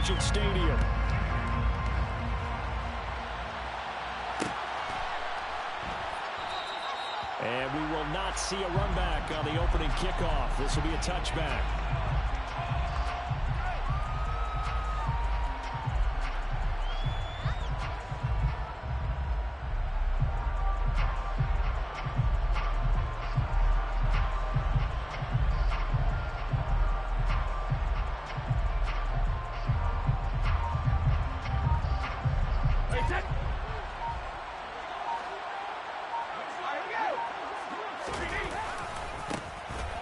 Allegiant Stadium. And we will not see a run back on the opening kickoff. This will be a touchback.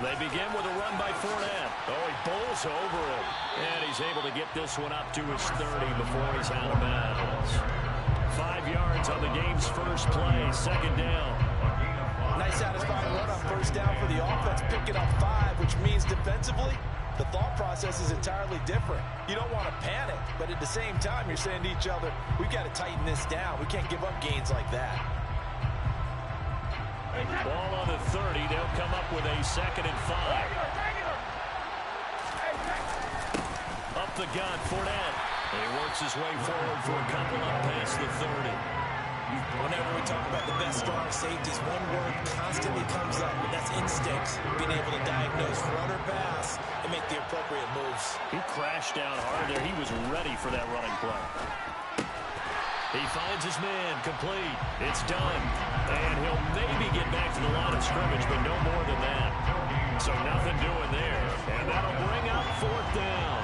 They begin with a run by Fournette. Oh, he bowls over him. And he's able to get this one up to his 30 before he's out of bounds. 5 yards on the game's first play. Second down. Nice satisfying run on first down for the offense. Picking up 5, which means defensively, the thought process is entirely different. You don't want to panic, but at the same time, you're saying to each other, we've got to tighten this down. We can't give up gains like that. Ball on the 30. They'll come up with a 2nd and 5. Up the gun, Fournette. He works his way forward for a couple up past the 30. Whenever we talk about the best strong safeties, one word constantly comes up, and that's instincts. Being able to diagnose run or pass and make the appropriate moves. He crashed down hard there. He was ready for that running play. He finds his man, complete. It's done. And he'll maybe get back to the line of scrimmage, but no more than that. So nothing doing there. And that'll bring up 4th down.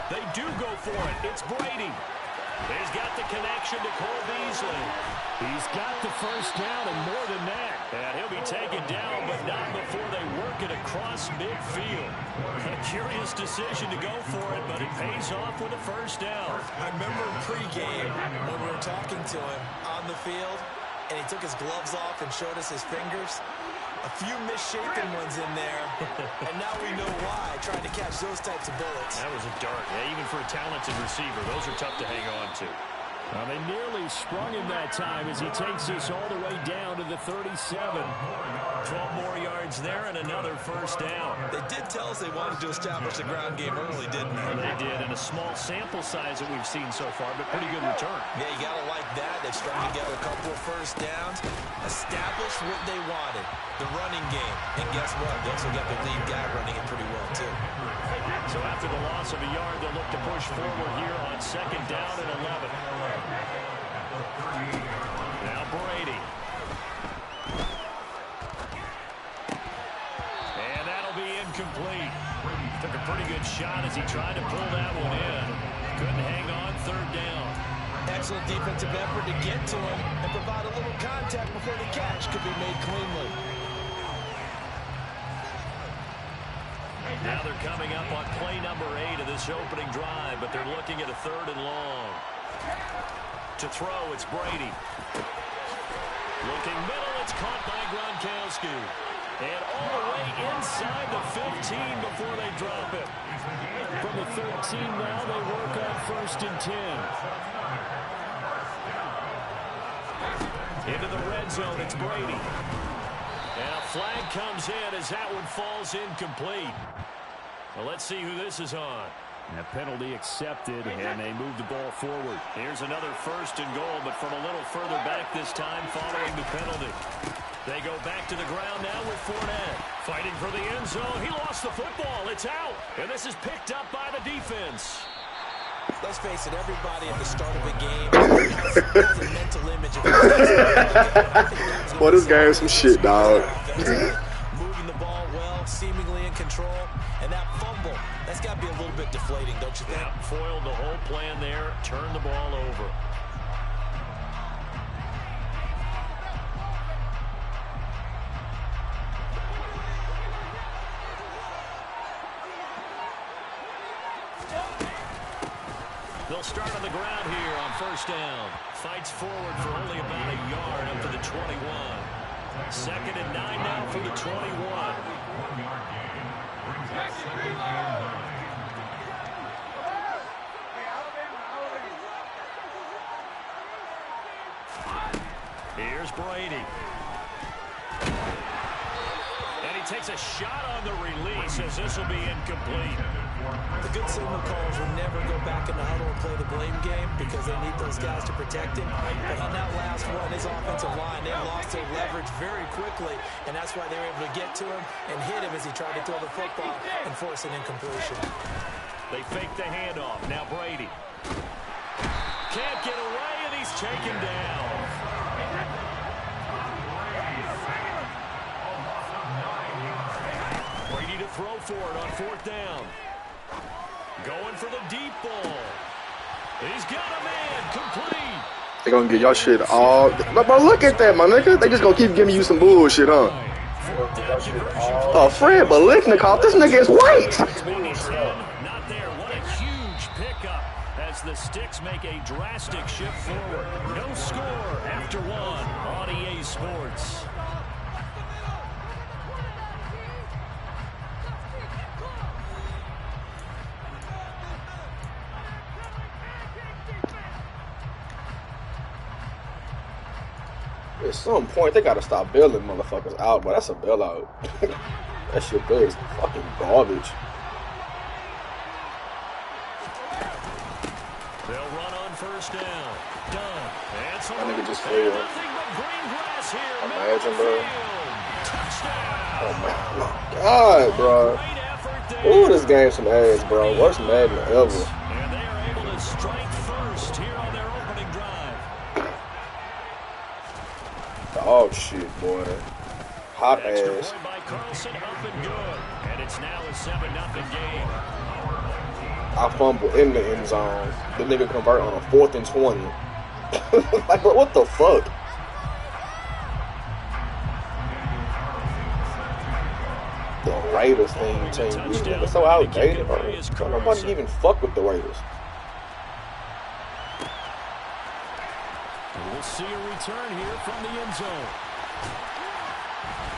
They do go for it. It's Brady. He's got the connection to Cole Beasley. He's got the first down and more than that. And he'll be taken down, but not before they work it across midfield. A curious decision to go for it, but it pays off with a first down. I remember pregame when we were talking to him on the field, and he took his gloves off and showed us his fingers. A few misshapen ones in there, and now we know why, trying to catch those types of bullets. That was a dart. Yeah, even for a talented receiver, those are tough to hang on to. Well, they nearly sprung him that time as he takes us all the way down to the 37. 12 more yards there and another first down. They did tell us they wanted to establish the ground game early, didn't they? They did, and a small sample size that we've seen so far, but pretty good return. Yeah, you got to like that. They've strung together a couple of first downs, established what they wanted, the running game. And guess what? They also got the lead guy running it pretty well, too. So after the loss of a yard, they'll look to push forward here on 2nd down and 11. Now Brady. And that'll be incomplete. Took a pretty good shot as he tried to pull that one in. Couldn't hang on 3rd down. Excellent defensive effort to get to him and provide a little contact before the catch could be made cleanly. Now they're coming up on play number 8 of this opening drive, but they're looking at a 3rd and long. To throw, it's Brady. Looking middle, it's caught by Gronkowski. And all the way inside the 15 before they drop it. From the 13 now, they work on 1st and 10. Into the red zone, it's Brady. And a flag comes in as that one falls incomplete. Well, let's see who this is on. A penalty accepted, and they move the ball forward. Here's another 1st and goal, but from a little further back this time following the penalty. They go back to the ground now with Fournette. Fighting for the end zone. He lost the football. It's out. And this is picked up by the defense. Let's face it, everybody at the start of a game has a mental image of Boy, this game is some shit, dog. moving the ball well, seemingly in control, and that fumble, that's got to be a little bit deflating, don't you think? Yeah, foiled the whole plan there, turned the ball over. They'll start on the ground here on 1st down. Fights forward for only about a yard up to the 21. 2nd and 9 now for the 21. Here's Brady. And he takes a shot on the release as this will be incomplete. The good signal callers will never go back in the huddle and play the blame game because they need those guys to protect him. But on that last one, his offensive line, they lost their leverage very quickly, and that's why they were able to get to him and hit him as he tried to throw the football and force an incompletion. They fake the handoff. Now Brady. Can't get away, and he's taken down. Brady to throw for it on 4th down. Going for the deep ball. He's got a man. Complete. They gonna get y'all shit all. But look at that, my nigga. They just gonna keep giving you some bullshit, huh? Oh, Fred Biletnikoff, this nigga is white. Not there. What a huge pickup as the Sticks make a drastic shift forward. No score after 1 on EA Sports. At some point, they gotta stop bailing motherfuckers out, but that's a bailout. That shit there is fucking garbage. They'll run on 1st down. Done. That nigga just failed. Imagine, bro. Oh my god, bro. Ooh, this game's some ass, bro. Worst Madden ever. And they are able to strike first here on their opening drive. Dog shit, boy. Hot ass. By Carlson, up and good. And it's now a 7-0 game. I fumble in the end zone. The nigga convert on a 4th and 20. Like, bro, what the fuck? The Raiders team. These niggas so outdated, bro. Don't nobody even fuck with the Raiders. We'll see a return here from the end zone.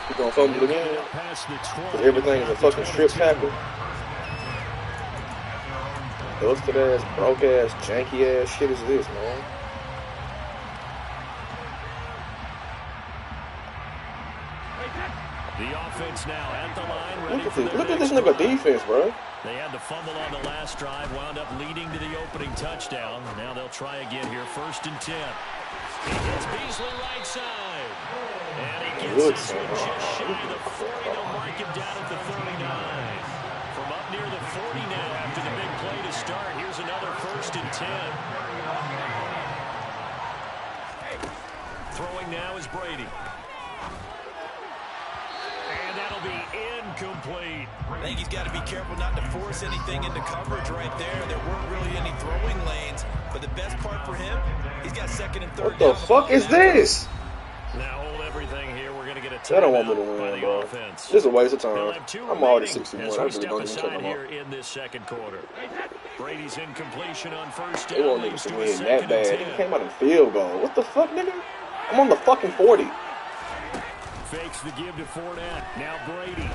You gonna fumble again? Because everything is a fucking strip tackle. Busted ass, broke ass, janky ass shit is this, man? The offense now at the line. Look at this nigga defense, bro. They had the fumble on the last drive, wound up leading to the opening touchdown. Now they'll try again here, 1st and 10. He gets Beasley right side. And he gets this one just shy of the 40. They'll mark him down at the 39. From up near the 40 now after the big play to start. Here's another 1st and 10. Throwing now is Brady. And that'll be incomplete. I think he's got to be careful not to force anything into coverage right there. There weren't really any throwing lanes. But the best part for him, he's got 2nd and 3rd. What the fuck is this? Now hold everything here. We're going to get a They don't want me timeout to by win, the bro. offense. This is a waste of time. I'm already remaining 61. as I we really step don't even aside take them here off. in this 2nd quarter. Brady's incompletion on 1st down. They won't leads niggas to to a win 2nd that and bad. 10. He came out in field goal. What the fuck, nigga? I'm on the fucking 40. Fakes the give to Fournette. Now Brady.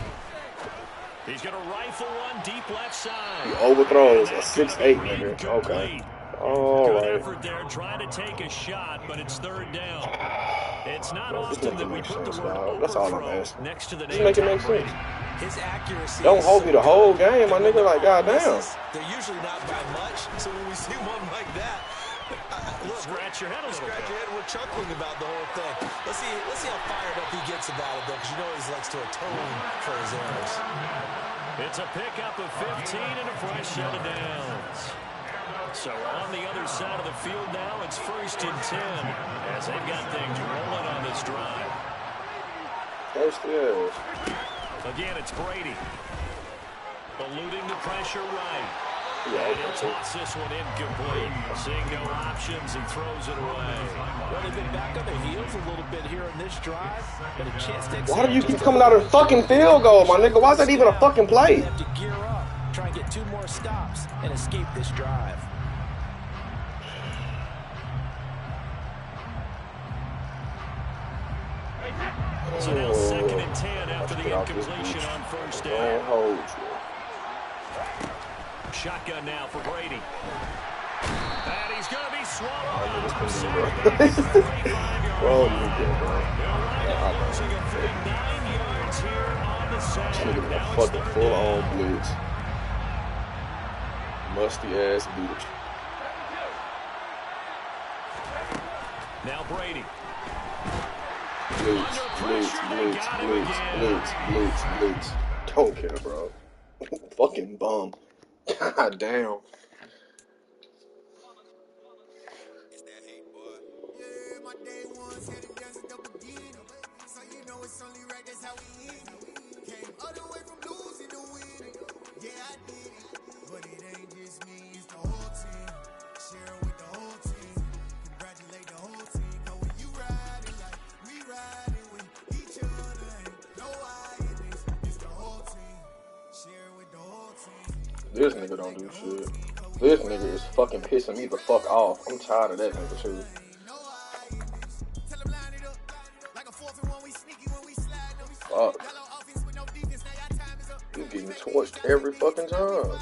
He's going to rifle one deep left side. He overthrows a 6'8", nigga. Okay. All Good right. effort there, trying to take a shot, but it's 3rd down. It's not often that we put the word That's all I'm overthrow asking. next to the Just name make it Tom make Brady. sense. His accuracy. Don't hold me the whole game, my nigga. Like, goddamn. They're usually not by much. So when we see one like that, look, Scratch your head a little scratch bit. your head. We're chuckling about the whole thing. Let's see how fired up he gets about it, though, because you know he likes to atone for his errors. It's a pickup of 15 and a fresh set of downs. So on the other side of the field now, it's 1st and 10 as they've got things rolling on this drive. Again, it's Brady. Eluding the pressure right. And he'll toss this one incomplete. Seeing no options, he throws it away. Well, they've been back on their heels a little bit here in this drive, but a chance to Why do you keep coming out of the fucking field goal, my nigga? Why is that even a fucking play? They have to gear up, try and get 2 more stops, and escape this drive. So now 2nd and 10 after the incompletion on 1st down. Shotgun now for Brady. And he's going to be swallowed up. Losing a big 9 yards here on the the sack. Nigga, Now a it's fucking 3rd full-on down. blitz. Musty-ass bitch. Now Brady. Blitz, blitz, blitz, blitz, blitz, blitz, blitz. Don't care, bro. Fucking bum. God damn. This nigga don't do shit. This nigga is fucking pissing me the fuck off. I'm tired of that nigga too. Fuck. He's getting torched every fucking time.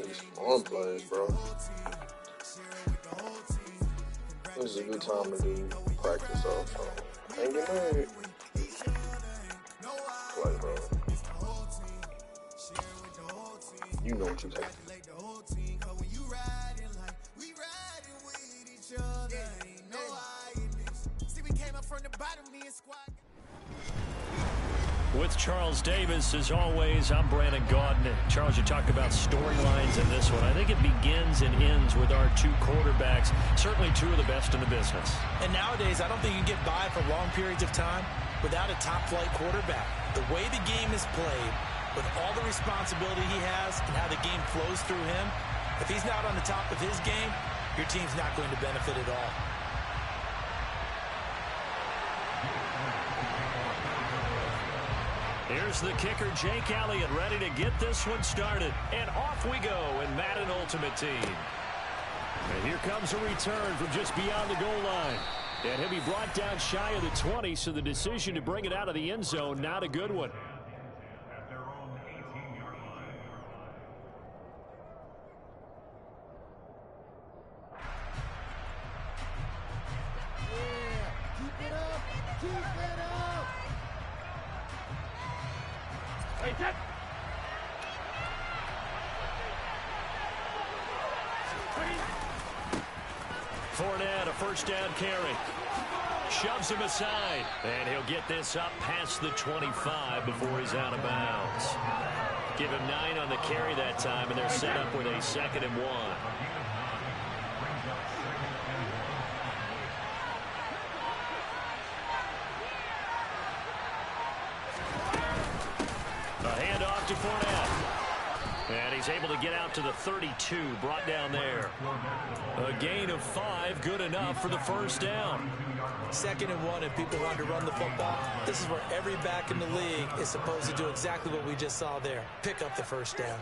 It's fun playing, bro. This is a good time to do practice off. Ain't get married. Play, bro. You know what you take. With Charles Davis, as always, I'm Brandon Gaudin. Charles, you talk about storylines in this one. I think it begins and ends with our two quarterbacks, certainly two of the best in the business. And nowadays, I don't think you can get by for long periods of time without a top-flight quarterback. The way the game is played, with all the responsibility he has and how the game flows through him, if he's not on the top of his game, your team's not going to benefit at all. Here's the kicker, Jake Elliott, ready to get this one started. And off we go in Madden Ultimate Team. And here comes a return from just beyond the goal line. And he'll be brought down shy of the 20, so the decision to bring it out of the end zone, not a good one. Fournette, a first down carry. Shoves him aside. And he'll get this up past the 25 before he's out of bounds. Give him 9 on the carry that time, and they're set up with a 2nd and 1. A handoff to Fournette. And he's able to get out to the 32, brought down there. A gain of 5, good enough for the first down. 2nd and 1, if people want to run the football, this is where every back in the league is supposed to do exactly what we just saw there. Pick up the first down.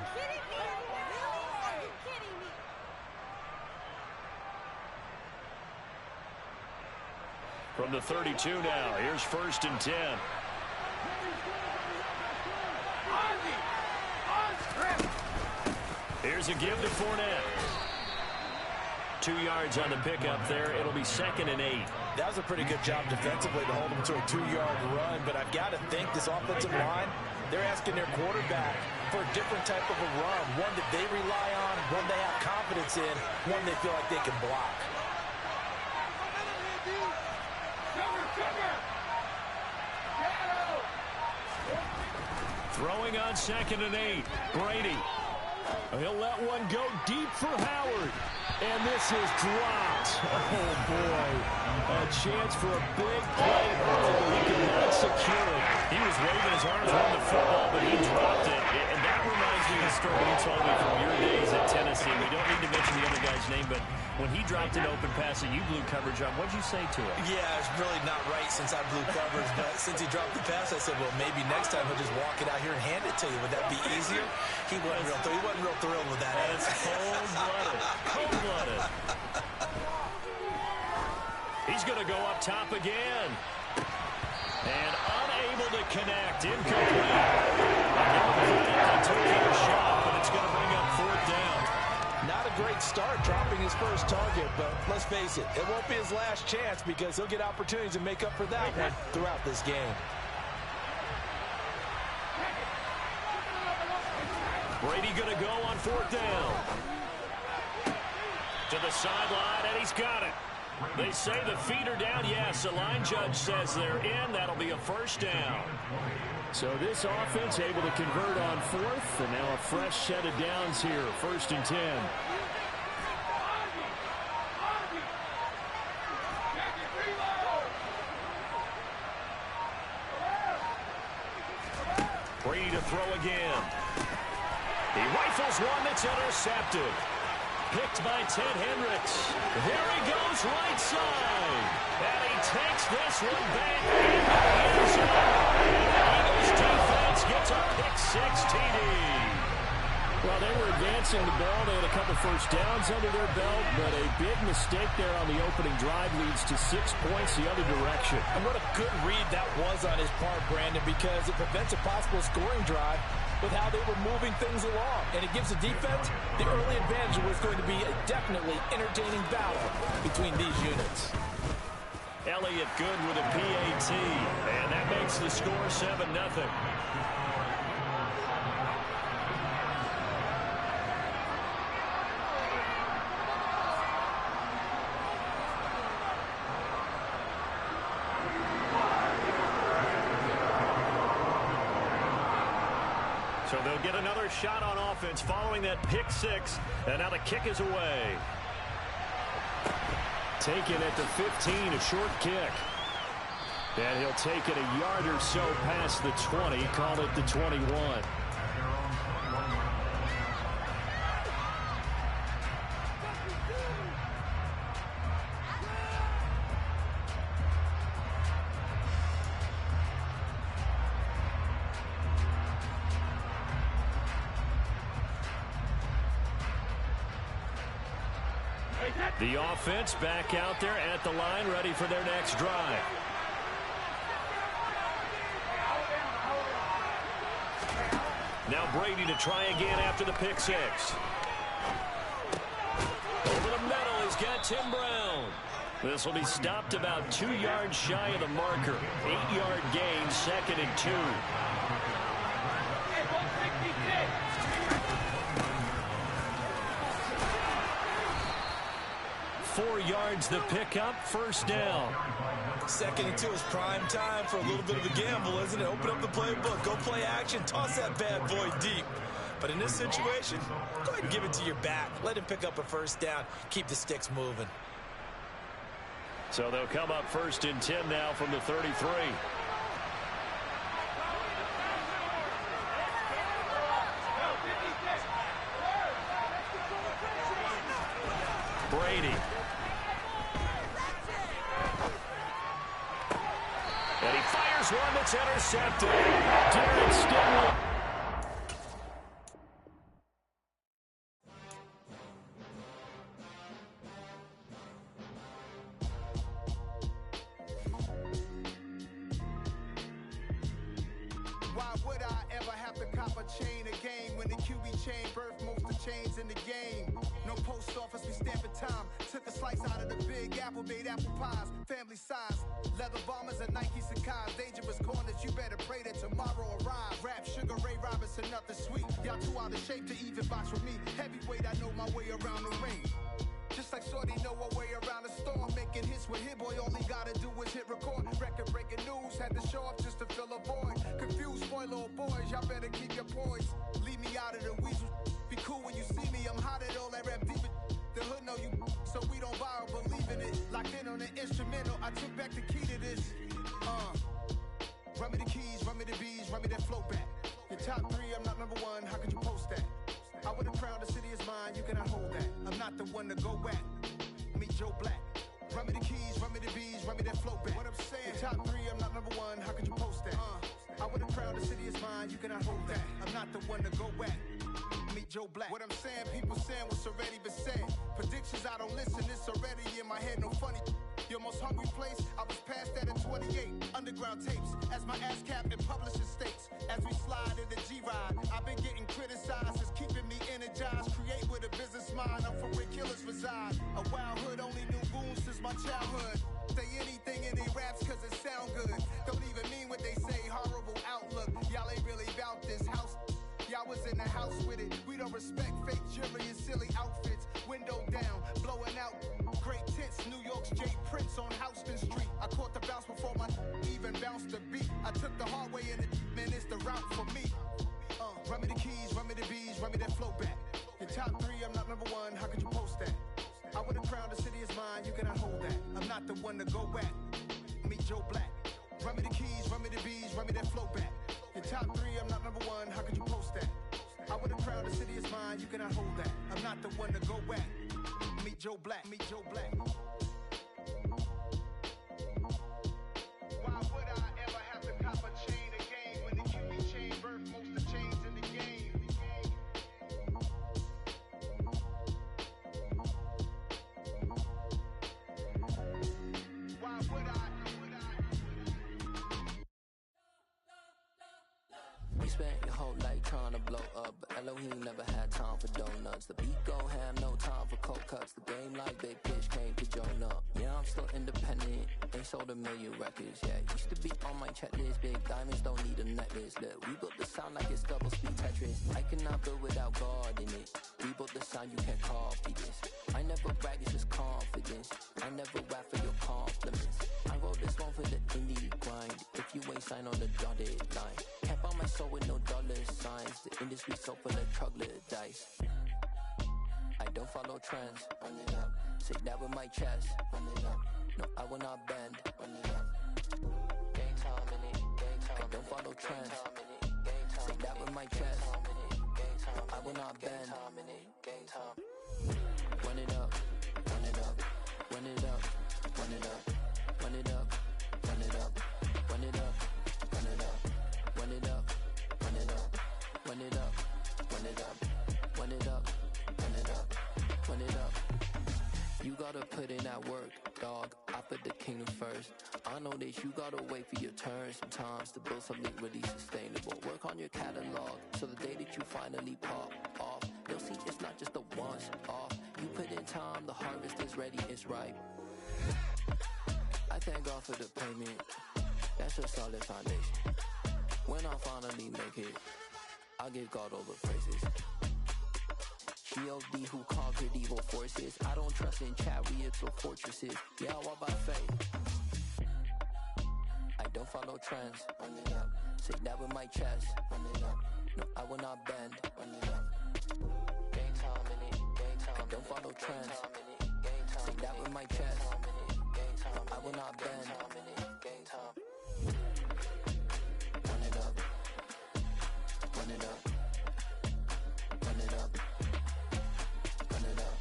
From the 32 now, here's 1st and 10. Here's a give to Fournette. 2 yards on the pickup there. It'll be 2nd and 8. That was a pretty good job defensively to hold him to a 2-yard run, but I've got to think this offensive line, they're asking their quarterback for a different type of a run, one that they rely on, one they have confidence in, one they feel like they can block. Throwing on 2nd and 8. Brady. He'll let one go deep for Howard. And this is dropped. Oh, boy. A chance for a big play early, but he could not secure it. He was waving his arms around the football, but he dropped it. And that reminds me of the story you told me from your days at Tennessee. We don't need to mention the other guy's name, but when he dropped an open pass and you blew coverage on, what'd you say to him? Yeah, it's really not right since I blew coverage, but since he dropped the pass, I said, well, maybe next time he'll just walk it out here and hand it to you. Would that be easier? He wasn't real thrilled with that. That's cold-blooded. Cold-blooded. He's going to go up top again. And unable to connect. Incomplete. They took their shot, but it's going to bring up 4th down. Not a great start dropping his first target, but let's face it, it won't be his last chance because he'll get opportunities to make up for that one throughout this game. Brady going to go on 4th down. To the sideline, and he's got it. They say the feet are down. Yes, the line judge says they're in. That'll be a 1st down. So this offense able to convert on 4th, and now a fresh set of downs here, 1st and 10. Brady to throw again. He rifles one that's intercepted. Picked by Ted Hendricks. There he goes, right side. And he takes this one back in the end zone. Eagles defense gets a pick-6 TD. Well, they were advancing the ball. They had a couple first downs under their belt, but a big mistake there on the opening drive leads to 6 points the other direction. And what a good read that was on his part, Brandon, because it prevents a possible scoring drive with how they were moving things along. And it gives the defense the early advantage. Was going to be a definitely entertaining battle between these units. Elliott good with a PAT, and that makes the score 7-0. So they'll get another shot on offense following that pick-6, and now the kick is away. Taken at the 15, a short kick. And he'll take it a yard or so past the 20, call it the 21. The offense back out there at the line, ready for their next drive. Now Brady to try again after the pick-6. Over the middle, he's got Tim Brown. This will be stopped about 2 yards shy of the marker. 8-yard gain, 2nd and 2. 4 yards the pickup, 1st down. 2nd and 2 is prime time for a little bit of a gamble, isn't it? Open up the playbook, go play action, toss that bad boy deep. But in this situation, go ahead and give it to your back. Let him pick up a 1st down. Keep the sticks moving. So they'll come up 1st and 10 now from the 33. Brady. And he fires one that's intercepted. Darren Stingley. Why would I ever have to cop a chain again when the QB chain birthed most of the chains in the game? No post office, we stamping time. Took a slice out of the big apple, made apple pies, family size. Leather bombers and Nike Sacai's, dangerous corners, you better pray that tomorrow arrives. Rap, Sugar Ray Robinson, nothing sweet. Y'all too out of shape to even box with me. Heavyweight, I know my way around the ring. Just like Shorty know her way around the storm. Making hits with Hit Boy, all he gotta do is hit record. Record breaking news, had to show up just to fill a void. Confused, spoiled little boys, y'all better keep your poise. Leave me out of the weasel. Be cool when you see me, I'm hot at all that rap deep. The hood know you, so we don't borrow, believe in it. Locked in on the instrumental, I took back the key to this. Run me the keys, run me the bees, run me that flow back. Your top 3, I'm not number 1, how could you post that? I would've crowned the city is mine, you cannot hold that. I'm not the one to go at. Meet Joe Black. Run me the keys, run me the bees, run me that flow back. What I'm saying, your top 3, I'm not number 1, how could you post that? I would've crowned the city is mine, you cannot hold that. I'm not the one to go at. Meet Joe Black. What I'm saying, people saying what's already been said. Predictions, I don't listen, it's already in my head, no funny. You're most most hungry place, I was past that at 28. Underground tapes, as my ass cap in publishing states. As we slide in the G-Ride, I've been getting criticized as keeping me energized. Create with a business mind, I'm from where killers reside. A wild hood, only knew goons since my childhood. Say anything in they raps cause it sound good. Don't even mean what they say, horrible outlook. Y'all ain't really about this house. Y'all was in the house with it. We don't respect fake jewelry and silly outfits. Window down, blowing out great tents. New York's J. Prince on Houston Street. I caught the bounce before my even bounced the beat. I took the hard way in it, man, it's the route for me. Run me the keys, run me the bees, run me that flow back. Your top 3, I'm not number 1, how could you post that? I would've crowned the city is mine, you cannot hold that. I'm not the one to go back. Meet Joe Black. Run me the keys, run me the bees, run me that flow back. Your top 3, I'm not number 1, how could you post that? I would've crowned the city is mine, you cannot hold that. I'm not the one to go back. Meet Joe Black, meet Joe Black. Why would I ever have to cop a chain again when the QB chain birthed most of the chains in the game? Why would I? You spent your whole life trying to blow up, but Elohim never had time for donuts. The beat go ham, no time for cold cuts. The game like Big Pitch came to Jonah. Yeah, I'm still independent, ain't sold 1 million records. Yeah, used to be on my checklist. Big diamonds don't need a necklace. Look, we built the sound like it's double speed Tetris. I cannot build without God in it. We built the sound, you can't copy this. I never brag, it's just confidence. I never rap for your compliments. I wrote this one for the indie grind. If you ain't signed on the dotted line, can't buy my soul with no dollar signs. The industry so full of troglodytes. I don't follow trends. Run it up. Say that with my chest. Run it up. No, I will not bend. Run it up. Game time in it. Game time. I don't follow trends. Say that with my chest. No, I will not bend. Game time. Run it up. Run it up. Run it up. Run it up. Run it up. Run it up. Run it up. Run it up. Run it up. Run it up. Run it up. Run it up. Run it up. Run it up. Run it up. You gotta put in that work, dog. I put the kingdom first. I know that you gotta wait for your turn sometimes to build something really sustainable. Work on your catalog so the day that you finally pop off, you'll see it's not just a once off. You put in time, the harvest is ready, it's ripe. I thank God for the payment. That's a solid foundation. When I finally make it, I'll give God all the praises. G.O.D. who conquered evil forces. I don't trust in chariots or fortresses. Yeah, I walk by faith. I don't follow trends. Run it up. Say that with my chest. Run it up. No, I will not bend. Run it up. Game time in it. Game time. I don't follow trends. Say that with my chest. No, I will not bend. Game time. Run it up. Run it up. Run it up. Run it up.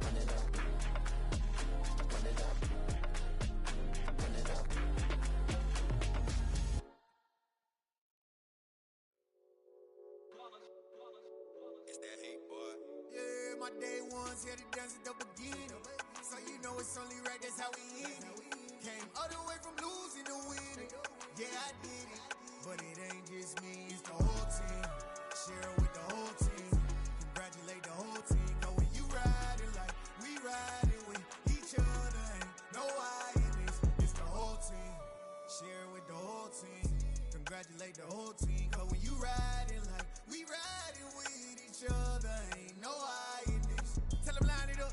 Run it up. Run it up. Run it up. It's that hate, boy. Yeah, my day ones here to dance at the beginning. So you know it's only right, that's how we end it. Came all the way from losing to winning. Yeah, I did it. But it ain't just me, it's the whole team. Share it with the whole team. Congratulate the whole team. Cause when you riding like we riding with each other, ain't no I in this. It's the whole team. Share it with the whole team. Congratulate the whole team. Cause when you riding like we riding with each other, ain't no I in this. Tell them line it up.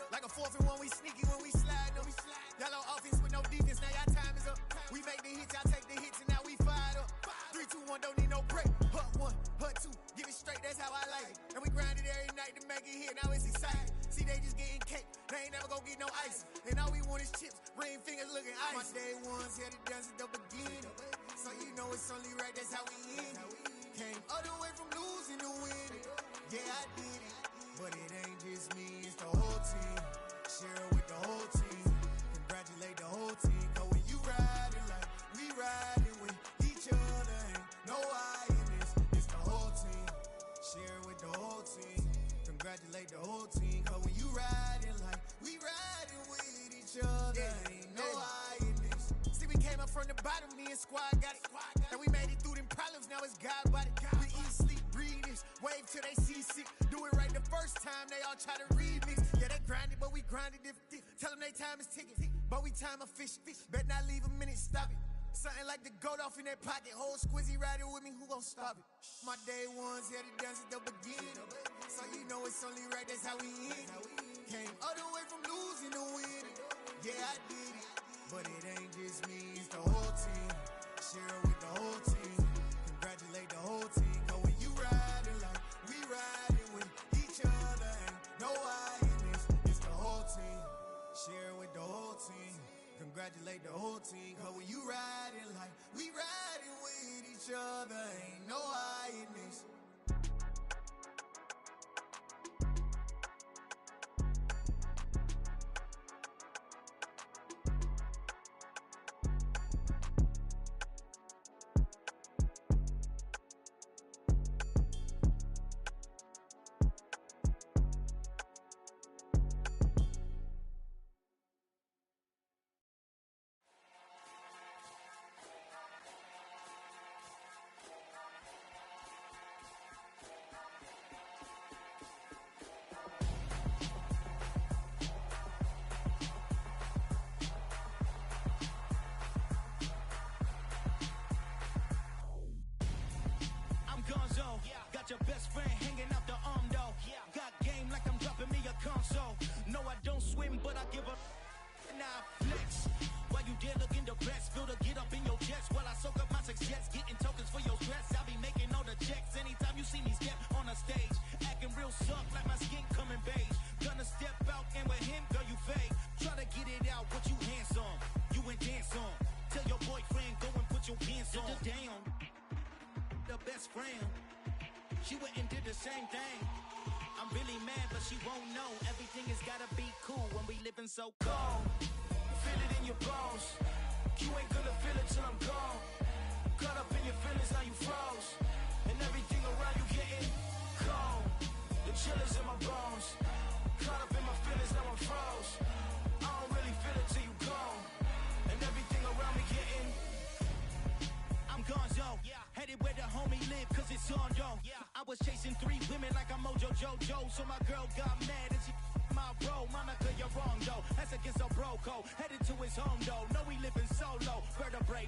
Like a 4th and 1, we sneaky when we slide them. Y'all on offense with no defense, now y'all time is up. We make the hits, y'all take the hits, and now we fired up. 3, 2, 1, don't need no break. Hut 1, hut 2, give it straight, that's how I like it. And we grind it every night to make it hit, now it's exciting. See, they just getting cake, they ain't never gonna get no ice. And all we want is chips, ring fingers looking ice. My day ones here to dance at the beginning. So you know it's only right, that's how we end it. Came all the way from losing to winning. Yeah, I did it. But it ain't just me, it's the whole team. Share it with the whole team. Congratulate the whole team. Cause when you riding like we riding with each other, ain't no I in this. It's the whole team. Share it with the whole team. congratulate the whole team. Cause when you riding like we riding with each other, ain't no hiding this. See, we came up from the bottom, me and squad got it. And we made it through them problems, now it's God body. We eat, sleep, breathe this, wave till they see sick. Do it right the first time, they all try to remix. Yeah, they grinded, but we grinded different. Tell them they time is ticking, but we time a fish. Bet not leave a minute, stop it. Something like the goat off in that pocket. Whole squizzy riding with me, who gon' stop it? My day ones here to dance at the beginning. So you know it's only right, that's how we end. Came all the way from losing to winning. Yeah, I did it. But it ain't just me, it's the whole team. Share it with the whole team. Congratulate the whole team. Cause when you riding like we riding with each other, ain't no hiding this. It's the whole team. Share it with the whole team. Congratulate the whole team. Cause when you riding like we riding with each other, ain't no hiding this. Got your best friend hanging out the arm though. Got game like I'm dropping me a console. No, I don't swim, but I give a now flex. While you there looking depressed, feel the get up in your chest while I soak up my success, getting tokens for your stress. I'll be making all the checks anytime you see me step on a stage, acting real soft like my skin coming beige. Gonna step out and with him, girl, you fake. Try to get it out, what you handsome, you ain't dance on. Tell your boyfriend go and put your pants on. Down, the best friend. She went and did the same thing. I'm really mad, but she won't know. Everything has gotta be cool when we living so cold. Feel it in your bones. You ain't gonna feel it till I'm gone. Caught up in your feelings, now you froze. And everything around you getting cold. The chill is in my bones. Caught up in my feelings, now I'm froze. I don't really feel it till you gone. And everything around me getting I'm gonzo, headed where the homie live, cause it's on, yo. I was chasing 3 women like I'm Mojo Jojo, so my girl got mad and she my bro. Monica, you're wrong, though. That's against a bro code. Headed to his home, though. No, we living solo. Vertebrae,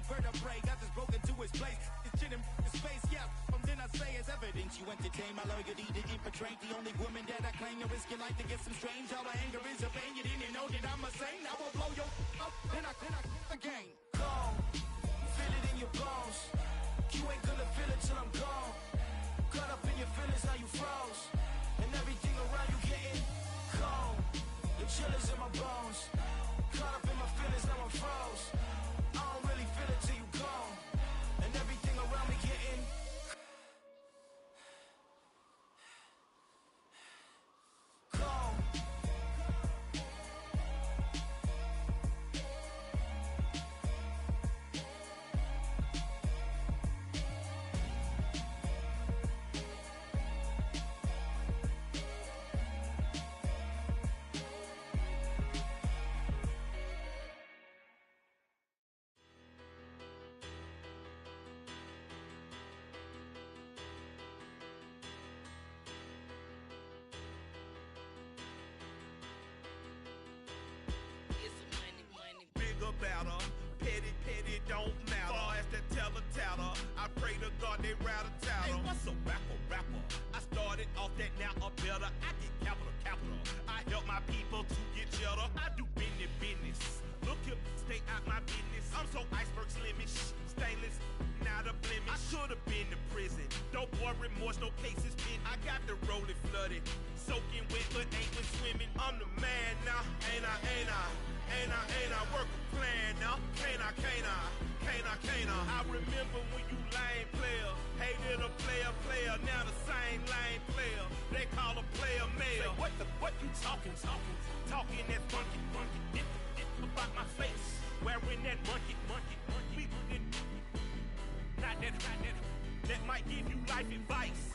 got this broken to his place. This shit in space, yeah. From then I say it's evidence. You entertain my loyalty to infiltrate. The only woman that I claim to risk your life to get some strange. All my anger is a pain. You didn't know that I'm a saint. I will blow your up, then I again. Gone. Feel it in your bones. You ain't gonna feel it till I'm gone. Caught up in your feelings, now you froze. And everything around you getting cold. The chill is in my bones. Caught up in my feelings, now I'm froze. I don't really feel it till you gone. And everything around me getting cold. Better. Petty don't matter. Far as that teller, I pray to God they rattle tattle. Hey, what's a rapper? I started off that, now a better. I get capital. I help my people to get cheddar. I do business. Look here, stay out my business. I'm so iceberg slimish, stainless, not a blemish. I should've been to prison. Don't boy remorse, no cases been. I got the rolling flooded, soaking wet, but ain't been swimming. I'm the man now, ain't I? Work a plan now, can't I? I remember when you lame player, hated a player, now the same lame player. They call a player mayor. Say, what you talking that monkey, it about my face, wearing that monkey. We not that might give you life advice.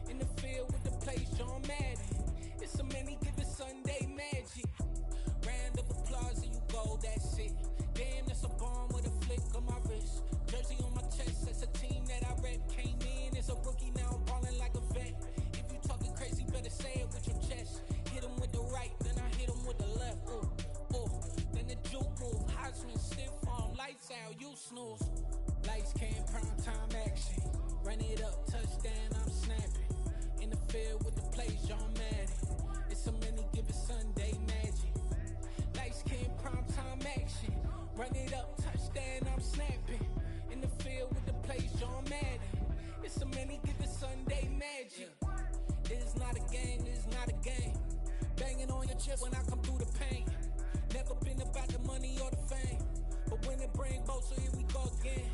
shit when I come through the pain. Never been about the money or the fame, but when it bring both, so here we go again.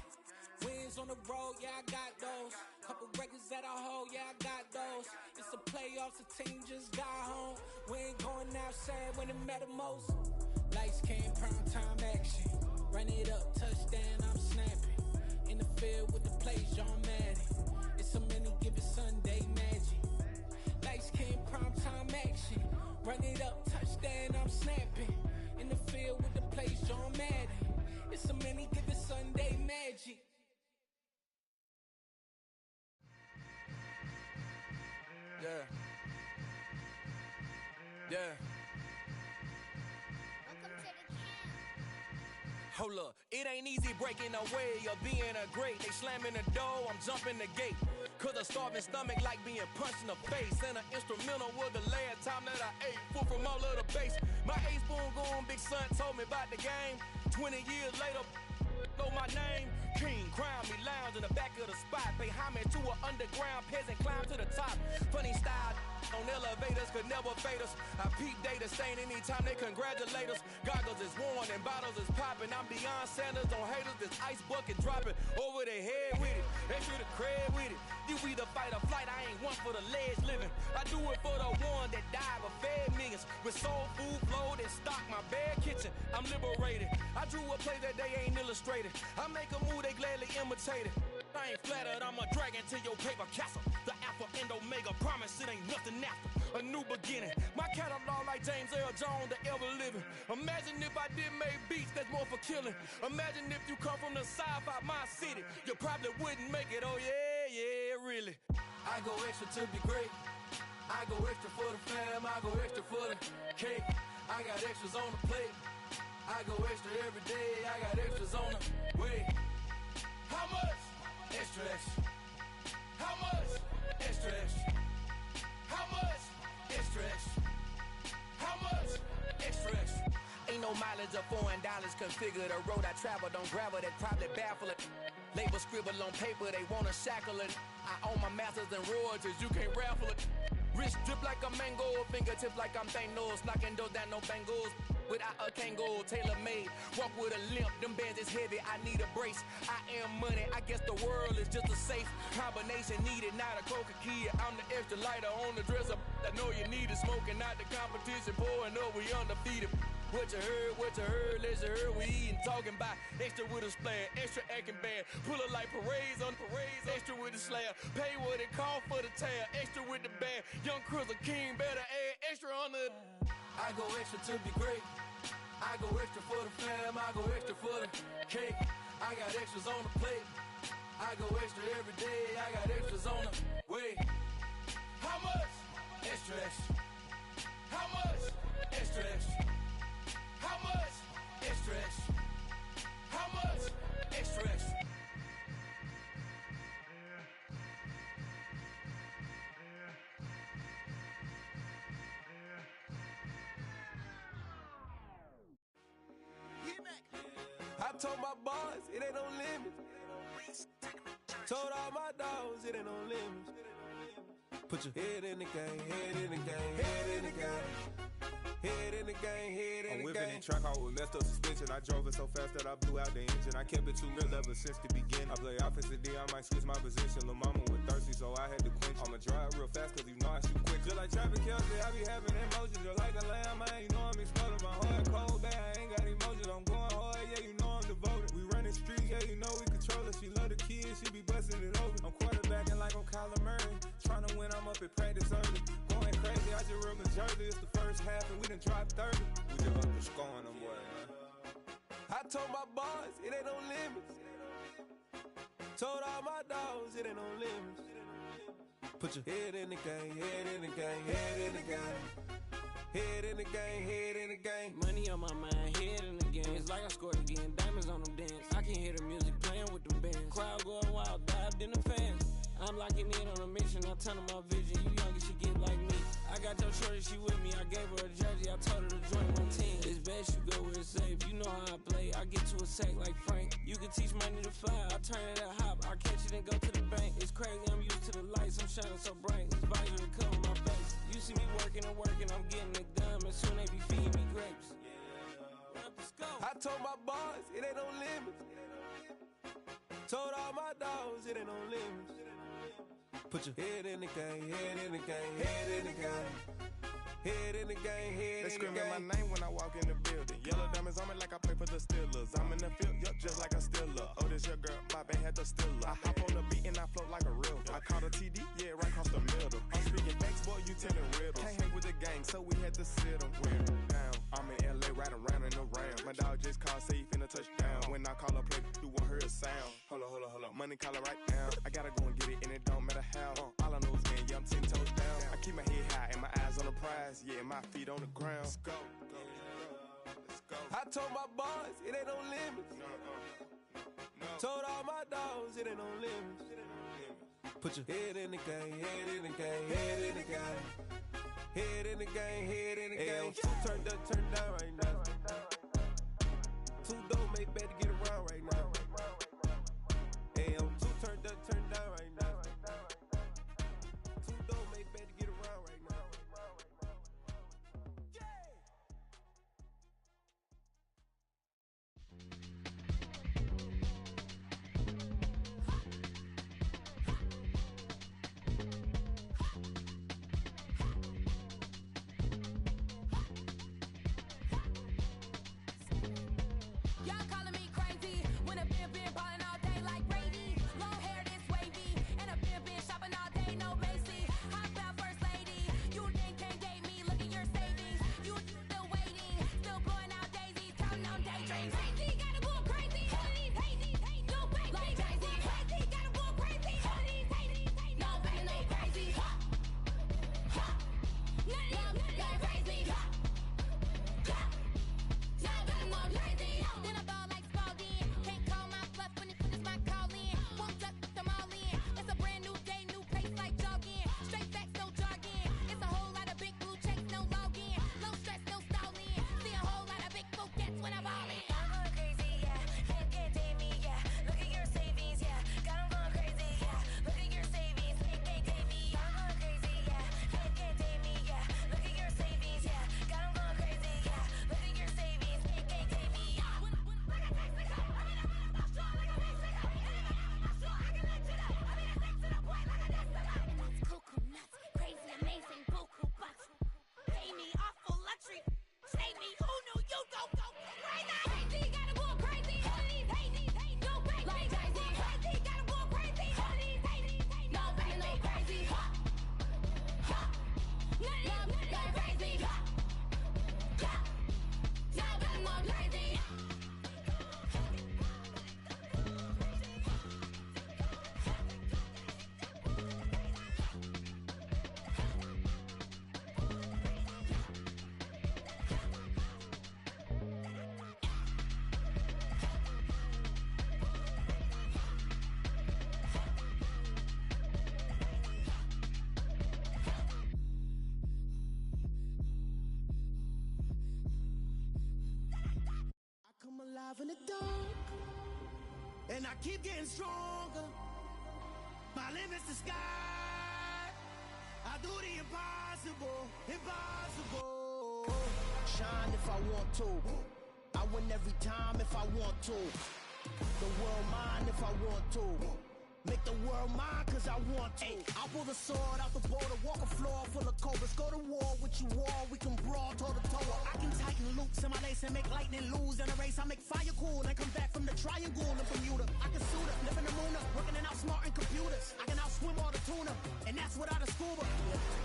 Wins on the road, yeah, I got those. Couple records that I hold, yeah, I got those. It's the playoffs, the team just got home. We ain't going outside when it matter most. Lights came, prime time action. Run it up, touchdown, I'm snapping. In the field with the plays, John Madden. It's a many given Sunday magic. Lights came, prime time action. Run it up, touchdown, I'm snapping. In the field with the plays, John Madden. It's a many given Sunday magic. Yeah. Yeah. Hold up, it ain't easy breaking away or being a great. They slamming the door, I'm jumping the gate. Cause a starving stomach like being punched in the face. And an instrumental was the last time that I ate. Full from all of the bass. My ace spoon goon, big son told me about the game. 20 years later, know my name. King, crown me, lounge in the back of the spot. Pay homage to an underground peasant, climb to the top. Funny style on elevators could never fade us. I peep data stain anytime they congratulate us. Goggles is worn and bottles is popping. I'm beyond Sanders on haters, this ice bucket dropping over their head with it. They should have cred with it. You either fight or flight, I ain't one for the ledge living. I do it for the one that died but fed millions. With soul food flowed and stock my bare kitchen. I'm liberated. I drew a play that they ain't illustrated. I make a move, they gladly imitate it. I ain't flattered, I'm a dragon to your paper castle. The Alpha and Omega, promise it ain't nothing after. A new beginning. My catalog like James L. Jones, the ever living. Imagine if I did make beats that's more for killing. Imagine if you come from the south out my city. You probably wouldn't make it, oh yeah, yeah, really. I go extra to be great. I go extra for the fam, I go extra for the cake. I got extras on the plate. I go extra every day, I got extras on the way. How much? Extra, extra. How much? Extra, extra. How much? Extra, extra. How much? Extra, extra. Ain't no mileage of $4 configure the road I travel. Don't gravel that probably baffle it. Label scribble on paper, they wanna shackle it. I own my masters and royalties, you can't raffle it. Wrist drip like a mango, fingertips like I'm Thanos. Knocking those down, no bangles. Without a Kango, tailor-made. Walk with a limp, them bands is heavy, I need a brace. I am money, I guess the world is just a safe combination needed, not a coca key. I'm the extra lighter on the dresser. I know you need it, smoking out the competition, pouring up, we undefeated. What you heard, let's heard, we eatin', talking about extra with a splash, extra acting bad, pull it like parades on parades, extra with the slab, pay what it cost for the tab, extra with the band, young Chris a king, better add extra on the. I go extra to be great, I go extra for the fam, I go extra for the cake, I got extras on the plate, I go extra every day, I got extras on the way. How much? Extra, extra. How much? Extra, extra. How much? Extra, extra. How much? Extra, extra. I told my boys it ain't no limits. Told all my dogs it ain't no limits. Put your head in the game, head in the game, head in the game. Head in the game, head in the game. I'm whipping in track out with messed up suspension. I drove it so fast that I blew out the engine. I kept it too real ever since the beginning. I play offensive D, I might switch my position. Lil' mama was thirsty, so I had to quench. I'ma drive real fast, cause you know I shoot quick. Just like traffic Kelsey, I be having emotions. Just like a lamb, man, you know I'm exploding. My heart cold, bad, I ain't got emotions. I'm going hard, yeah, you know I'm devoted. We running streets, yeah, you know we control it. She love the kids, she be busting it open. I'm quarterbacking like I'm Kyler Murray. Trying to win, I'm up at practice early. Going crazy, I just real Jersey. It's the first half and we done dropped 30. We just up the scoring them, boy, man. I told my boys, it ain't no limits. Told all my dogs, it ain't no limits. Put your head in the game, head in the game, head in the game. Head in the game, head in the game. Money on my mind, head in the game. It's like I scored again, diamonds on them dance. I can hear the music playing with them bands. Crowd going wild, dived in the fans. I'm locking in on a mission, I tell her my vision. You young and she get like me. I got your shorty, she with me. I gave her a jersey, I told her to join my team. It's best you go where it's safe. You know how I play. I get to a sack like Frank. You can teach money to fly. I turn it at hop. I catch it and go to the bank. It's crazy, I'm used to the lights. I'm shining so bright. This visor to cover my face. You see me working and working, I'm getting it done. And soon they be told my boys, it ain't no limits. Told all my dogs, it ain't no limits. Put your head in the game, head in the game, head in the game. Head in the game, head they in the game. They screaming my name when I walk in the building. Yellow diamonds on me like I play for the Steelers. I'm in the field, yup, just like a Steeler. Oh, this your girl, my band had the Steeler. I hop on the beat and I float like a real. I caught a TD, yeah, right across the middle. I'm speaking facts, boy, you telling riddles. Can't hang with the gang, so we had to sit them down. I'm in LA, riding around in the round. My dog just called, say he finna touch down. When I call a play, you won't hear a sound. Hold up, money calling right now. I gotta go and get it, and it don't matter how. All I know is, man, yeah, I'm 10 toes down. I keep my head high and my eyes on the prize. Yeah, my feet on the ground. Let's go. I told my boys, it ain't no limits. No. Told all my dogs, it ain't no limits. Put your head in the game, head in the game, head in the game. Head in the game, head in the game. Two turned up, turned down right now. Two dope make better get around right now. Two turned up, turned down right now. Two dope make better get around right now. Y'all calling me crazy when a been ballin' all day like Brady. Long hair this wavy, and a been shopping all day, no Macy. Hot about first lady, you think can't date me, look at your savings. You still waiting, still blowing out daisies, counting on daydreams. Crazy, gotta go crazy, all of these hazy, no fake, like crazy. Crazy, gotta go crazy, all of these hazy, no fake, no crazy. None of you like crazy. Now that I'm all crazy, then I ball like Spalding. Can't call my bluff when it's my calling. Won't duck them all in. It's a brand new day, new pace like jogging. Straight facts, no jargon. It's a whole lot of big blue checks, no login. No stress, no stalling. See a whole lot of big bouquets when I'm ballin'. I'm going crazy, yeah. Can't date me, yeah. Look at your savings, yeah. Got 'em going crazy, yeah. Look at your savings, can't date me. I'm going crazy, yeah. Can't date me, yeah. Look at your savings, yeah. Got 'em going crazy, yeah. Look at your savings, can't date me. Crazy, amazing, buku bucks. Pay me awful luxury. Save me, who knew you go crazy? Crazy, gotta go crazy. All of these hate, no fake, like crazy. Crazy, gotta go crazy. All of these hate, no fake, no crazy. None of you like crazy. Now that I'm all crazy. I come alive in the dark, and I keep getting stronger. My limit's the sky. I do the impossible, impossible. Shine if I want to. I win every time if I want to. The world mine if I want to. Make the world mine cause I want to. I'll pull the sword out the border, walk a floor full of cobras. Go to war with you all, we can brawl toe to toe. I can tighten loops in my lace and make lightning lose in a race. I make fire cool and come back from the triangle in Bermuda. I can suit up, live in the moon up, working and outsmarting computers. I can outswim all the tuna, and that's without a scuba.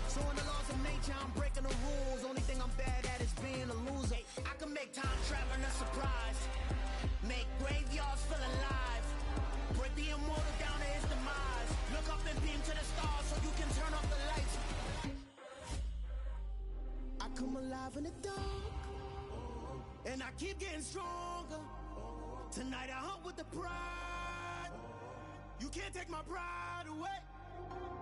So in the laws of nature, I'm breaking the rules. Only thing I'm bad at is being a loser. I can make time traveling a surprise, make graveyards feel alive, break the immortal down to his demise. Look up and beam to the stars so you can turn off the lights. I come alive in the dark, and I keep getting stronger. Tonight I hunt with the pride. You can't take my pride away.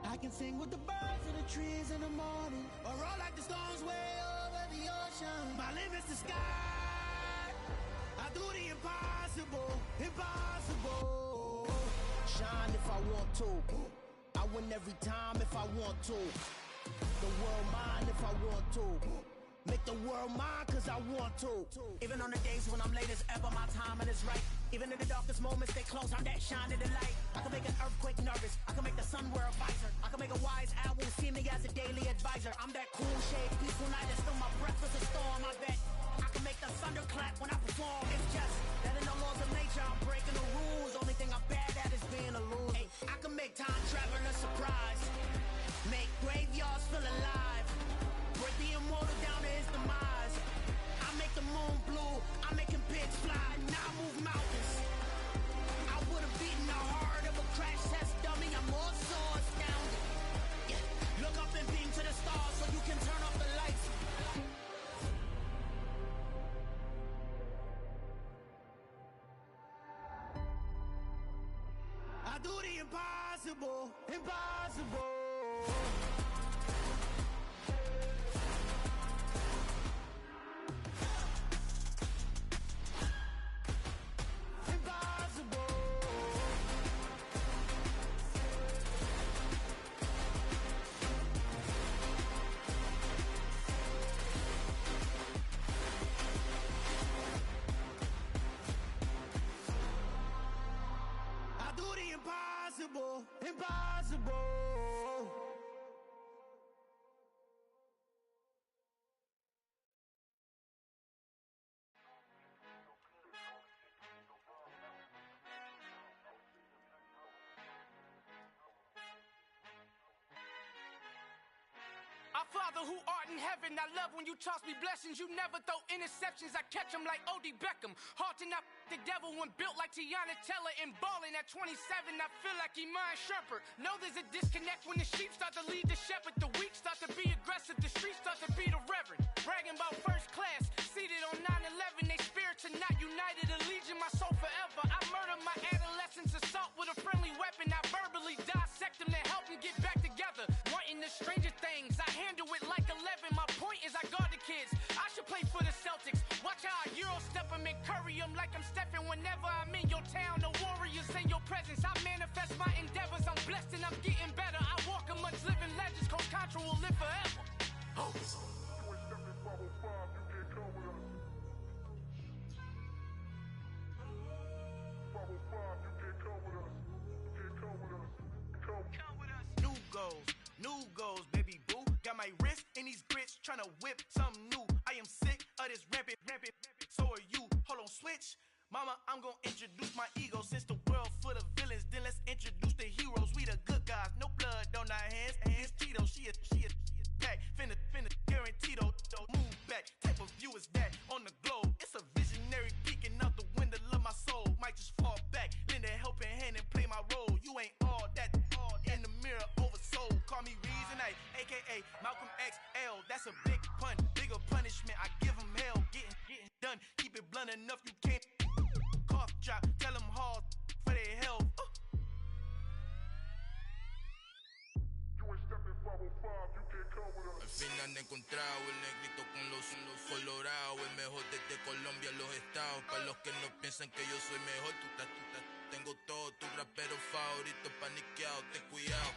I can sing with the birds in the trees in the morning, or roll like the storms way over the ocean. My limit's the sky. I do the impossible, impossible. Shine if I want to. I win every time if I want to. The world mine if I want to. Make the world mine cause I want to. Even on the days when I'm late as ever, my timing is right. Even in the darkest moments, they close, I'm that shining the light. I can make an earthquake nervous, I can make the sun wear a visor. I can make a wise owl see me as a daily advisor. I'm that cool shade, peaceful night that's still my breath is a storm, I bet. I can make the thunder clap when I perform. It's just that in the laws of nature, I'm breaking the rules. Only thing I'm bad at is being a loser. Hey, I can make time travel a surprise. Make graveyards feel alive. Break the immortal down to his demise. I make the moon blue, I'm making pigs fly. Now I move mountains. I would have beaten the heart of a crash test dummy. I'm more so astounded. Yeah. Look up and beam to the stars so you can turn off the lights. I do the impossible, impossible. Impossible, impossible. Our Father who art in heaven, I love when you toss me blessings. You never throw interceptions, I catch them like O.D. Beckham. Hard to not the devil when built like Tiana Teller and balling at 27. I feel like Iman Shumpert. Know there's a disconnect when the sheep start to lead the shepherd. The weak start to be aggressive, the streets start to be the reverend. Bragging about first class, seated on 9/11. They spirits are not united, a legion, my soul forever. I murder my adolescence, assault with a friendly weapon. I verbally dissect them to help them get back together. Wanting the stranger things, I handle it like 11. My point is I guard the kids. I should play for the Celtics. Watch how I Euro step them and curry them like I'm stepping. Whenever I'm in your town, the warriors in your presence. I manifest my endeavors. I'm blessed and I'm getting better. I walk amongst living legends. Coach Contra will live forever. Oh. New goals, baby boo. Got my wrist in these grits, tryna whip something new. I am sick of this rampant. So are you. Hold on, switch. Mama, I'm gonna introduce my ego. Since the world full of villains, then let's introduce the heroes. We the good guys, no blood on our hands. Hands Tito, she is back. Finna, guaranteed. Move back. Type of view is that on the globe? It's a visionary peeking out the window of my soul. Might just fall back, lend a helping hand and play my role. You ain't all that. In the mirror, oversold. Call me Reason I, aka Malcolm XL. That's a big pun, bigger punishment. I give him hell, getting done. Keep it blunt enough, you can't. Cough drop, tell them hard for their health. Al fin han encontrado el negrito con los colorados, el mejor desde Colombia, los estados. Para los que no piensan que yo soy mejor, tengo todo, tu rapero favorito paniqueado, ten cuidado.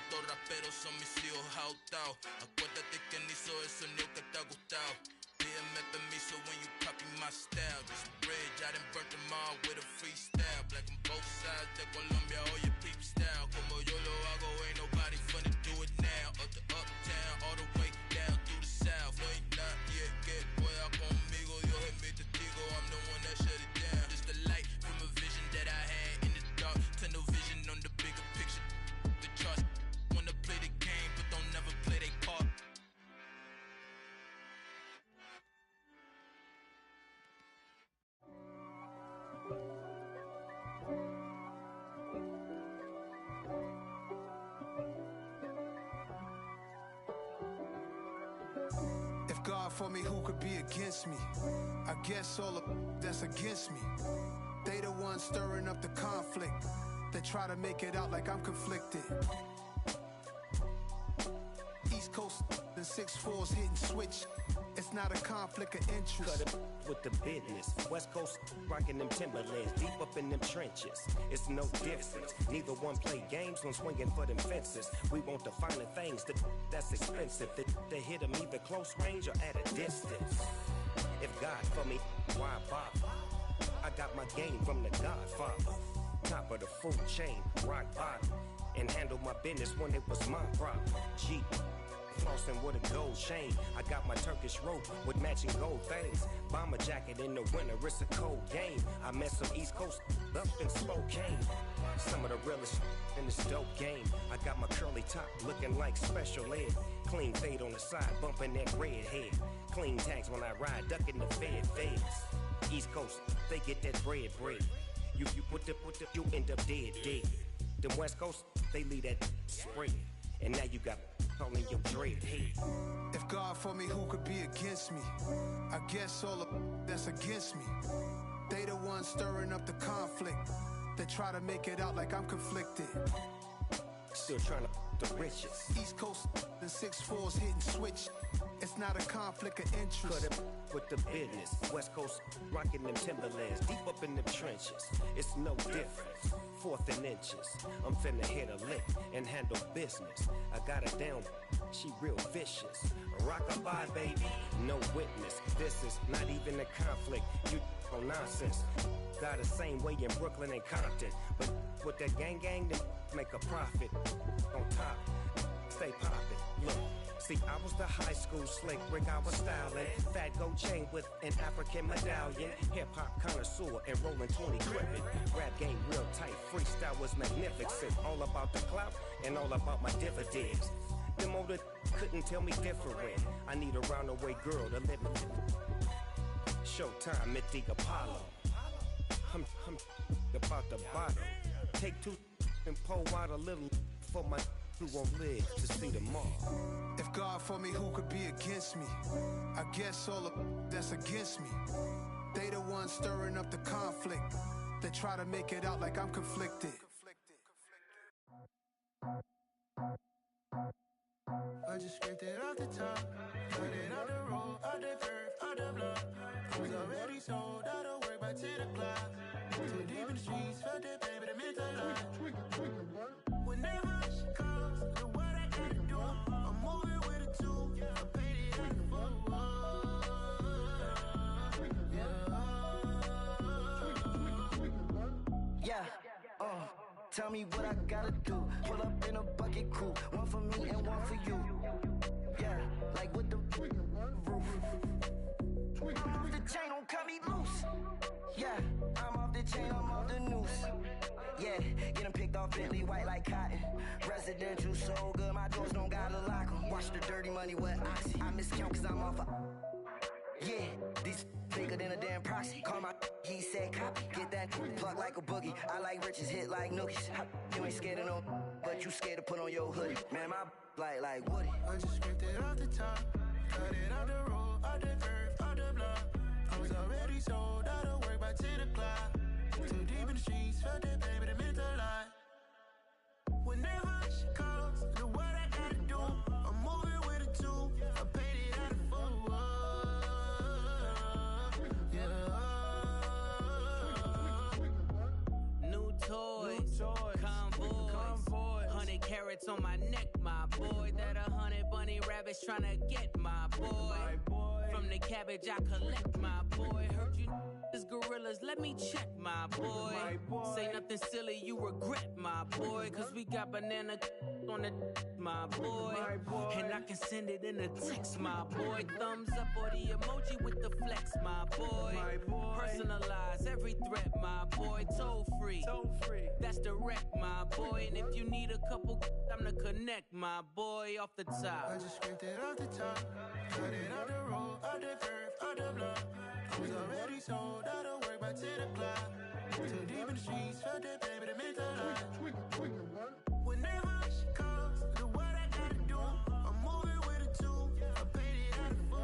Estos raperos son mis hijos jautados. Acuérdate que ni hizo el sonido que te ha gustado. Pídeme permiso when you copy my style. This bridge, I done burnt them all with a freestyle. Black on both sides de Colombia, oye peep style. Como yo lo hago, ain't nobody finna do it now. Up to uptown, all the way down through the south. No hay nadie que pueda conmigo, Dios es mi testigo. I'm the one that shut it down. Just the light from a vision that I had in the dark. Tunnel vision on the bigger picture. The charts wanna play the game, but don't never play their part. If God for me, who could be against me? I guess all of that's against me. They the ones stirring up the conflict. They try to make it out like I'm conflicted. East Coast, the 6'4s hitting switch. It's not a conflict of interest. Cut it with the business. West Coast rocking them Timberlands, deep up in them trenches. It's no difference. Neither one play games when swinging for them fences. We want the finer things that's expensive. They hit them either close range or at a distance. If God for me, why bother? I got my game from the Godfather. Top of the food chain, rock bottom. And handle my business when it was my problem. G. Flossing with a gold chain. I got my Turkish rope with matching gold things. Bomber jacket in the winter, it's a cold game. I met some East Coast up in Spokane. Some of the realest in this dope game. I got my curly top looking like special ed. Clean fade on the side, bumping that red head. Clean tags when I ride, ducking the feds. East Coast, they get that bread. You you end up dead. Them West Coast, they leave that spread. And now you got all in your dread head. If God for me, who could be against me? I guess all of that's against me. They the ones stirring up the conflict. They try to make it out like I'm conflicted. Still trying to the riches. East Coast, the 6'4s hitting switch. It's not a conflict of interest. Cut it with the business. West Coast rocking them Timberlands, deep up in them trenches. It's no difference. 4th and inches. I'm finna hit a lick and handle business. I got her down, she real vicious. Rock-a-bye, baby, no witness. This is not even a conflict. You on nonsense. Got the same way in Brooklyn and Compton. But with that gang, then make a profit. On top, stay poppin'. Look. See, I was the high school slick Rick, I was styling. Fat gold chain with an African medallion. Hip-hop connoisseur and rolling 20 gripping. Rap game real tight, freestyle was magnificent. All about the clout and all about my dividends. Them older couldn't tell me different. I need a roundaway girl to live in. Showtime at the Apollo. I'm about the bottom. Take 2 and pour out a little for my who won't live to see tomorrow. If God for me, who could be against me? I guess all of that's against me. They the ones stirring up the conflict. They try to make it out like I'm conflicted. I just scraped it off the top, cut it out the road, out the curve, out the block. I was already sold, out of work by 10 o'clock. Too deep in the streets, felt that baby, the mental lie. Whenever she calls, the what I gotta do, I'm moving with a 2, I paid it out the tell me what I gotta do. Pull up in a bucket crew, one for me and one for you. Yeah, like with the roof. I'm off the chain, don't cut me loose. Yeah, I'm off the chain, I'm off the noose. Yeah, get them picked off Bentley, white like cotton. Residential, so good, my doors don't gotta lock them. Watch the dirty money with Oxy. I miscount cause I'm off a... Yeah, these bigger than a damn proxy. Call my he said copy. Get that plug like a boogie. I like riches, hit like nookies. You ain't scared of no, but you scared to put on your hoodie. Man, my like Woody. I just scraped it off the top, cut it out the road, out the curve, out the block. I was already sold, out of work by 10 o'clock. Too deep in the streets, felt that baby, the mental lie. Whenever she calls, the what I gotta do, I'm moving with a 2, I paid it out of 4. New toys, convoys, 100 carats on my neck, my boy. That 100 bunny rabbits tryna get my boy. From the cabbage I collect, my boy. Heard you is gorillas, let me check, my boy. Say nothing silly, you regret, my boy. Cause we got banana on the my boy. And I can send it in a text, my boy. Thumbs up or the emoji with the flex, my boy. Personalize every threat, my boy. Toll free, that's direct, my boy. And if you need a couple, I'm to connect, my boy, off the top. I just scraped it off the top, cut it out the road, out the curve, out the block. I was already sold, out of work by 10 o'clock. Too deep in the streets, felt that baby, the mental lie. Whenever she calls, the what I gotta do, I'm moving with a 2, I paid it out of 4.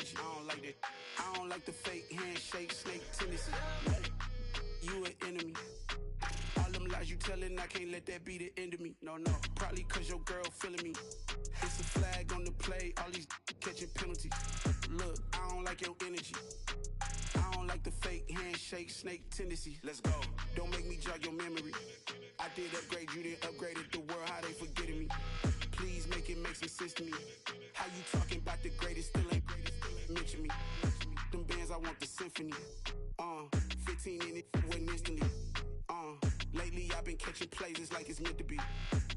energy. I don't like that. I don't like the fake handshake, snake tendency. You an enemy. All them lies you telling, I can't let that be the end of me. No, probably cause your girl feeling me. It's a flag on the play, all these catching penalties. Look, I don't like your energy. I don't like the fake handshake, snake tendency. Let's go. Don't make me jog your memory. I did upgrade, you didn't upgrade it. The world, how they forgetting me. Please make it make some sense to me. How you talking about the greatest, still ain't mention me. Them bands, I want the symphony. 15 in it, went instantly. Lately I've been catching plays, it's like it's meant to be.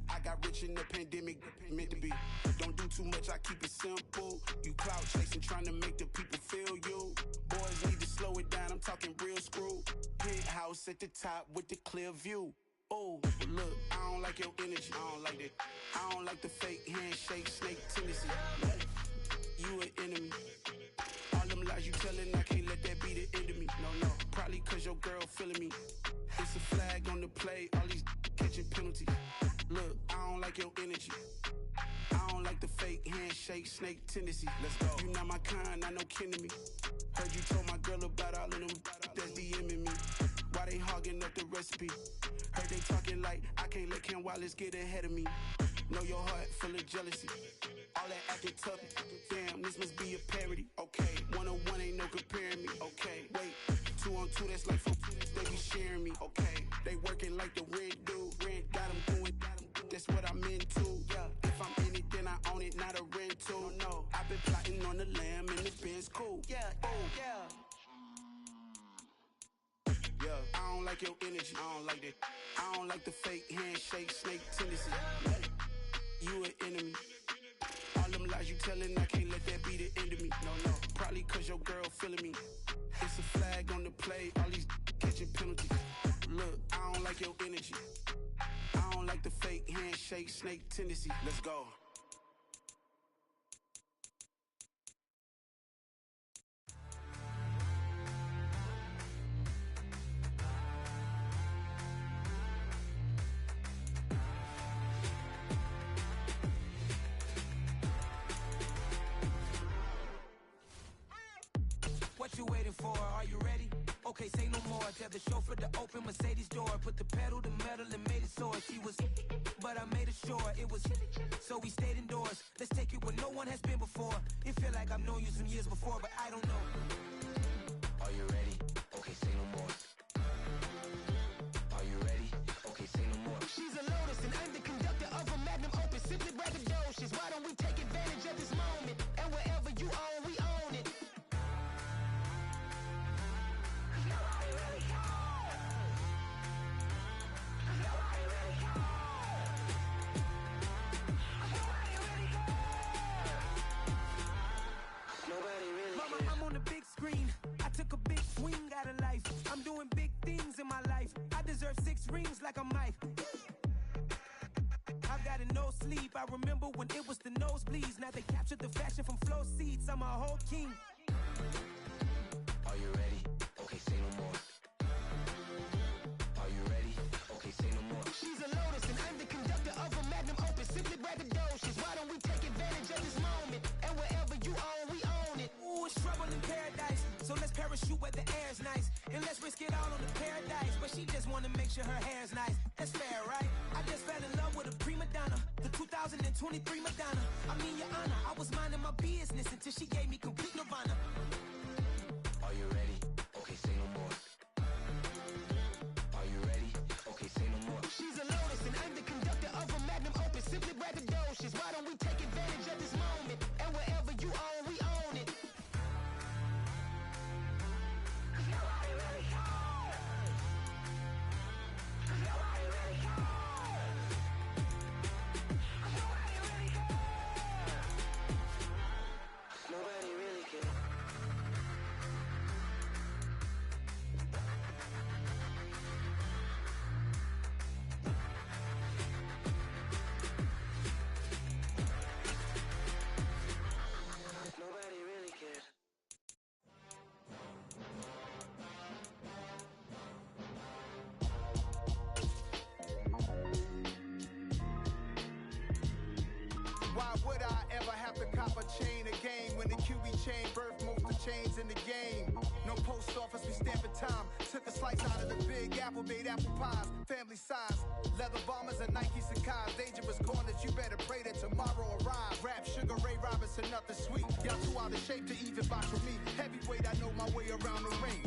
I got rich in the pandemic, meant to be. Don't do too much, I keep it simple. You clout chasing, trying to make the people feel you. Boys need to slow it down, I'm talking real screw. Penthouse at the top with the clear view. Oh, look, I don't like your energy, I don't like that. I don't like the fake handshake, snake tendency. You an enemy. All them lies you telling, I can't let that be the end of me. No, probably cause your girl feeling me. It's a flag on the play, all these catching penalties. Look, I don't like your energy. I don't like the fake handshake, snake tendency. Let's go. You not my kind, I know kin to me. Heard you told my girl about all of them that's DMing me. Why they hogging up the recipe? Heard they talking like I can't let Ken Wallace get ahead of me. Know your heart full of jealousy. All that acting tough, damn, this must be a parody. Okay, 1-on-1 ain't no comparing me. Okay, wait, 2-on-2, that's like they be sharing me. Okay, they working like the rent dude. Rent got them doing, that's what I'm into. Yeah, if I'm in it, then I own it, not a rental. No, I've been plotting on the lamb and the Benz cool. Yeah, yeah, I don't like your energy, I don't like that. I don't like the fake handshake, snake tendency. You an enemy. All them lies you telling, I can't let that be the end of me. No, probably cause your girl feeling me. It's a flag on the play, all these catching penalties. Look, I don't like your energy. I don't like the fake handshake, snake tendency. Let's go. What you waiting for? Are you ready? Okay, say no more. Tell the chauffeur to open Mercedes door. Put the pedal to metal and made it soar. She was, but I made it sure it was. So we stayed indoors. Let's take it where no one has been before. It feel like I've known you some years before, but I don't know. Are you ready? Okay, say no more. Are you ready? Okay, say no more. She's a Lotus and I'm the conductor of a magnum opus. Simply braggadocious. Why don't we take advantage of this moment? And wherever you own, we own it. Mama, I'm on the big screen. I took a big swing out of life. I'm doing big things in my life. I deserve 6 rings like a Mike. I've got no sleep. I remember when it was the nosebleeds. Now they captured the fashion from flow seats. I'm a whole king. Are you ready? Okay, say no more. Are you ready? Okay, say no more. She's a Lotus and I'm the conductor of a magnum opus. Simply braggadocious. Why don't we take advantage of this moment? And wherever you own, we own it. Ooh, it's trouble in paradise. So let's parachute where the air's nice. And let's risk it all on the paradise. But she just wanna make sure her hair's nice. That's fair, right? I just fell in love with a prima donna. The 2023 Madonna. I mean, your honor, I was minding my business until she gave me complete nirvana. Are you ready? Okay, say no more. Are you ready? Okay, say no more. She's a Lotus and I'm the conductor of a magnum opus. Simply braggadocious. Why don't we take advantage of this moment? And wherever you own, we own it. Nobody really cares. Nobody really cares. Nobody really cares. Nobody really cares. chains in the game. No post office, we stamping time. Took a slice out of the big apple, made apple pies. Family size, leather bombers and Nike Sacai's. Dangerous corners, you better pray that tomorrow arrives. Rap, Sugar Ray Robinson, nothing sweet. Y'all too out of shape to even box with me. Heavyweight, I know my way around the ring.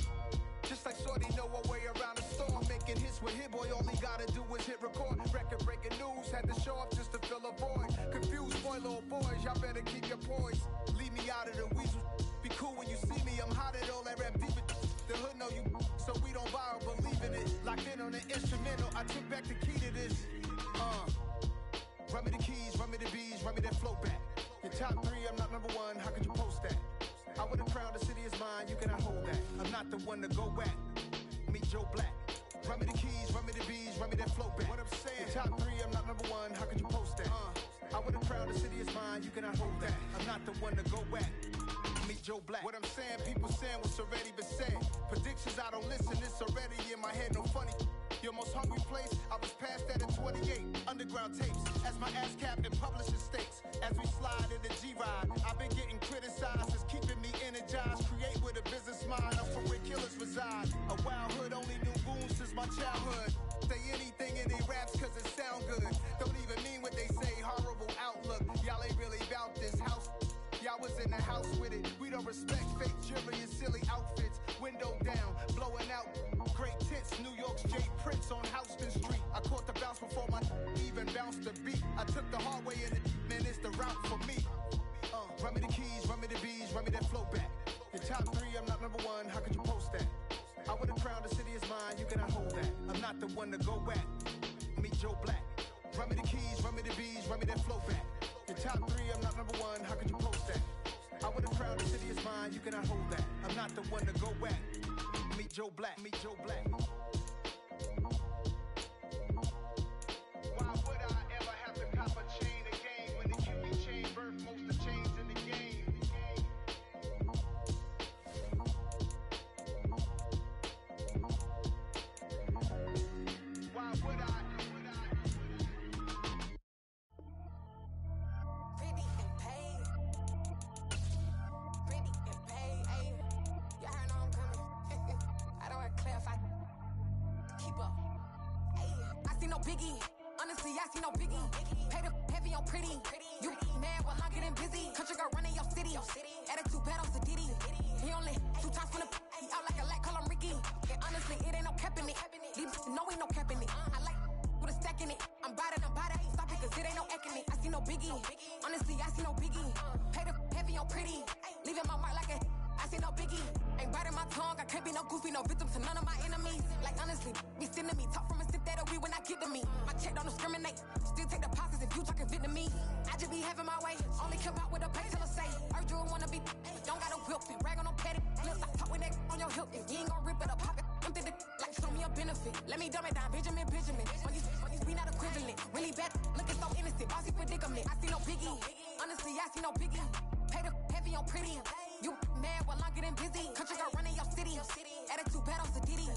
Just like Shorty know her way around the storm. Making hits with Hit Boy, all he gotta do is hit record. Record breaking news, had to show up just to fill a void. Confused boy, little boys, y'all better keep your poise. Leave me out of the weasel. Be cool when you see me, I'm hot at all that rap deep. The hood know you, so we don't borrow, believe in it. Locked in on the instrumental, I took back the key to this. Run me the keys, run me the bees, run me that flow back. Your top 3, I'm not number 1, how could you post that? I would've crowned the city is mine, you cannot hold that. I'm not the one to go back. Meet Joe Black. Run me the keys, run me the bees, run me that flow back. What I'm saying, top 3, I'm not number 1, how could you post that? I would've crowned the city is mine, you cannot hold that. I'm not the one to go back. Meet Joe Black. What I'm saying, people saying what's already been said. Predictions, I don't listen, it's already in my head, no funny. Your most hungry place, I was past that at 28. Underground tapes, as my ass cap in publishing stakes. As we slide in the G-Ride, I've been getting criticized. It's keeping me energized. Create with a business mind, I'm from where killers reside. A wild hood, only knew goons since my childhood. Say anything in they raps cause it sound good. Don't even mean what they say, horrible outlook. Y'all ain't really about this house. Y'all was in the house with it. We don't respect fake jewelry and silly outfits. Window down, blowing out. Great tits, New York's J. Prince on Houston Street. I caught the bounce before my even bounced the beat. I took the hard way in it, man, it's the route for me. Run me the keys, run me the bees, run me that flow back. Your top 3, I'm not number 1, how could you post that? I would've crowned the city is mine, you cannot hold that. I'm not the one to go back. Meet Joe Black. Run me the keys, run me the bees, run me that flow back. Your top 3, I'm not number 1, how could you post that? I would've crowned the city is mine, you cannot hold that. I'm not the one to go back. Meet Joe Black, meet Joe Black. Why would I ever have to cop a chain again when the QB chain birthed most of the chains in the game? Why would I? Pretty and paid. Pretty and paid, ayy. Y'all heard I'm coming. I don't have clarify. Keep up. Ayy. I see no biggie. Honestly, I see no biggie. Pay the heavy on pretty. You mad while I'm getting busy. Country girl running your city. Attitude bad on Diddy. He only 2 times from the he out like a lack, call him Ricky. And honestly, it ain't no cap in it. These no ain't no cap in it. I like with a stack in it. I'm bad it. Stop it, cause it ain't no eck in it. I see no biggie. Honestly, I see no biggie. Pay the heavy on pretty. Leaving my mark like a I see no biggie. Ain't biting my tongue. I can't be no goofy, no victim to none of my enemies. Like honestly, be sending me talk from a sip that we when I get to me. My check don't discriminate. Still take deposits if you talking Vietnamese. I just be having my way. Only come out with a pay till I say. Urge you wanna be. Don't got no whip and rag on no petty. Let's stop talk with that on your hip. If you ain't gon' rip it up, pop it. Empty the like show me a benefit. Let me dumb it down, Benjamin. On these we not equivalent. Really bad, looking so innocent. Bossy predicament. I see no biggie. Honestly, I see no biggie. Pay the heavy on pretty. You mad while I'm getting busy. Country girl running your city. Attitude bad on Diddy.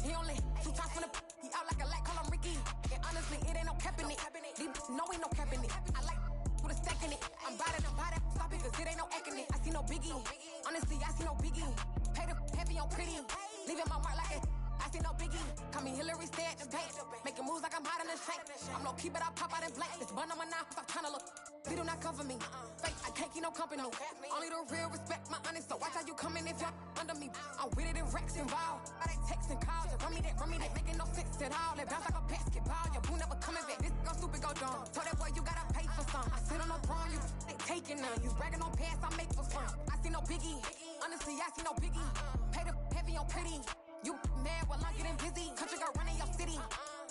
He only 2 times from the he out like a lack, call him Ricky. And honestly, it ain't no cap in it. These no ain't no cap in it. I like with a stack in it. I'm bad it. Stop it, cause it ain't no eck in it. I see no biggie. Honestly, I see no biggie. Pay the heavy on pretty. Leaving my mark like a I see no biggie. Call me Hillary, stay at the bank. Making moves like I'm hot in the shank. I'm low key, but I pop out in blank. This bun on my knife, I'm trying to look. They do not cover me. Fake, I can't keep no company. Only the real respect my honest. So watch how you coming if you're under me. I'm with it in racks involved. I they text and calls. You run me that, making no sense at all. They bounce like a basketball. Your boo never coming back. This go stupid, go dumb. Told that boy you gotta pay for some. I sit on no throne, you ain't taking none. You bragging on past, I make for fun. I see no biggie. Honestly, I see no biggie. Pay the heavy on pretty. You mad while I'm getting busy. Country girl running your city.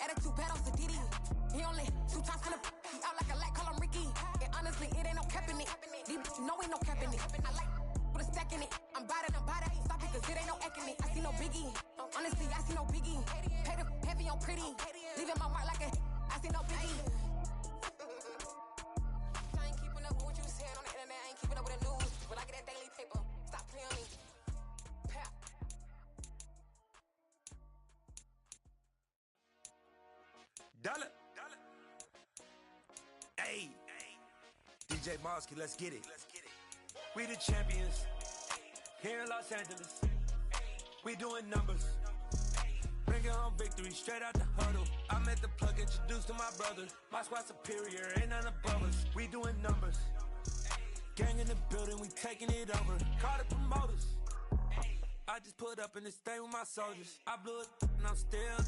Attitude bad on Diddy. He only 2 times from the he out like a lack, call him Ricky. And honestly, it ain't no cap in it. These no ain't no cap in it. I like with a stack in it. I'm bad it. Stop it, cause it ain't no eck in it. I see no biggie. Honestly, I see no biggie. Pay the heavy on pretty. Leaving my mark like a I see no biggie. I ain't keeping up with what you saying on the internet. I ain't keeping up with the news. When I get that daily paper, stop playing me. Dollar. Hey. DJ Mosky, let's get it. We the champions. Here in Los Angeles, we doing numbers. Bringing home victory straight out the huddle. I'm at the plug, introduced to my brothers. My squad superior, ain't none above us. We doing numbers. Gang in the building, we taking it over. Call the promoters. I just put up in this thing with my soldiers. I blew it and I'm still.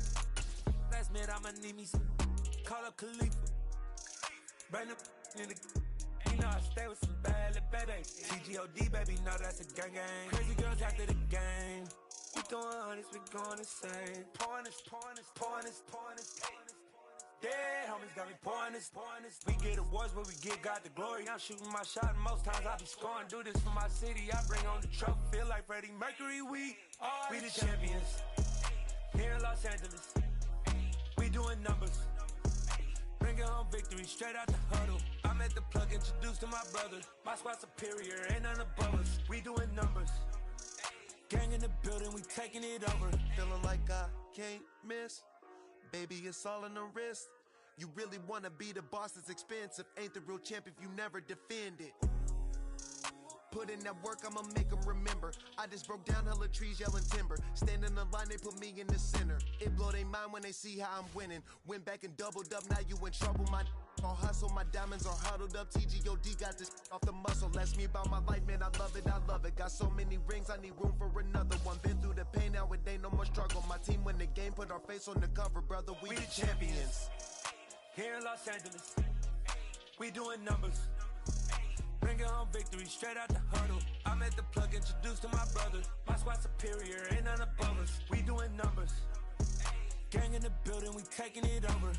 Last minute I'ma need me some. Call up Khalifa. Bring the in the. You know I stay with some bad little baby. TGOD baby, know that's a gang gang. Crazy girls after the game. We throwing hundreds, we going insane. Pouring this. Dead homies got me pouring this. We get awards where we get God the glory. I'm shooting my shot and most times I be scoring. Do this for my city, I bring on the trophy. Feel like Freddie Mercury, we the champions. Here in Los Angeles, we doing numbers. Bringing home victory straight out the huddle. I'm at the plug, introduced to my brothers. My squad superior, ain't none above us. We doing numbers. Gang in the building, we taking it over. Feeling like I can't miss. Baby, it's all in the wrist. You really wanna be the boss, it's expensive. Ain't the real champ if you never defend it. Put in that work, I'ma make them remember. I just broke down hella trees, yelling timber. Stand in the line, they put me in the center. It blow their mind when they see how I'm winning. Went back and doubled up, now you in trouble. My all hustle, my diamonds are huddled up. TGOD got this off the muscle. That's me about my life, man, I love it. Got so many rings, I need room for another one. Been through the pain, now it ain't no more struggle. My team win the game, put our face on the cover, brother, we the champions. Here in Los Angeles, we doing numbers. Bringing home victory straight out the huddle. I'm at the plug, introduced to my brothers. My squad superior, ain't none above us. We doing numbers. Gang in the building, we taking it over.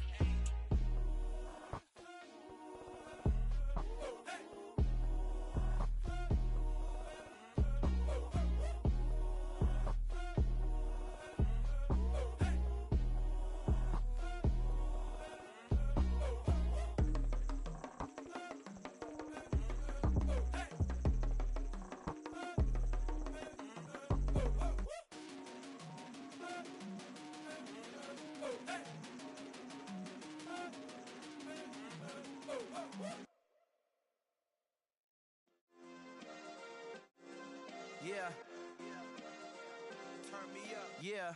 Yeah. Turn me up. Yeah.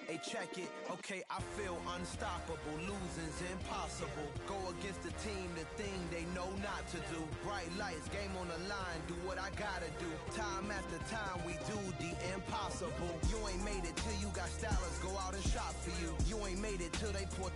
Hey, check it. Okay, I feel unstoppable. Losing's impossible. Go against the team, the thing they know not to do. Bright lights, game on the line. Do what I gotta do. Time after time, we do the impossible. You ain't made it till you got stylists go out and shop for you. You ain't made it till they put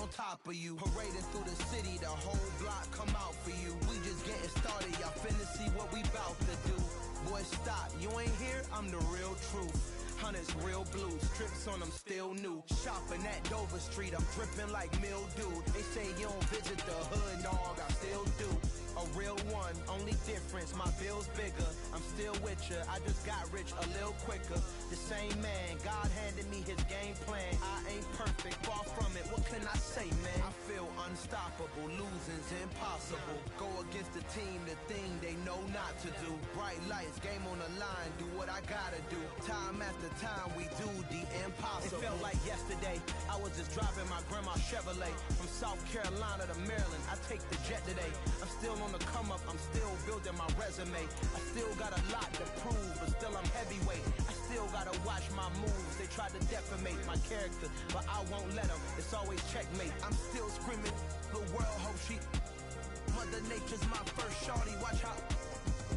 on top of you. Parading through the city, the whole block come out for you. We just getting started, y'all finna see what we bout to do. Boy, stop, you ain't here, I'm the real truth. Hunters, real blue, strips on them still new. Shopping at Dover Street, I'm dripping like mildew. They say you don't visit the hood, dog, I still do. A real one, only difference, my bill's bigger. I'm still with ya, I just got rich a little quicker. The same man, God handed me his game plan. I ain't perfect, far from it, what can I say, man? I feel unstoppable, losing's impossible. Go against the team, the thing they know not to do. Bright lights, game on the line, do what I gotta do. Time after time, we do the impossible. It felt like yesterday, I was just driving my grandma's Chevrolet. From South Carolina to Maryland, I take the jet today. I'm still on the come up, I'm still building my resume. I still got a lot to prove, but still I'm heavyweight. I still gotta watch my moves. They try to defamate my character, but I won't let them. It's always checkmate. I'm still screaming, the world hope she. Mother Nature's my first shorty, watch how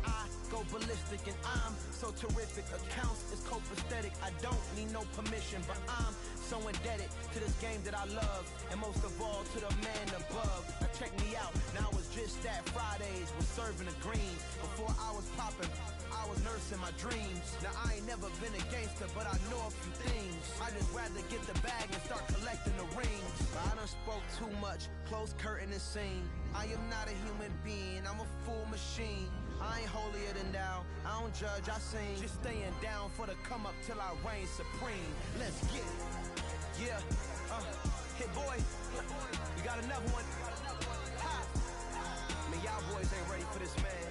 I go ballistic and I'm so terrific. Accounts is copacetic, I don't need no permission, but I'm so indebted to this game that I love, and most of all to the man above. Now check me out, now it's just that Fridays was serving the green. Before I was popping, I was nursing my dreams. Now I ain't never been a gangster, but I know a few things. I just rather get the bag and start collecting the rings. But I done spoke too much, close curtain and scene. I am not a human being, I'm a full machine. I ain't holier than thou, I don't judge, I sing. Just staying down for the come up till I reign supreme. Let's get it. Yeah, hit boy, we got another one. Ha! Man, y'all boys ain't ready for this, man.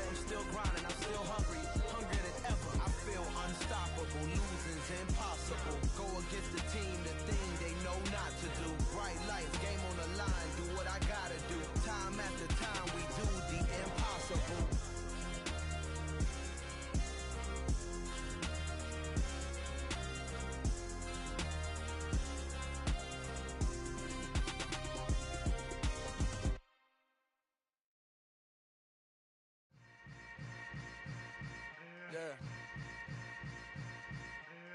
I'm still grinding, I'm still hungry, hungrier than ever. I feel unstoppable, losing's impossible. Go against the team, the thing they know not to do. Bright lights, game on the line, do what I gotta do. Time after time, we do the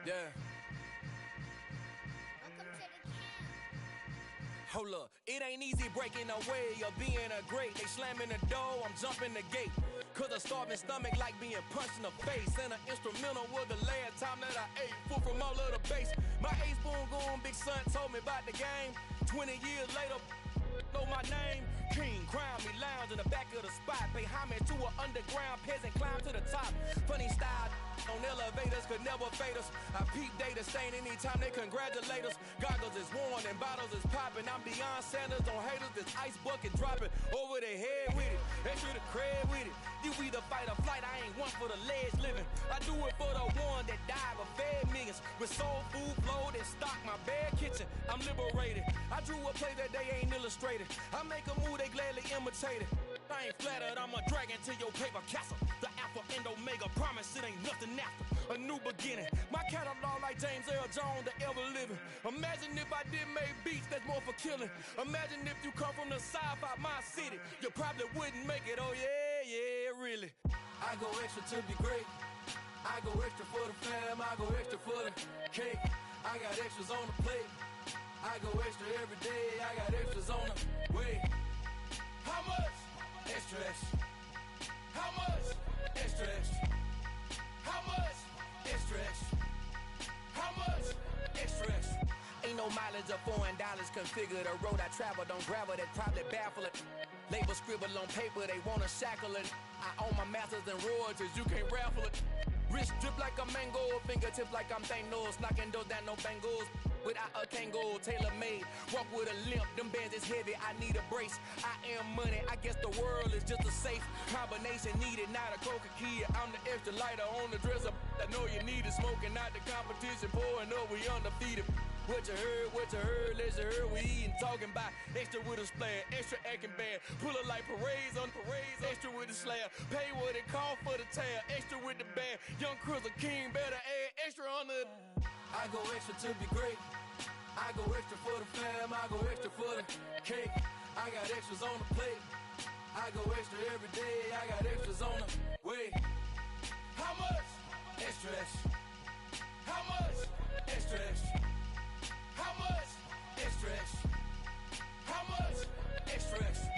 Yeah. Hold up, it ain't easy breaking away or being a great. They slamming the door, I'm jumping the gate. Cause a starving stomach like being punched in the face. And an instrumental was the last time that I ate food from all of the bass. My ace boom goon big son told me about the game. 20 years later, know my name. King, crown me, lounge in the back of the spot. Pay homage to an underground peasant, climb to the top. Funny style on elevators could never fade us. I peep data stain anytime they congratulate us. Goggles is worn and bottles is popping. I'm Deion Sanders on haters, this ice bucket dropping over their head with it. Extra the cred with it. You either fight or flight, I ain't one for the ledge living. I do it for the one that died but fed millions. With soul food flowed and stock my bad kitchen. I'm liberated. I drew a play that they ain't illustrated. I make a move, they gladly imitate it. I ain't flattered, I'm a dragon to your paper castle. The alpha and omega, promise it ain't nothing after. A new beginning. My catalog like James Earl Jones, the ever living. Imagine if I did make beats that's more for killing. Imagine if you come from the south out my city. You probably wouldn't make it, oh yeah, yeah, really. I go extra to be great. I go extra for the fam, I go extra for the cake. I got extras on the plate. I go extra every day, I got extras on the way. How much? Extra, extra. How much? Extra, extra. How much? Extra, extra. How much? Extra, extra. Ain't no mileage of $4 configure the road I travel. Don't gravel, that probably baffle it. Label scribble on paper, they wanna shackle it. I own my masters and royalties, you can't raffle it. Wrist drip like a mango, fingertips like I'm Thanos. Knocking doors down, no bangles. Without a Kango, tailor-made. Walk with a limp, them bands is heavy, I need a brace. I am money, I guess the world is just a safe combination needed, not a coca key. I'm the extra lighter on the dresser. I know you need it, smoking out the competition, pouring up, we undefeated. What you heard, let's you heard, we eating, talking about extra with a splash, extra acting bad. Pull it like parades on parades, extra with the slab. Pay what it cost for the tab, extra with the band. Young Cruz, a king, better add extra on the. I go extra to be great. I go extra for the fam, I go extra for the cake. I got extras on the plate. I go extra every day, I got extras on the way. How much? Extra, extra. How much? Extra, extra. How much? Extra, extra. How much? Extra, extra.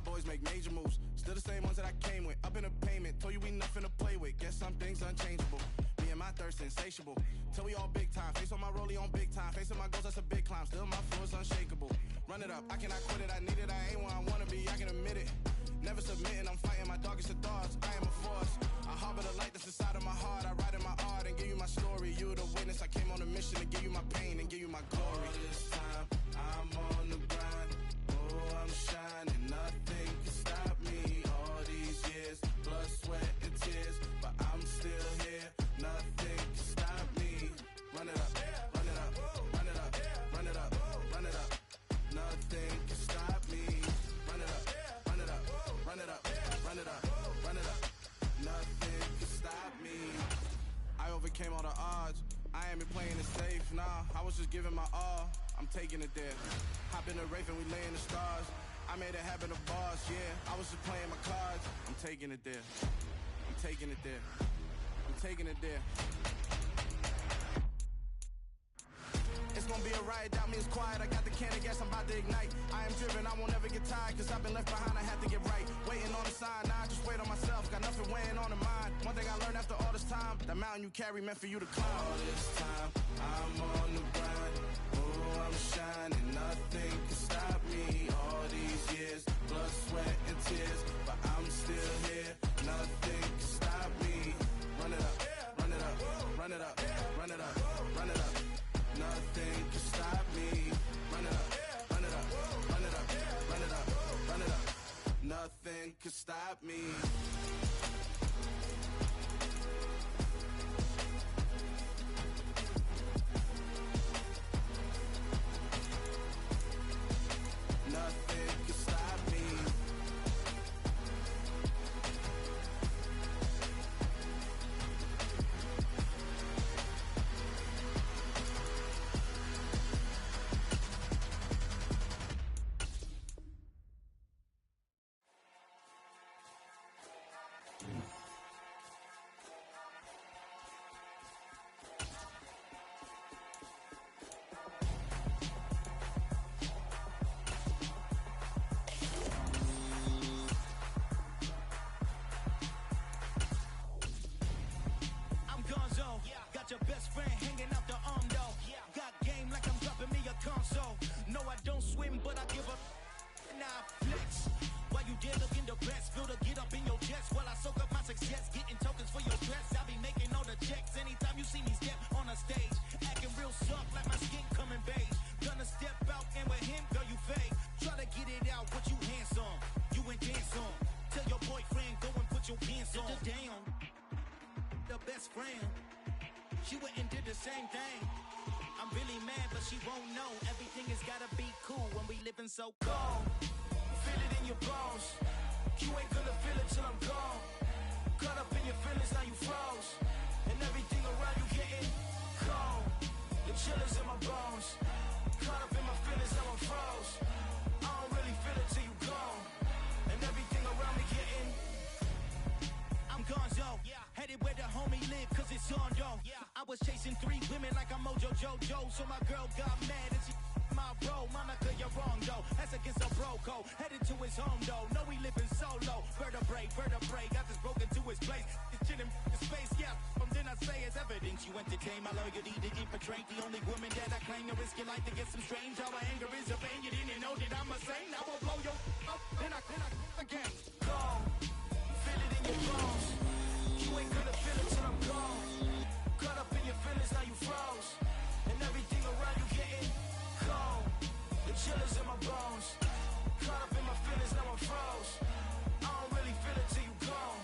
Boys make major moves, still the same ones that I came with. Up in a payment, told you we nothing to play with. Guess some things unchangeable. Me and my thirst insatiable. Till we all big time. Face on my rollie on big time. Facing my goals, that's a big climb. Still my flow is unshakable. Run it up, I cannot quit it. I need it, I ain't where I wanna be. I can admit it. Never submitting, I'm fighting my darkest of thoughts. I am a force. I harbor the light that's inside of my heart. I write in my art and give you my story. You the witness. I came on a mission to give you my pain and give you my glory. All this time, I'm on the grind. Oh, I'm shining. Nothing can stop me. All these years, blood, sweat, and tears. But I'm still here. Nothing can stop me. Run it up, run it up, run it up, run it up, run it up. Nothing can stop me. Run it up, run it up, run it up, run it up, run it up. Nothing can stop me. I overcame all the odds. I ain't been playing it safe, nah. I was just giving my all. I'm taking it there. Hop in the Wraith and we lay in the stars. I made it happen to boss, yeah. I was just playing my cards. I'm taking it there. I'm taking it there. I'm taking it there. It's gonna be a riot, doubt me it's quiet. I got the can of gas, I'm about to ignite. I am driven, I won't ever get tired. Cause I've been left behind, I have to get right. Waiting on the sign, now I just wait on myself. Got nothing weighing on the mind. One thing I learned after all this time, the mountain you carry meant for you to climb. All this time, I'm on the grind. Oh, I'm shining, nothing can stop me. All these years, blood, sweat, and tears. But I'm still here, nothing can stop me. Run it up, run it up, run it up, run it up, run it up. Nothing can stop me. Run it up, run it up, run it up, run it up, run it up. Nothing could stop me. Nothing can stop me. Got your best friend hanging out the arm though. Got game like I'm dropping me a console. No, I don't swim, but I give up. Now I flex. While you there looking depressed, feel to get up in your chest while I soak up my success, getting tokens for your dress. I be making all the checks anytime you see me step on a stage, acting real soft like my skin coming beige. Gonna step out and with him, girl, you fake. Try to get it out, what you handsome, you ain't dance on. Tell your boyfriend go and put your pants on. Damn, the best friend. She went and did the same thing. I'm really mad, but she won't know. Everything has gotta be cool when we living so cold. Feel it in your bones. You ain't gonna feel it till I'm gone. Caught up in your feelings, now you froze. And everything around you getting cold. The chillers in my bones. Caught up in my feelings, now I'm froze. I don't really feel it till you gone. And everything around me getting I'm gonzo. Headed where the homie live, cause it's on though. I was chasing 3 women like I'm Mojo Jojo. So my girl got mad and she my bro. Monica, you're wrong though. That's against a bro code. Headed to his home though. No, we living solo. Vertebrae. Got this broken to his place. It's chilling in space, yeah. From then I say it's evidence you entertain my loyalty to infiltrate. The only woman that I claim to risk your life to get some strange. How my anger is a pain. You didn't know that I'm a saint. I will blow your up. Then I again. Go. Feel it in your bones. You ain't gonna feel it till I'm gone. Caught up in your feelings, now you froze. And everything around you getting cold. The chillers in my bones. Caught up in my feelings, now I'm froze. I don't really feel it till you gone.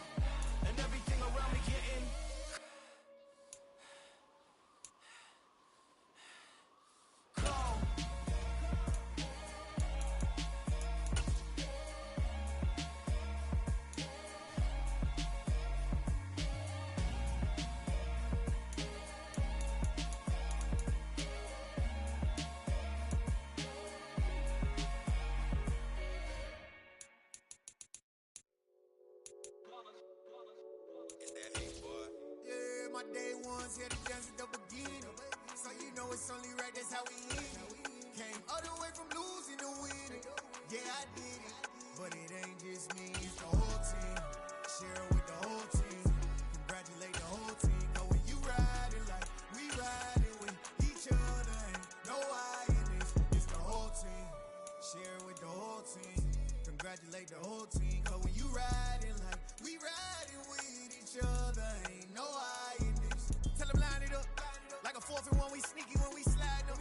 And everything around me getting cold. Yeah, my day ones here to dance at the beginning. So you know it's only right, that's how we end it. Came all the way from losing to winning. Yeah, I did it. But it ain't just me, it's the whole team. Share it with the whole team. Congratulate the whole team. Cause when you riding like we riding with each other, ain't no I in this. It's the whole team. Share it with the whole team. Congratulate the whole team. Cause when you riding like we riding with each other, ain't no I in this. Tell them line it up. Like a 4th and 1, we sneaky when we slide them.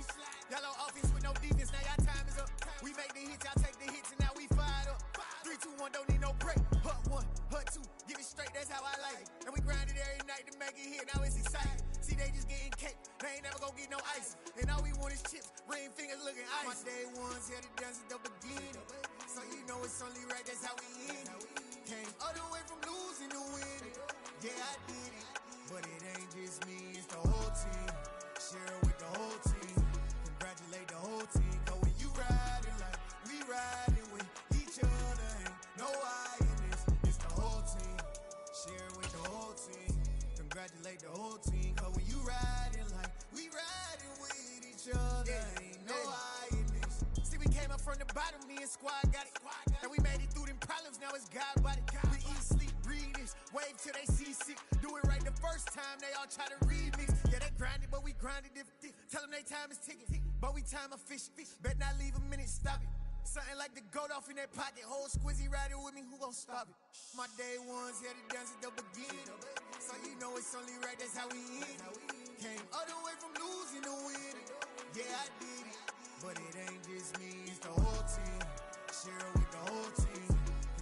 Yellow offense with no defense, now y'all time is up. We make the hits, y'all take the hits, and now we fired up. 3, 2, 1, don't need no break. Hut 1, hut 2, give it straight, that's how I like it. And we grind it every night to make it hit, now it's exciting. See, they just getting cake, they ain't never gonna get no ice. And all we want is chips, ring fingers looking ice. My day ones here to dance at the beginning. So you know it's only right, that's how we end it. Came all the way from losing to winning. Yeah, I did it. But it ain't just me, it's the whole team. Share it with the whole team. Congratulate the whole team. Cause when you riding like we riding with each other, ain't no I in this. It's the whole team. Share it with the whole team. Congratulate the whole team. Cause when you riding like we riding with each other, ain't no I in this. See, we came up from the bottom, me and squad got it. And we made it through them problems, now it's God body. We eat, sleep, breathe this. Wave till they see sick. Do it right the first time, they all try to remix. Yeah, they grinded, but we grinded different. Tell them they time is ticking, but we time a fish. Bet not leave a minute, stop it. Something like the goat off in their pocket. Whole squizzy riding with me, who gon' stop it? My day ones here to dance at the beginning. So you know it's only right, that's how we end it. Came all the way from losing to winning. Yeah, I did it. But it ain't just me, it's the whole team. Share it with the whole team.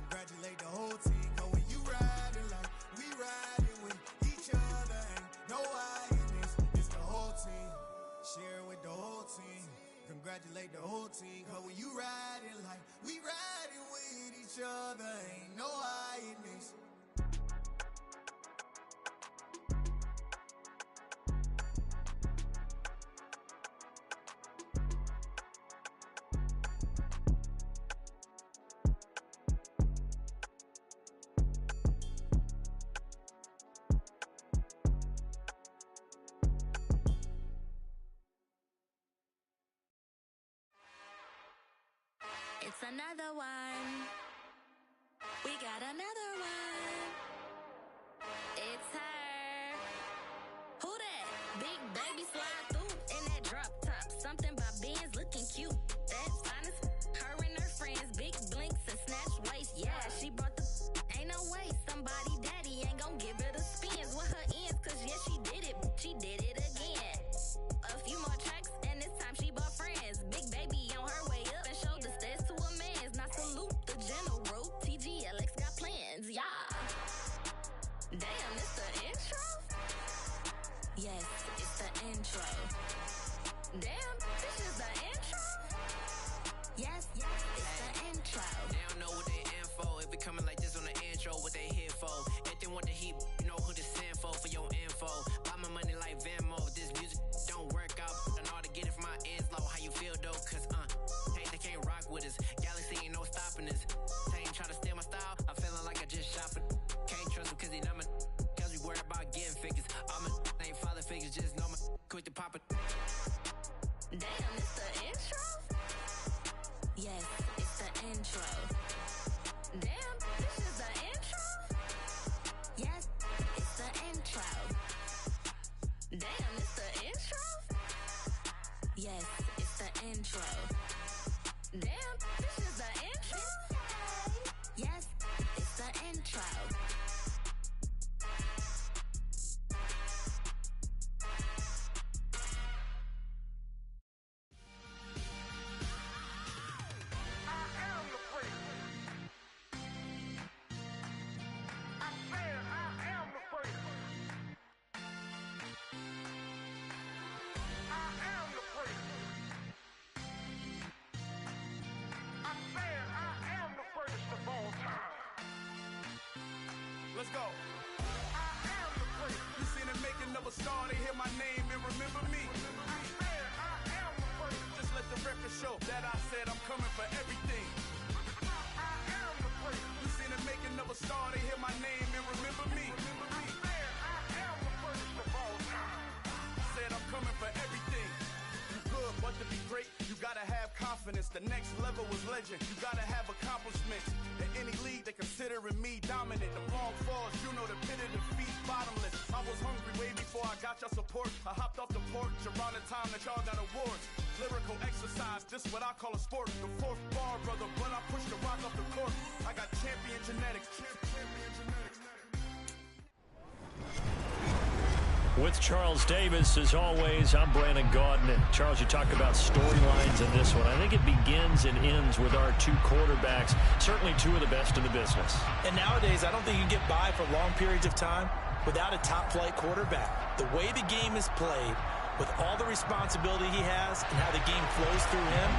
Congratulate the whole routine. Cause when you riding like we riding with each other, ain't no hiding this. It's another one. We got another one. It's her. Who that? Big baby slide through in that drop top. Something by Benz looking cute. That's honest. Her and her friends, big blinks and snatch waist. Yeah, she brought the. Ain't no way somebody daddy ain't gon' give her the spins with her ends. Cause yeah, she did it. She did it again. A few more tracks and this time she bought friends. Big baby on her way up and showed the stairs to a man's. Now salute the general. TGLX got plans, yeah. Damn, it's the intro? Yes, it's the intro. Damn, this is the intro? Yes, it's the intro. They don't know what they in for. If we coming like this on the intro, what they here for? If they want the heat, you know who to send for your info. Buy my money like Venmo. This music don't work out. I know how to get it from my ends low. How you feel though? Cause hey, they can't rock with us. Galaxy ain't no stopping us. They ain't trying to steal my style. I'm feeling like I just shot for. Can't trust him cause he not my. Cause we worried about getting figures. All my ain't father figures. Just know my quick to pop it. Damn, it's the intro? Yes, it's the intro. Damn, this is the intro? Yes, it's the intro. Damn, it's the intro? Yes, it's the intro. Damn, this is the intro? Yes, it's the intro. Let's go. I am the great. You seen the making of a star, they hear my name and remember me. I am the great. Just let the record show that I said I'm coming for everything. I am the great. You seen the making of a star, they hear my name and remember me. I am the greatest of all time. Said I'm coming for everything. You good, but to be great, you gotta have confidence. The next level was legend. You gotta have accomplishments. In any league, they considering me dominant. The long falls, you know the pit of defeat, bottomless. I was hungry way before I got your support. I hopped off the porch around the time that y'all got awards. Lyrical exercise, this what I call a sport. The fourth bar, brother, when I push the rock off the court. I got champion genetics. With Charles Davis, as always, I'm Brandon Gaudin. And Charles, you talk about storylines in this one. I think it begins and ends with our two quarterbacks, certainly two of the best in the business. And nowadays, I don't think you can get by for long periods of time without a top-flight quarterback. The way the game is played, with all the responsibility he has and how the game flows through him,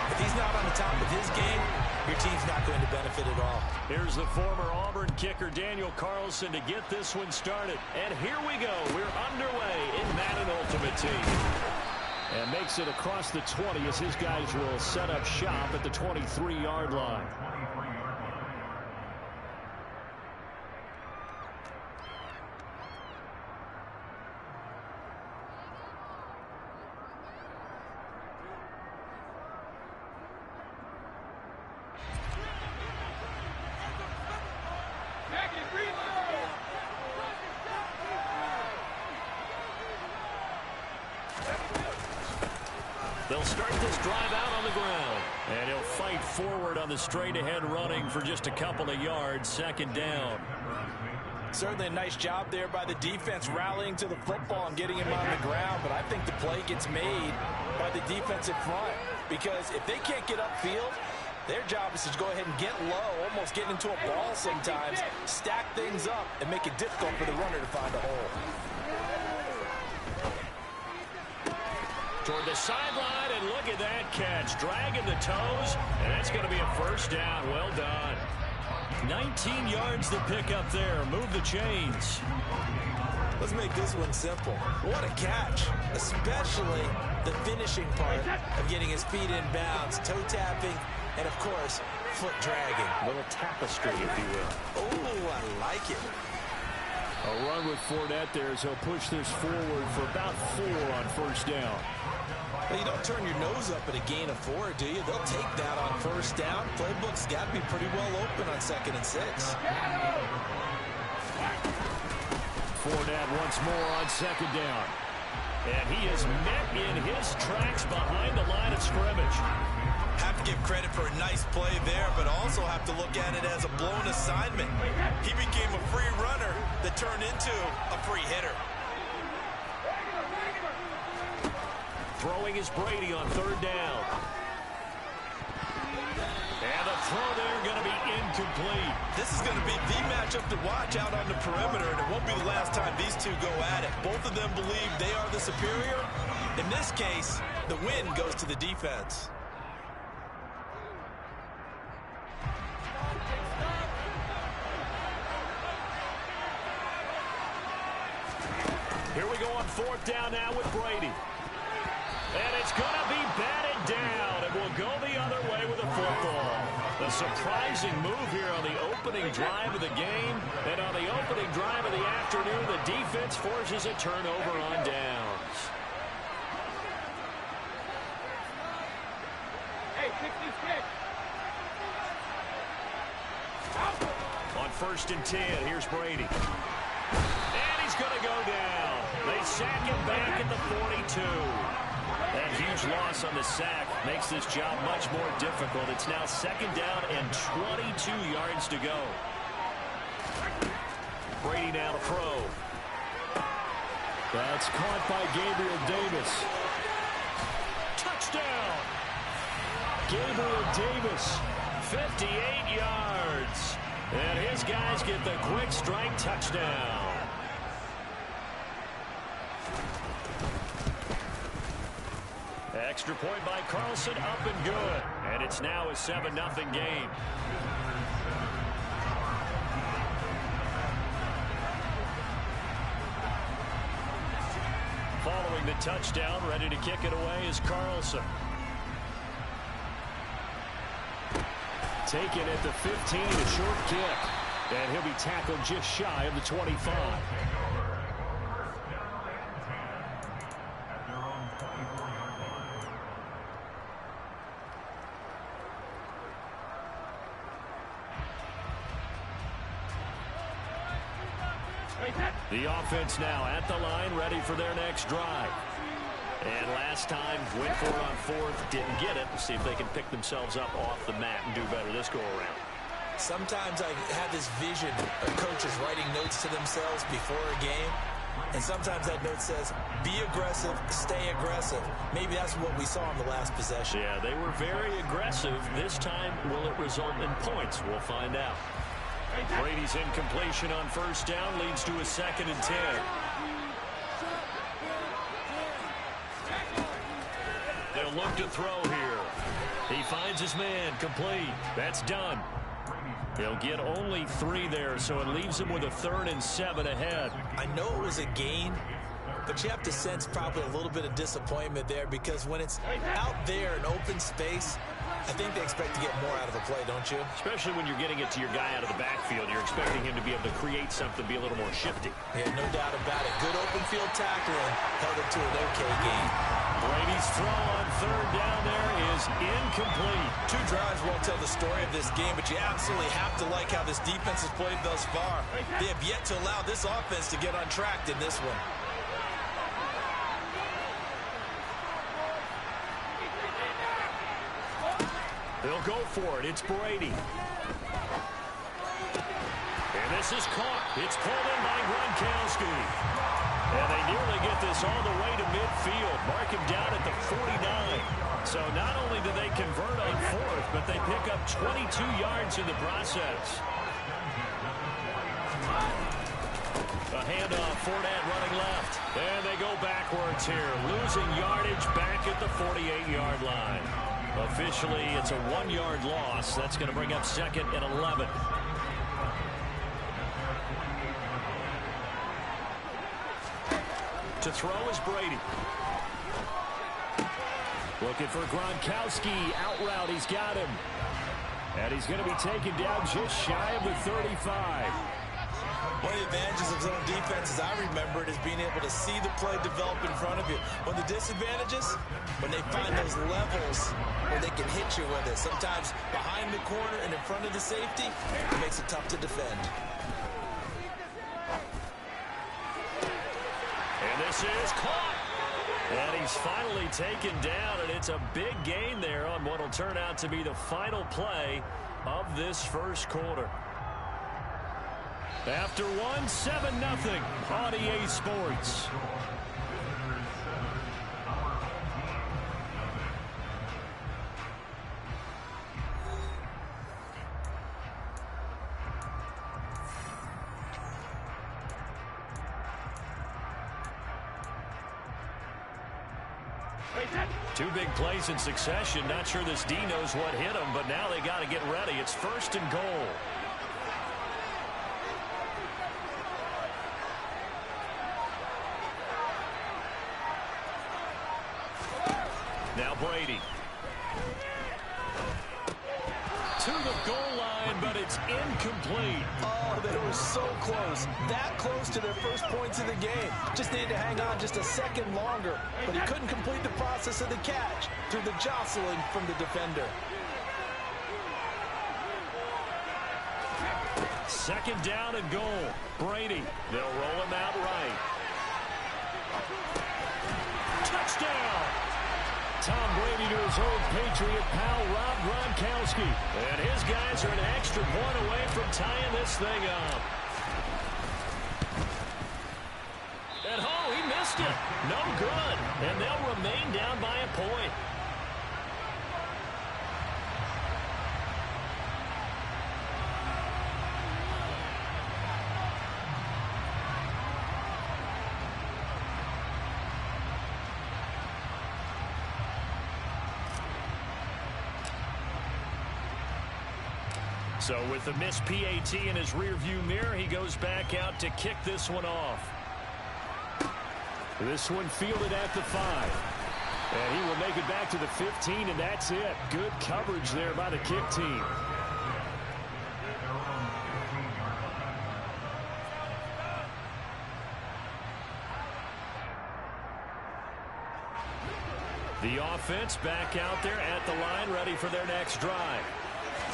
if he's not on the top of his game, your team's not going to benefit at all. Here's the former Auburn kicker, Daniel Carlson, to get this one started. And here we go. We're underway in Madden Ultimate Team. And makes it across the 20 as his guys will set up shop at the 23-yard line. They'll start this drive out on the ground. And he'll fight forward on the straight-ahead running for just a couple of yards. Second down. Certainly a nice job there by the defense rallying to the football and getting him on the ground. But I think the play gets made by the defensive front. Because if they can't get upfield, their job is to go ahead and get low, almost get into a ball sometimes, stack things up, and make it difficult for the runner to find a hole. Toward the sideline, and look at that catch. Dragging the toes, and that's going to be a first down. Well done. 19 yards to pick up there. Move the chains. Let's make this one simple. What a catch, especially the finishing part of getting his feet in bounds, toe tapping, and of course, foot dragging. A little tapestry, if you will. Oh, I like it. A run with Fournette there as he'll push this forward for about 4 on first down. Well, you don't turn your nose up at a gain of 4, do you? They'll take that on first down. Playbook's got to be pretty well open on 2nd and 6. Fournette once more on 2nd down. And he is met in his tracks behind the line of scrimmage. Have to give credit for a nice play there, but also have to look at it as a blown assignment. He became a free runner that turned into a free hitter. Throwing is Brady on 3rd down. And the throw there going to be incomplete. This is going to be the matchup to watch out on the perimeter, and it won't be the last time these two go at it. Both of them believe they are the superior. In this case, the win goes to the defense. Here we go on 4th down now with Brady. And it's going to be batted down. It will go the other way with a football. A surprising move here on the opening drive of the game. And on the opening drive of the afternoon, the defense forces a turnover on downs. Hey, kick this kick. On 1st and 10, here's Brady. And he's going to go down. They sack him back at the 42. That huge loss on the sack makes this job much more difficult. It's now 2nd down and 22 yards to go. Brady now to throw. That's caught by Gabriel Davis. Touchdown! Gabriel Davis, 58 yards. And his guys get the quick strike touchdown. Extra point by Carlson, up and good. And it's now a 7-0 game. Following the touchdown, ready to kick it away is Carlson. Taken at the 15, a short kick. And he'll be tackled just shy of the 25. The offense now at the line, ready for their next drive. And last time, went for it on 4th, didn't get it. We'll see if they can pick themselves up off the mat and do better this go-around. Sometimes I have this vision of coaches writing notes to themselves before a game. And sometimes that note says, be aggressive, stay aggressive. Maybe that's what we saw in the last possession. Yeah, they were very aggressive. This time, will it result in points? We'll find out. Brady's incompletion on 1st down leads to a 2nd and 10. They'll look to throw here. He finds his man, complete. That's done. He'll get only 3 there, so it leaves him with a 3rd and 7 ahead. I know it was a gain, but you have to sense probably a little bit of disappointment there, because when it's out there in open space, I think they expect to get more out of a play, don't you? Especially when you're getting it to your guy out of the backfield. You're expecting him to be able to create something, be a little more shifty. Yeah, no doubt about it. Good open field tackling, held it to an okay game. Brady's throw on 3rd down there is incomplete. 2 drives won't tell the story of this game, but you absolutely have to like how this defense has played thus far. They have yet to allow this offense to get untracked in this one. They'll go for it. It's Brady. And this is caught. It's pulled in by Gronkowski. And they nearly get this all the way to midfield. Mark him down at the 49. So not only do they convert on 4th, but they pick up 22 yards in the process. A handoff, Fournette running left. And they go backwards here, losing yardage back at the 48-yard line. Officially, it's a 1-yard loss. That's going to bring up second and 11. To throw is Brady. Looking for Gronkowski. Out route, he's got him. And he's going to be taken down just shy of the 35. One of the advantages of zone defense, as I remember it, is being able to see the play develop in front of you. One of the disadvantages, when they find those levels where they can hit you with it. Sometimes behind the corner and in front of the safety, it makes it tough to defend. And this is caught. And he's finally taken down, and it's a big gain there on what will turn out to be the final play of this first quarter. After 7-0 on EA Sports. Two big plays in succession. Not sure this D knows what hit him, but now they got to get ready. It's 1st and goal. Now Brady. To the goal line, but it's incomplete. Oh, they were so close. That close to their first points of the game. Just needed to hang on just a second longer. But he couldn't complete the process of the catch through the jostling from the defender. 2nd down and goal. Brady. They'll roll him out right. Touchdown! Tom Brady to his old Patriot pal, Rob Gronkowski. And his guys are an extra point away from tying this thing up. And he missed it. No good. And they'll remain down by a point. So with the missed PAT in his rearview mirror, he goes back out to kick this one off. This one fielded at the 5. And he will make it back to the 15, and that's it. Good coverage there by the kick team. The offense back out there at the line, ready for their next drive.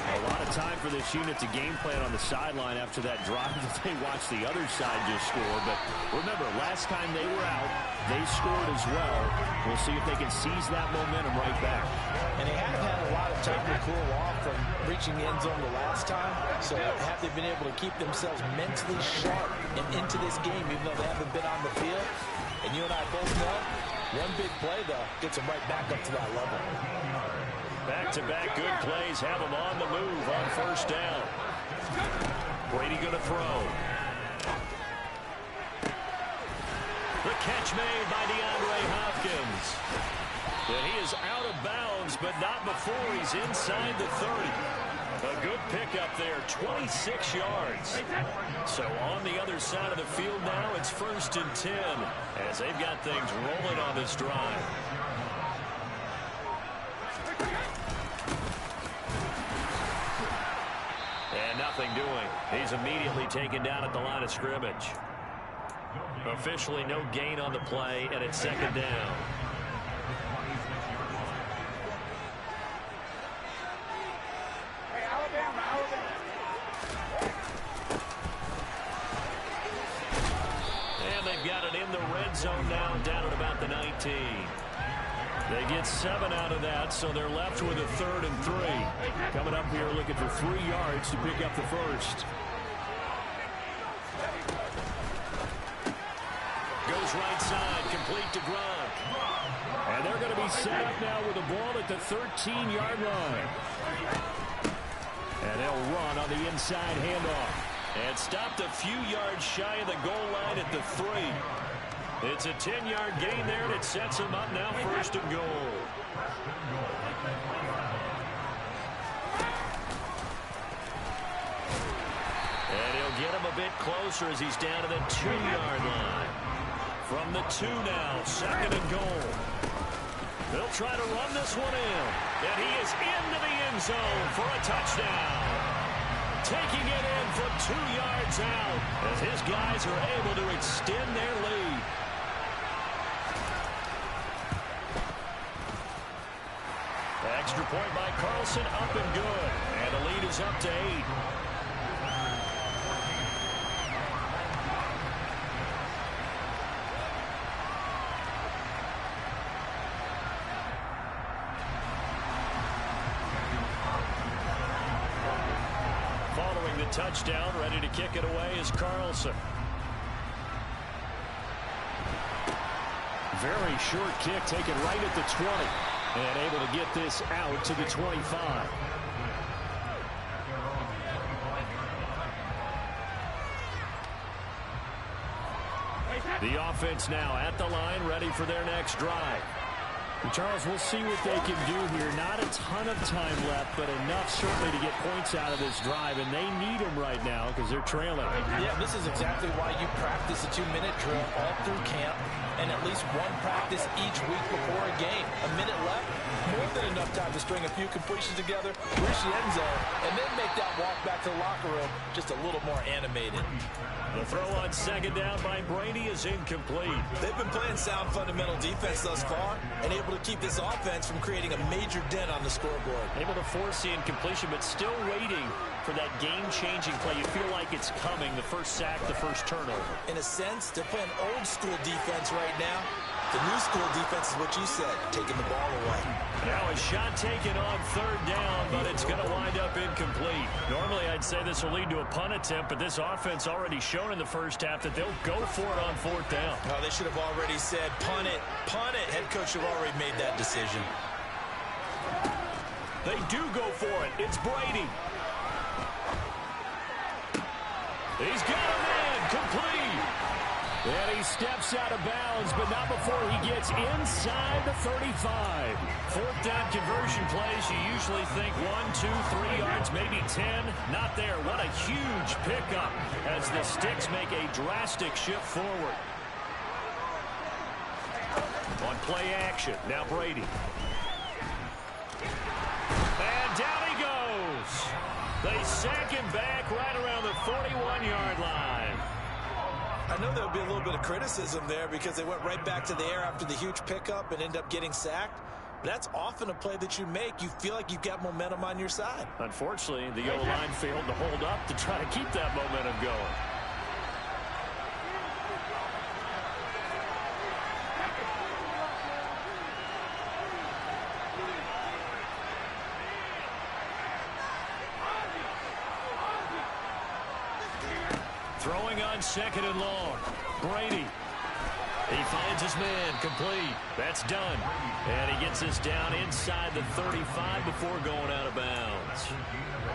A lot of time for this unit to game plan on the sideline after that drive that they watched the other side just score. But remember, last time they were out, they scored as well. We'll see if they can seize that momentum right back. And they have had a lot of time to cool off from reaching the end zone the last time. So have they been able to keep themselves mentally sharp and into this game, even though they haven't been on the field? And you and I both know, one big play, though, gets them right back up to that level. Back-to-back good plays have him on the move on 1st down. Brady going to throw. The catch made by DeAndre Hopkins. And he is out of bounds, but not before he's inside the 30. A good pickup there, 26 yards. So on the other side of the field now, it's 1st and 10 as they've got things rolling on this drive. And nothing doing. He's immediately taken down at the line of scrimmage. Officially no gain on the play, and it's 2nd down. And they've got it in the red zone now, down at about the 19. They get 7 out of that, so they're left with a 3rd and 3. Coming up here looking for 3 yards to pick up the first. Goes right side, complete to Gronk. And they're going to be set up now with the ball at the 13-yard line. And they'll run on the inside handoff. And stopped a few yards shy of the goal line at the 3. It's a 10-yard gain there, and it sets him up now 1st and goal. And he'll get him a bit closer as he's down to the 2-yard line. From the 2 now, 2nd and goal. They'll try to run this one in. And he is into the end zone for a touchdown. Taking it in from 2 yards out as his guys are able to extend their lead. Extra point by Carlson, up and good. And the lead is up to 8. Following the touchdown, ready to kick it away is Carlson. Very short kick, taken right at the 20. And able to get this out to the 25. The offense now at the line, ready for their next drive. And Charles, we'll see what they can do here. Not a ton of time left, but enough certainly to get points out of this drive, and they need them right now because they're trailing. Yeah, this is exactly why you practice a 2-minute drill all through camp and at least one practice each week before a game. A minute left, more than enough time to string a few completions together, reach the end zone, and then make that walk back to the locker room just a little more animated. The throw on 2nd down by Brady is incomplete. They've been playing sound fundamental defense thus far and able to keep this offense from creating a major dent on the scoreboard. Able to force the incompletion, but still waiting for that game-changing play. You feel like it's coming, the first sack, the first turnover. In a sense, they're playing old-school defense right now. The new school defense is what you said, taking the ball away. Now a shot taken on 3rd down, but it's going to wind up incomplete. Normally I'd say this will lead to a punt attempt, but this offense already shown in the first half that they'll go for it on 4th down. Oh, they should have already said punt it, punt it. Head coach should have already made that decision. They do go for it. It's Brady. He's got a man, complete. And he steps out of bounds, but not before he gets inside the 35. 4th down conversion plays, you usually think 1, 2, 3 yards, maybe 10. Not there. What a huge pickup as the Sticks make a drastic shift forward. On play action, now Brady. And down he goes. They sack him back right around the 41-yard line. I know there would be a little bit of criticism there because they went right back to the air after the huge pickup and end up getting sacked. But that's often a play that you make. You feel like you've got momentum on your side. Unfortunately, the O-line failed to hold up to try to keep that momentum going. Throwing on 2nd and long. Brady. He finds his man, complete. That's done. And he gets this down inside the 35 before going out of bounds.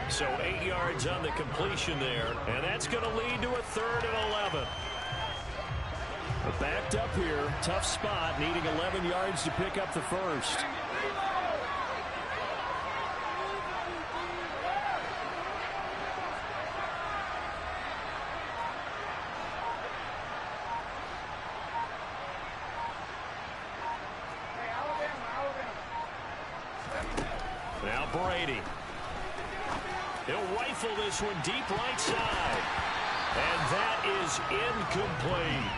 So 8 yards on the completion there. And that's going to lead to a 3rd and 11. But backed up here, tough spot, needing 11 yards to pick up the first. Now Brady. He'll rifle this one deep right side. And that is incomplete.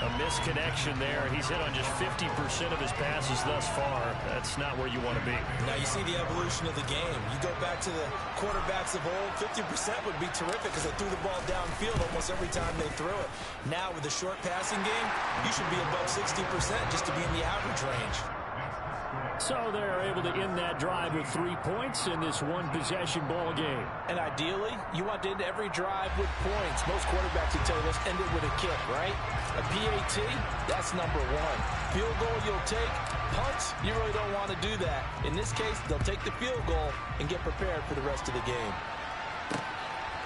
A misconnection there. He's hit on just 50% of his passes thus far. That's not where you want to be. Now you see the evolution of the game. You go back to the quarterbacks of old, 50% would be terrific because they threw the ball downfield almost every time they threw it. Now with the short passing game, you should be above 60% just to be in the average range. So they're able to end that drive with 3 points in this one-possession ball game. And ideally, you want to end every drive with points. Most quarterbacks would tell you, let's end it with a kick, right? A PAT, that's number 1. Field goal you'll take. Punts, you really don't want to do that. In this case, they'll take the field goal and get prepared for the rest of the game.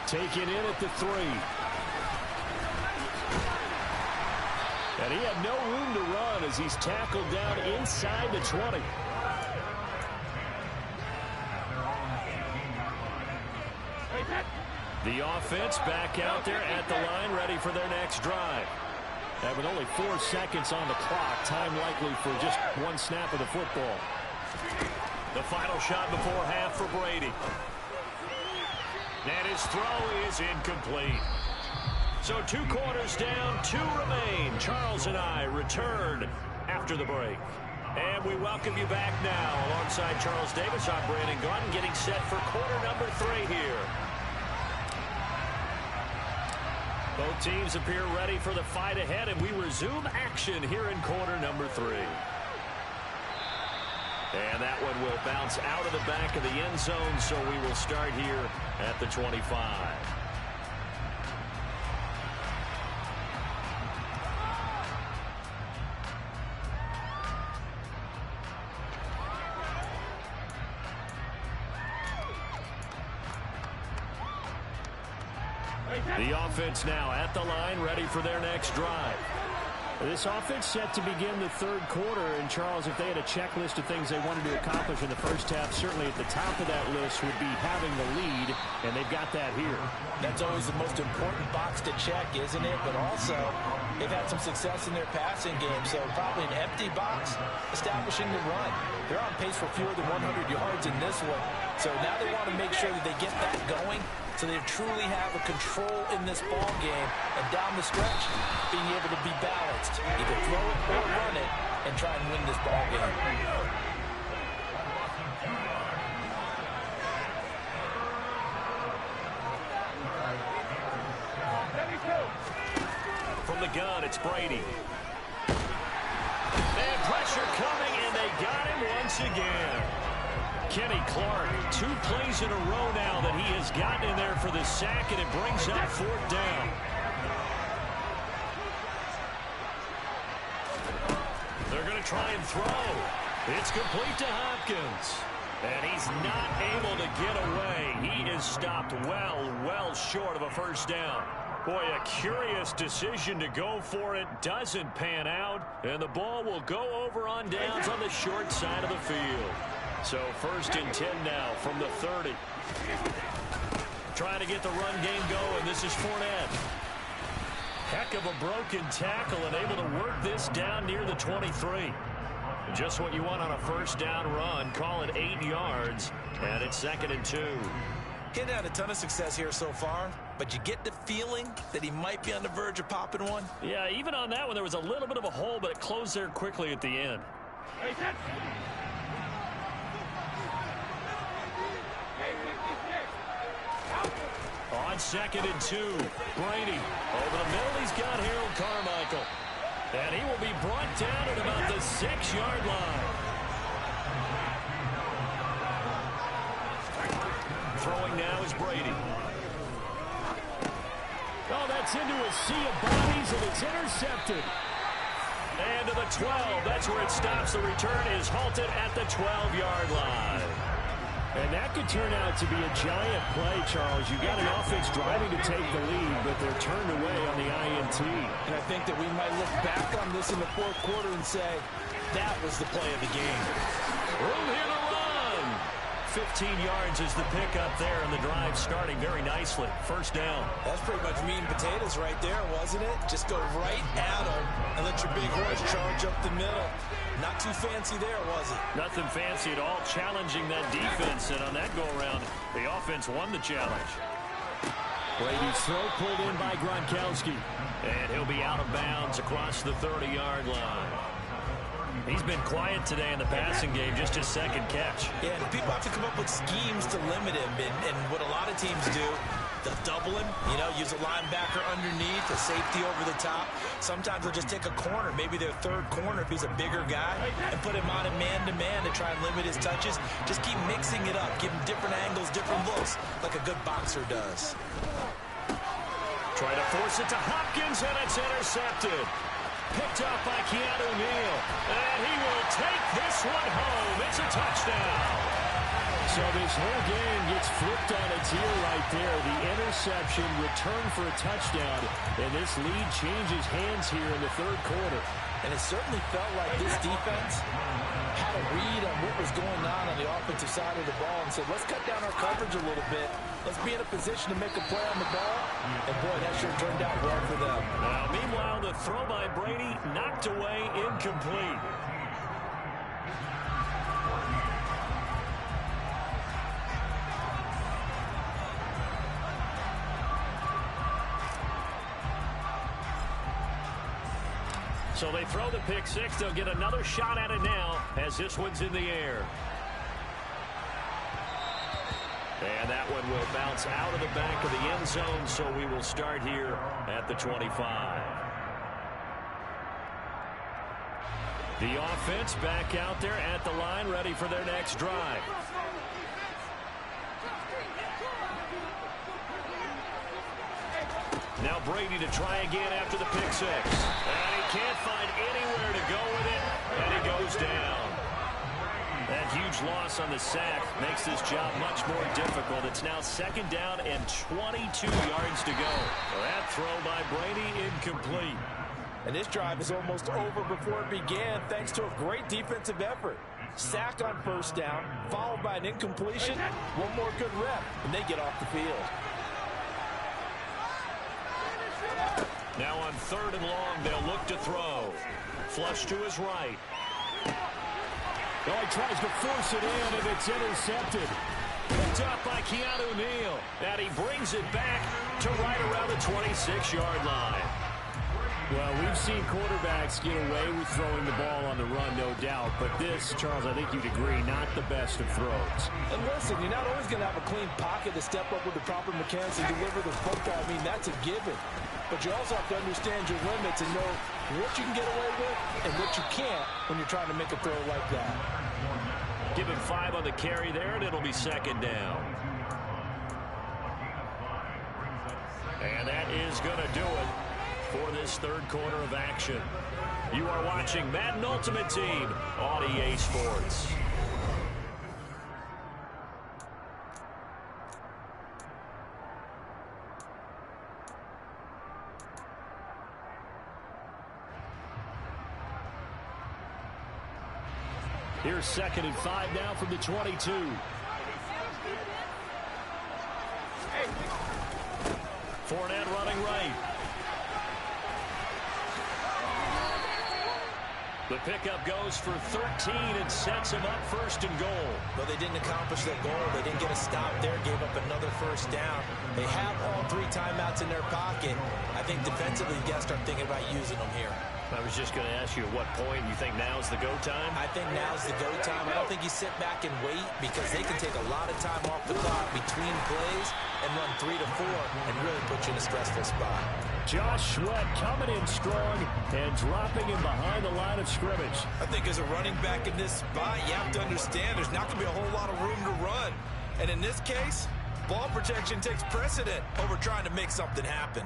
taken in at the 3. And he had no room to run as he's tackled down inside the 20. The offense back out there at the line, ready for their next drive. And with only 4 seconds on the clock, time likely for just one snap of the football. The final shot before half for Brady. And his throw is incomplete. So 2 quarters down, 2 remain. Charles and I return after the break. And we welcome you back now. Alongside Charles Davis, I'm Brandon Gaudin, getting set for quarter number 3 here. Both teams appear ready for the fight ahead, and we resume action here in quarter number 3. And that one will bounce out of the back of the end zone, so we will start here at the 25. The offense now at the line, ready for their next drive. This offense set to begin the 3rd quarter. And, Charles, if they had a checklist of things they wanted to accomplish in the first half, certainly at the top of that list would be having the lead, and they've got that here. That's always the most important box to check, isn't it? But also, they've had some success in their passing game, so probably an empty box, establishing the run. They're on pace for fewer than 100 yards in this one. So now they want to make sure that they get that going, so they truly have a control in this ball game, and down the stretch, being able to be balanced, either throw it or run it, and try and win this ball game. From the gun, it's Brady. And pressure coming, and they got him once again. Kenny Clark, 2 plays in a row now that he has gotten in there for the sack, and it brings up 4th down. They're going to try and throw. It's complete to Hopkins. And he's not able to get away. He is stopped well short of a first down. Boy, a curious decision to go for it. Doesn't pan out. And the ball will go over on downs on the short side of the field. So 1st and 10 now from the 30. Trying to get the run game going. This is Fournette. Heck of a broken tackle and able to work this down near the 23. Just what you want on a first down run. Call it 8 yards. And it's 2nd and 2. He had a ton of success here so far, but you get the feeling that he might be on the verge of popping one. Yeah, even on that one, there was a little bit of a hole, but it closed there quickly at the end. On 2nd and 2, Brady. Over the middle, he's got Harold Carmichael. And he will be brought down at about the 6-yard line. Throwing now is Brady. Oh, that's into a sea of bodies, and it's intercepted. And to the 12. That's where it stops. The return is halted at the 12-yard line. And that could turn out to be a giant play, Charles. You got an offense driving to take the lead, but they're turned away on the INT. And I think that we might look back on this in the 4th quarter and say, that was the play of the game. Room here to run. 15 yards is the pickup there, and the drive starting very nicely. First down. That's pretty much meat and potatoes right there, wasn't it? Just go right at them and let your big horse charge up the middle. Not too fancy there, was it? Nothing fancy at all, challenging that defense. And on that go-around, the offense won the challenge. Brady's throw pulled in by Gronkowski. And he'll be out of bounds across the 30-yard line. He's been quiet today in the passing game, just his 2nd catch. Yeah, and people have to come up with schemes to limit him. And what a lot of teams do, they'll double him, use a linebacker underneath, a safety over the top. Sometimes they'll just take a corner, maybe their 3rd corner if he's a bigger guy, and put him on a man-to-man to try and limit his touches. Just keep mixing it up, give him different angles, different looks, like a good boxer does. Try to force it to Hopkins, and it's intercepted. Picked up by Keanu Neal. And he will take this one home. It's a touchdown. So this whole game gets flipped on its ear right there. The interception, return for a touchdown, and this lead changes hands here in the third quarter. And it certainly felt like this defense had a read on what was going on the offensive side of the ball and said, let's cut down our coverage a little bit. Let's be in a position to make a play on the ball. And, boy, that sure turned out well for them. Now, meanwhile, the throw by Brady knocked away, incomplete. So they throw the pick six. They'll get another shot at it now as this one's in the air. And that one will bounce out of the back of the end zone, so we will start here at the 25. The offense back out there at the line, ready for their next drive. Now Brady to try again after the pick six. And he can't find anywhere to go with it, and he goes down. That huge loss on the sack makes this job much more difficult. It's now second down and 22 yards to go. That throw by Brady incomplete. And this drive is almost over before it began thanks to a great defensive effort. Sack on first down, followed by an incompletion. One more good rep, and they get off the field. Now on third and long, they'll look to throw. Flush to his right. Oh, he tries to force it in, and it's intercepted. Picked up by Keanu Neal. And he brings it back to right around the 26-yard line. Well, we've seen quarterbacks get away with throwing the ball on the run, no doubt. But this, Charles, I think you'd agree, not the best of throws. And listen, you're not always going to have a clean pocket to step up with the proper mechanics and deliver the football. I mean, that's a given. But you also have to understand your limits and know what you can get away with and what you can't when you're trying to make a throw like that. Give him 5 on the carry there, and it'll be second down. And that is going to do it for this third quarter of action. You are watching Madden Ultimate Team on EA Sports. Here's second and 5 now from the 22. Fournette running right. The pickup goes for 13 and sets him up first and goal. Well, they didn't accomplish their goal. They didn't get a stop there, gave up another first down. They have all 3 timeouts in their pocket. I think defensively, you got to start thinking about using them here. I was just going to ask you at what point you think now's the go time? I think now's the go time. I don't think you sit back and wait because they can take a lot of time off the clock between plays and run 3 to 4 and really put you in a stressful spot. Josh Sweat coming in strong and dropping him behind the line of scrimmage. I think as a running back in this spot, you have to understand there's not going to be a whole lot of room to run. And in this case, ball protection takes precedent over trying to make something happen.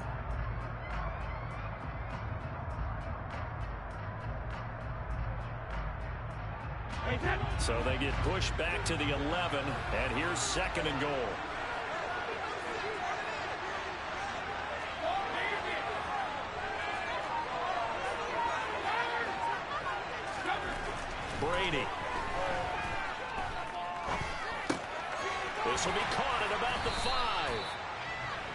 So they get pushed back to the 11, and here's second and goal. Brady. This will be caught at about the 5.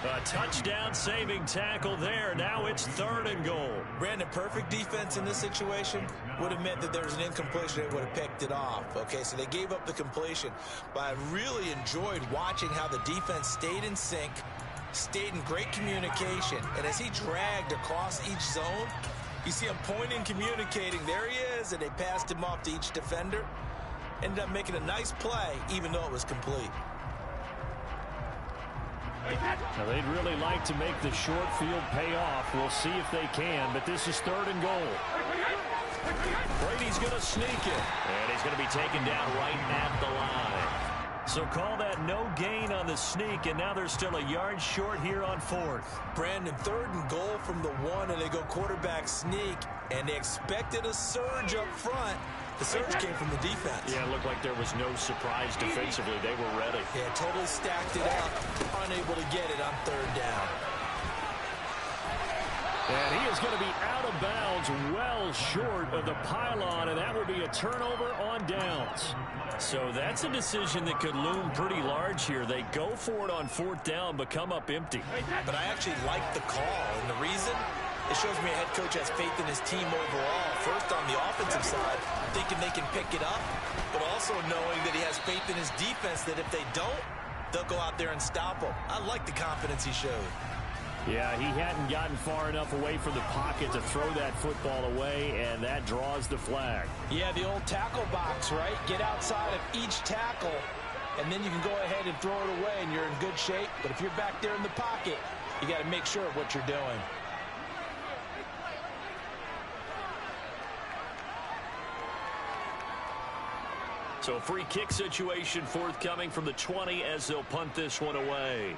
A touchdown-saving tackle there. Now it's third and goal. Brandon, perfect defense in this situation would have meant that there was an incompletion. They would have picked it off. Okay, so they gave up the completion. But I really enjoyed watching how the defense stayed in sync, stayed in great communication. And as he dragged across each zone, you see him pointing, communicating. There he is, and they passed him off to each defender. Ended up making a nice play, even though it was complete. Now they'd really like to make the short field pay off. We'll see if they can, but this is third and goal. Brady's going to sneak it, and he's going to be taken down right at the line. So call that no gain on the sneak, and now they're still a yard short here on fourth. Brandon, third and goal from the 1, and they go quarterback sneak, and they expected a surge up front. The surge came from the defense. Yeah, it looked like there was no surprise defensively. They were ready. Yeah, totally stacked it up. unable to get it on third down. And he is going to be out of bounds well short of the pylon, and that will be a turnover on downs. So that's a decision that could loom pretty large here. They go for it on fourth down, but come up empty. But I actually like the call, and the reason? It shows me a head coach has faith in his team overall. First, on the offensive side, thinking they can pick it up, but also knowing that he has faith in his defense that if they don't, they'll go out there and stop them. I like the confidence he showed. Yeah, he hadn't gotten far enough away from the pocket to throw that football away, and that draws the flag. Yeah, the old tackle box, right? Get outside of each tackle, and then you can go ahead and throw it away, and you're in good shape. But if you're back there in the pocket, you got to make sure of what you're doing. So a free kick situation forthcoming from the 20 as they'll punt this one away.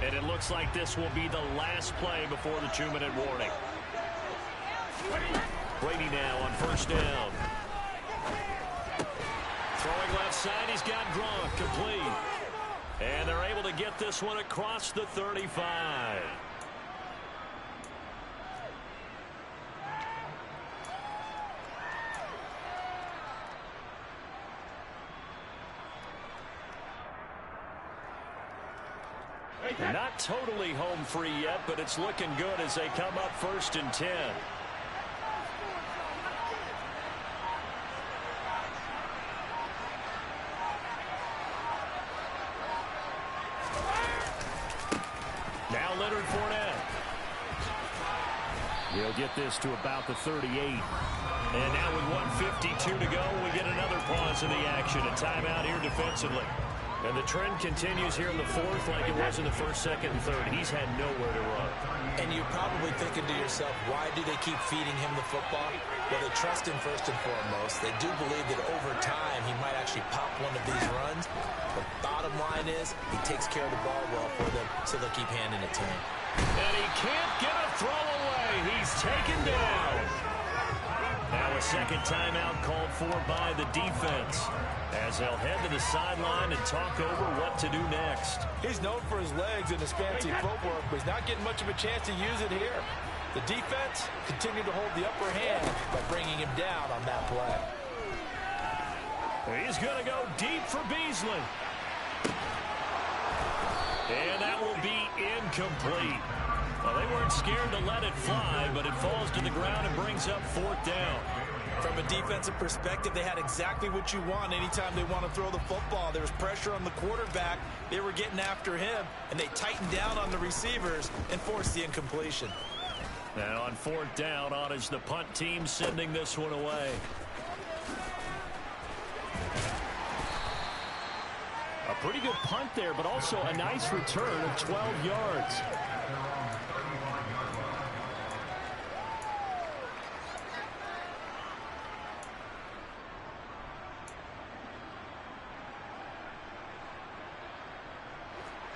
And it looks like this will be the last play before the 2-minute warning. Brady now on first down. Throwing left side, he's got Gronk complete. And they're able to get this one across the 35. Not totally home free yet, but it's looking good as they come up 1st and 10. Now Leonard Fournette. He'll get this to about the 38. And now with 1:52 to go, we get another pause in the action. A timeout here defensively. And the trend continues here in the 4th like it was in the 1st, 2nd, and 3rd. He's had nowhere to run. And you're probably thinking to yourself, why do they keep feeding him the football? Well, they trust him first and foremost. They do believe that over time he might actually pop one of these runs. But bottom line is he takes care of the ball well for them, so they'll keep handing it to him. And he can't get a throw away. He's taken down. Now a second timeout called for by the defense as they'll head to the sideline and talk over what to do next. He's known for his legs and his fancy footwork, but he's not getting much of a chance to use it here. The defense continued to hold the upper hand by bringing him down on that play. He's going to go deep for Beasley. And that will be incomplete. Well, they weren't scared to let it fly, but it falls to the ground and brings up 4th down. From a defensive perspective, they had exactly what you want anytime they want to throw the football. There was pressure on the quarterback. They were getting after him, and they tightened down on the receivers and forced the incompletion. And on 4th down, on is the punt team sending this one away. A pretty good punt there, but also a nice return of 12 yards.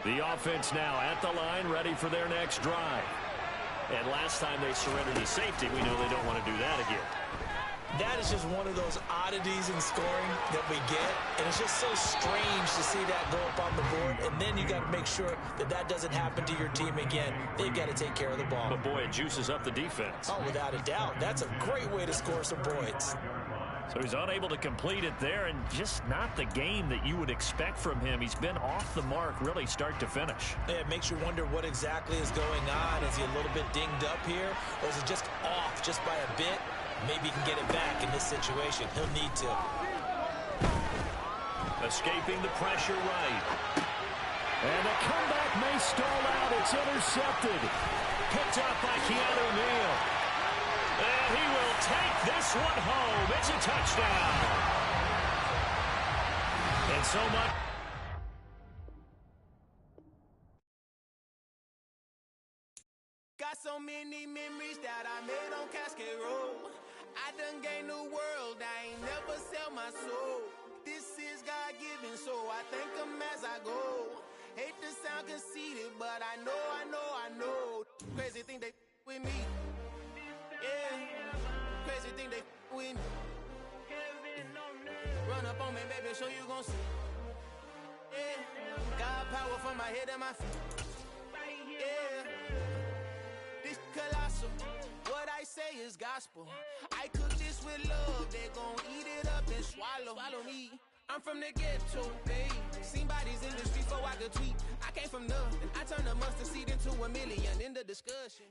The offense now at the line, ready for their next drive. And last time they surrendered to safety, we know they don't want to do that again. That is just one of those oddities in scoring that we get, and it's just so strange to see that go up on the board, and then you got to make sure that that doesn't happen to your team again. They've got to take care of the ball. But boy, it juices up the defense. Oh, without a doubt. That's a great way to score some points. So he's unable to complete it there, and just not the game that you would expect from him. He's been off the mark really start to finish. Yeah, it makes you wonder what exactly is going on. Is he a little bit dinged up here, or is it just off just by a bit? Maybe he can get it back in this situation. He'll need to. Escaping the pressure right. And the comeback may stall out. It's intercepted. Picked up by Keanu Neal. And he will take this one home. It's a touchdown. And so much. Got so many memories that I made on Cascade Road. I done gained the world. I ain't never sell my soul. This is God-given. but I know. Crazy thing they with me. Yeah, crazy thing they with me. Run up on me, baby, so you gon' see. Yeah, got power from my head and my feet. Yeah, this colossal. What I say is gospel. I cook this with love. They gon' eat it up and swallow me. I'm from the ghetto, babe. Seen bodies in the street before I could tweet. I came from nothing. I turned a mustard seed into $1 million in the discussion.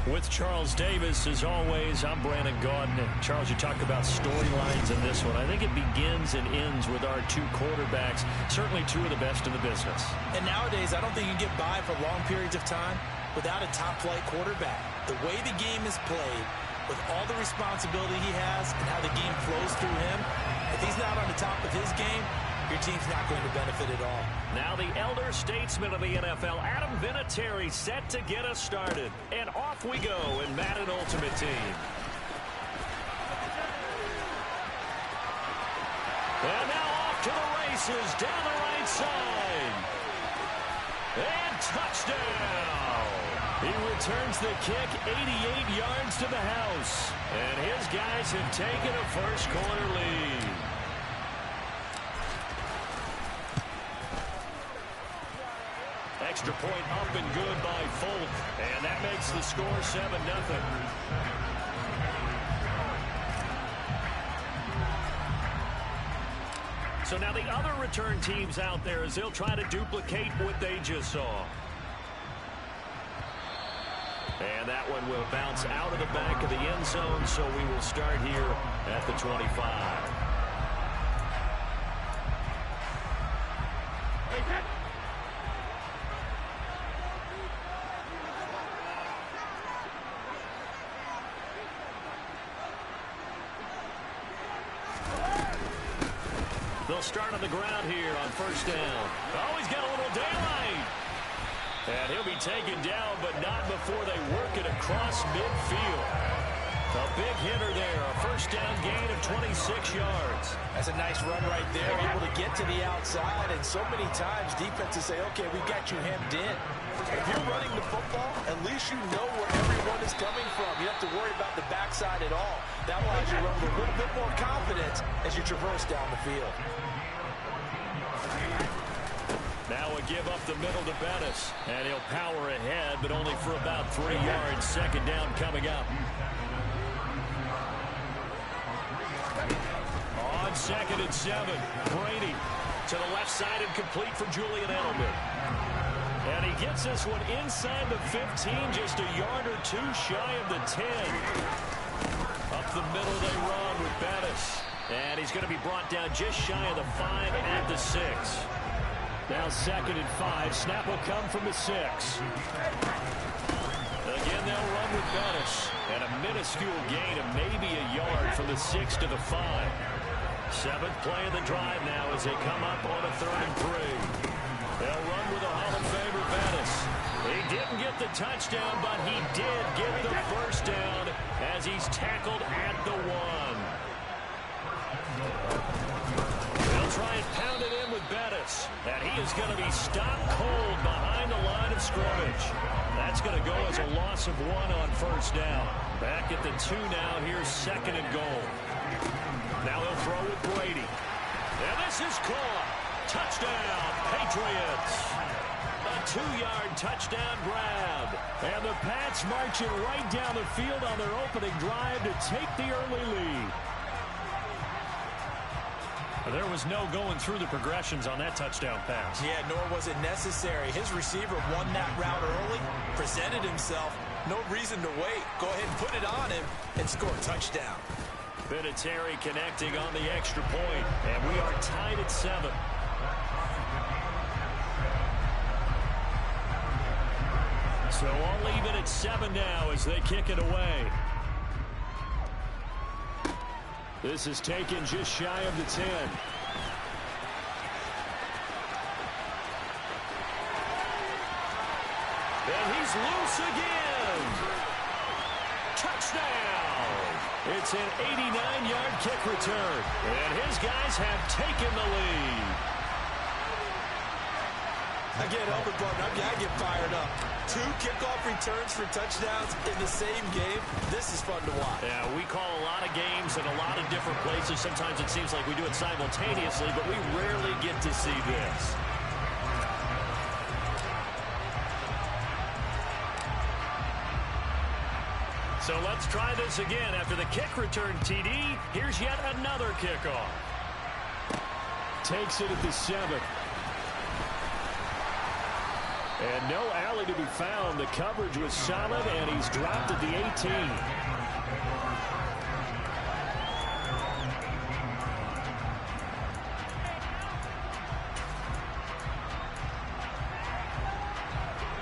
With Charles Davis, as always, I'm Brandon Gaudin. Charles, you talk about storylines in this one. I think it begins and ends with our two quarterbacks, certainly two of the best in the business. And nowadays, I don't think you can get by for long periods of time without a top-flight quarterback. The way the game is played, with all the responsibility he has and how the game flows through him, if he's not on the top of his game, your team's not going to benefit at all. Now the elder statesman of the NFL, Adam Vinatieri, set to get us started. And off we go in Madden Ultimate Team. And now off to the races, down the right side. And touchdown! He returns the kick 88 yards to the house. And his guys have taken a first-quarter lead. Extra point up and good by Folk. And that makes the score 7-0. So now the other return teams out there as they'll try to duplicate what they just saw. And that one will bounce out of the back of the end zone, so we will start here at the 25. They'll start on the ground here on first down. Oh, he's got a little daylight. And he'll be taken down, but not before they work it across midfield. A big hitter there, a first down gain of 26 yards. That's a nice run right there, able to get to the outside, and so many times defenses say, okay, we've got you hemmed in. If you're running the football, at least you know where everyone is coming from. You don't have to worry about the backside at all. That allows you to run with a little bit more confidence as you traverse down the field. Now a give up the middle to Bettis, and he'll power ahead, but only for about 3 yards. Second down coming up. On 2nd and 7, Brady to the left side and complete for Julian Edelman. And he gets this one inside the 15, just a yard or two shy of the 10. Up the middle they run with Bettis. And he's going to be brought down just shy of the 5 at the 6. Now 2nd and 5. Snap will come from the 6. Again, they'll run with Bettis. And a minuscule gain of maybe a yard from the 6 to the 5. 7th play of the drive now as they come up on a 3rd and 3. They'll run with a Hall of Famer, Bettis. He didn't get the touchdown, but he did get the first down as he's tackled at the 1. They'll try and pound it in with Bettis. And he is going to be stopped cold behind the line of scrimmage. That's going to go as a loss of 1 on first down. Back at the 2 now. Here's 2nd and goal. Now they'll throw with Brady. And this is caught. Touchdown, Patriots. A 2-yard touchdown grab. And the Pats marching right down the field on their opening drive to take the early lead. There was no going through the progressions on that touchdown pass. Yeah, nor was it necessary. His receiver won that route early, presented himself. No reason to wait. Go ahead and put it on him and score a touchdown. Vinatieri connecting on the extra point, and we are tied at 7. So all even at 7 now as they kick it away. This is taken just shy of the 10. And he's loose again. Touchdown. It's an 89-yard kick return. And his guys have taken the lead. I can't help it, partner. I get fired up. 2 kickoff returns for touchdowns in the same game. This is fun to watch. Yeah, we call a lot of games in a lot of different places. Sometimes it seems like we do it simultaneously, but we rarely get to see this. So let's try this again. After the kick return TD, here's yet another kickoff. Takes it at the 7. And no alley to be found. The coverage was solid, and he's dropped at the 18.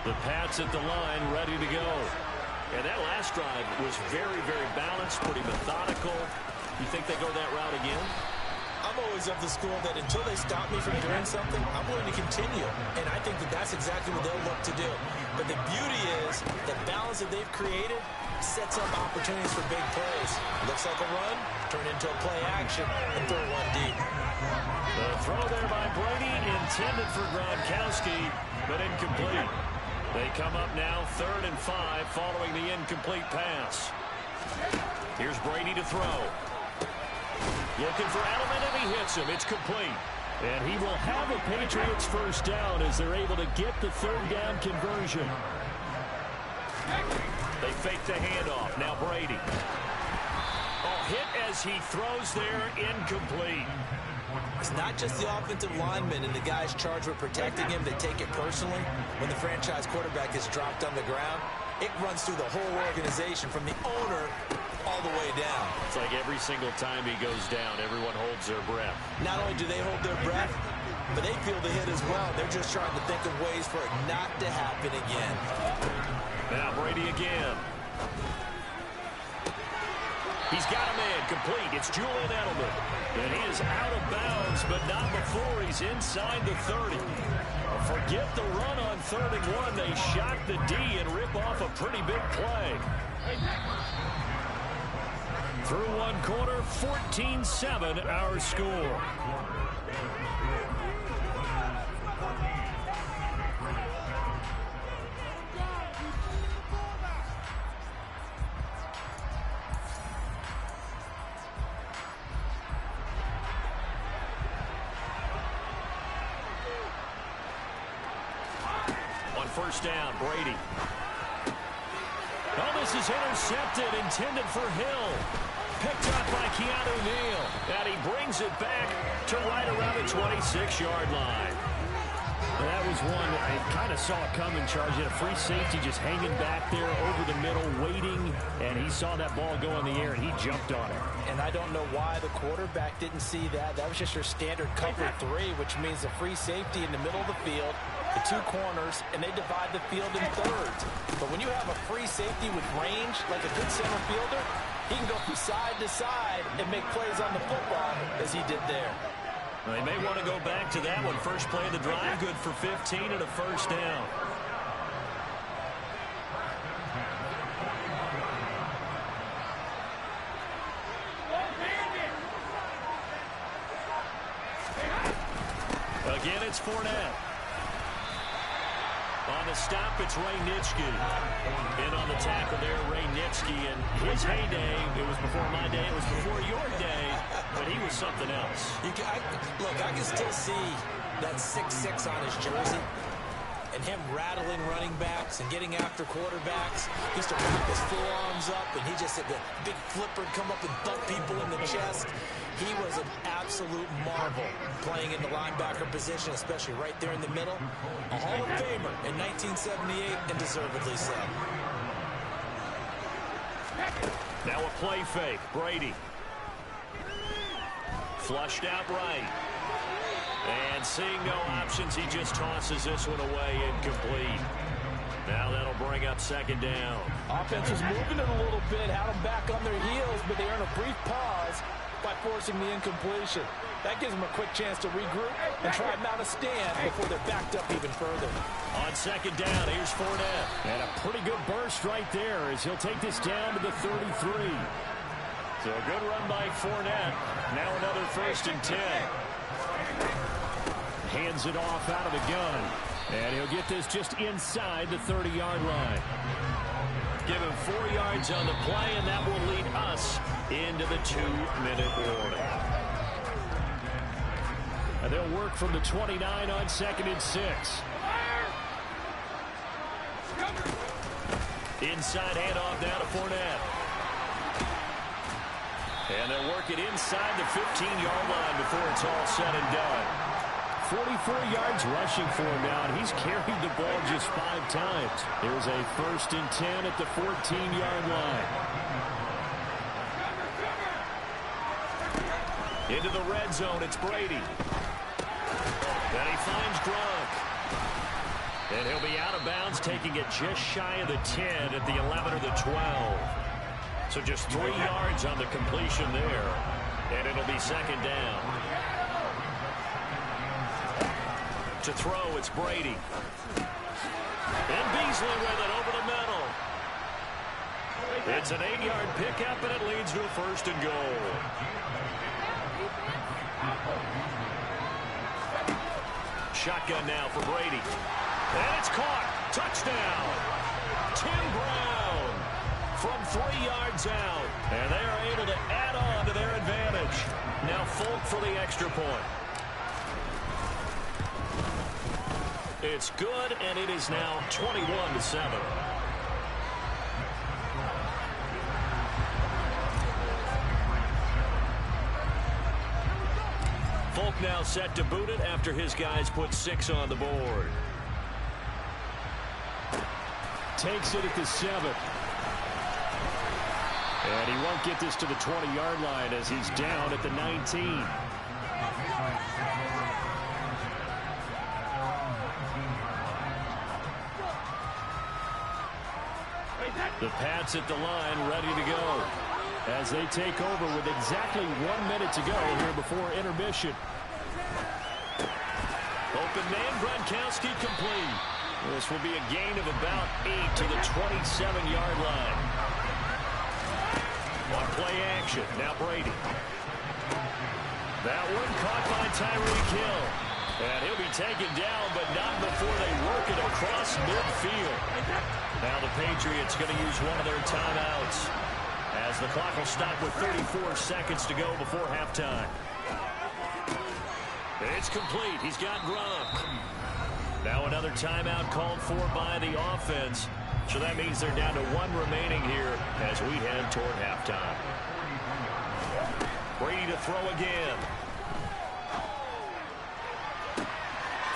The Pats at the line, ready to go. And that last drive was very, very balanced, pretty methodical. You think they go that route again? I'm always of the school that until they stop me from doing something, I'm willing to continue. And I think that that's exactly what they'll look to do. But the beauty is the balance that they've created sets up opportunities for big plays. Looks like a run, turn into a play action, and throw one deep. The throw there by Brady, intended for Gronkowski, but incomplete. They come up now 3rd and 5 following the incomplete pass. Here's Brady to throw. Looking for Edelman, and he hits him. It's complete. And he will have a Patriots first down as they're able to get the 3rd down conversion. They fake the handoff. Now Brady. Oh, hit as he throws there, incomplete. It's not just the offensive linemen and the guys charged with protecting him that take it personally. When the franchise quarterback is dropped on the ground, it runs through the whole organization from the owner all the way down. It's like every single time he goes down, everyone holds their breath. Not only do they hold their breath, but they feel the hit as well. They're just trying to think of ways for it not to happen again. Now Brady again. He's got a man complete. It's Julian Edelman. And he is out of bounds, but not before he's inside the 30. Forget the run on 3rd and 1. They shock the D and rip off a pretty big play. Through one quarter, 14-7 our score. On first down, Brady. Oh, this is intercepted, intended for Hill. Picked up by Keanu Neal. And he brings it back to right around the 26-yard line. And that was one I kind of saw it coming, Charge. He had a free safety just hanging back there over the middle, waiting. And he saw that ball go in the air, and he jumped on it. And I don't know why the quarterback didn't see that. That was just your standard cover 3, which means a free safety in the middle of the field, the 2 corners, and they divide the field in thirds. But when you have a free safety with range, like a good center fielder, he can go from side to side and make plays on the football as he did there. Well, they may want to go back to that one. First play of the drive, good for 15 and a first down. Again, it's Fournette. On the stop, it's Ray Nitschke. In on the tackle there, Ray Nitschke. And his heyday, it was before my day, it was before your day, but he was something else. Look, I can still see that 6'6" on his jersey. And him rattling running backs and getting after quarterbacks. He used to wrap his forearms up, and he just had the big flipper come up and thump people in the chest. He was an absolute marvel playing in the linebacker position, especially right there in the middle. A Hall of Famer in 1978, and deservedly so. Now a play fake. Brady. Flushed out right. And seeing no options, he just tosses this one away, incomplete. Now that'll bring up second down. Offense was moving it a little bit, had them back on their heels, but they earned a brief pause by forcing the incompletion. That gives them a quick chance to regroup and try and mount a stand before they're backed up even further. On second down, here's Fournette. And a pretty good burst right there as he'll take this down to the 33. So a good run by Fournette. Now another 1st and 10. Hands it off out of the gun. And he'll get this just inside the 30-yard line. Give him 4 yards on the play, and that will lead us into the 2-minute warning. And they'll work from the 29 on 2nd and 6. Inside handoff down to Fournette. And they'll work it inside the 15-yard line before it's all said and done. 44 yards rushing for him now, and he's carried the ball just 5 times. Here's a 1st and 10 at the 14-yard line. Into the red zone, it's Brady. Then he finds Gronk. And he'll be out of bounds, taking it just shy of the 10 at the 11 or the 12. So just 3 yards on the completion there. And it'll be 2nd down. To throw, it's Brady. And Beasley with it over the middle. It's an 8-yard pickup, and it leads to a 1st and goal. Shotgun now for Brady. And it's caught. Touchdown. Tim Brown from 3 yards out. And they are able to add on to their advantage. Now Folk for the extra point. It's good, and it is now 21-7. Folk now set to boot it after his guys put 6 on the board. Takes it at the 7. And he won't get this to the 20-yard line as he's down at the 19. The Pats at the line ready to go as they take over with exactly 1 minute to go here before intermission. Open man, Gronkowski complete. This will be a gain of about 8 to the 27-yard line. On play action, now Brady. That one caught by Tyreek Hill. And he'll be taken down, but not before they work it across midfield. Now the Patriots going to use one of their timeouts as the clock will stop with 34 seconds to go before halftime. It's complete. He's got Gronk. Now another timeout called for by the offense. So that means they're down to 1 remaining here as we head toward halftime. Brady to throw again.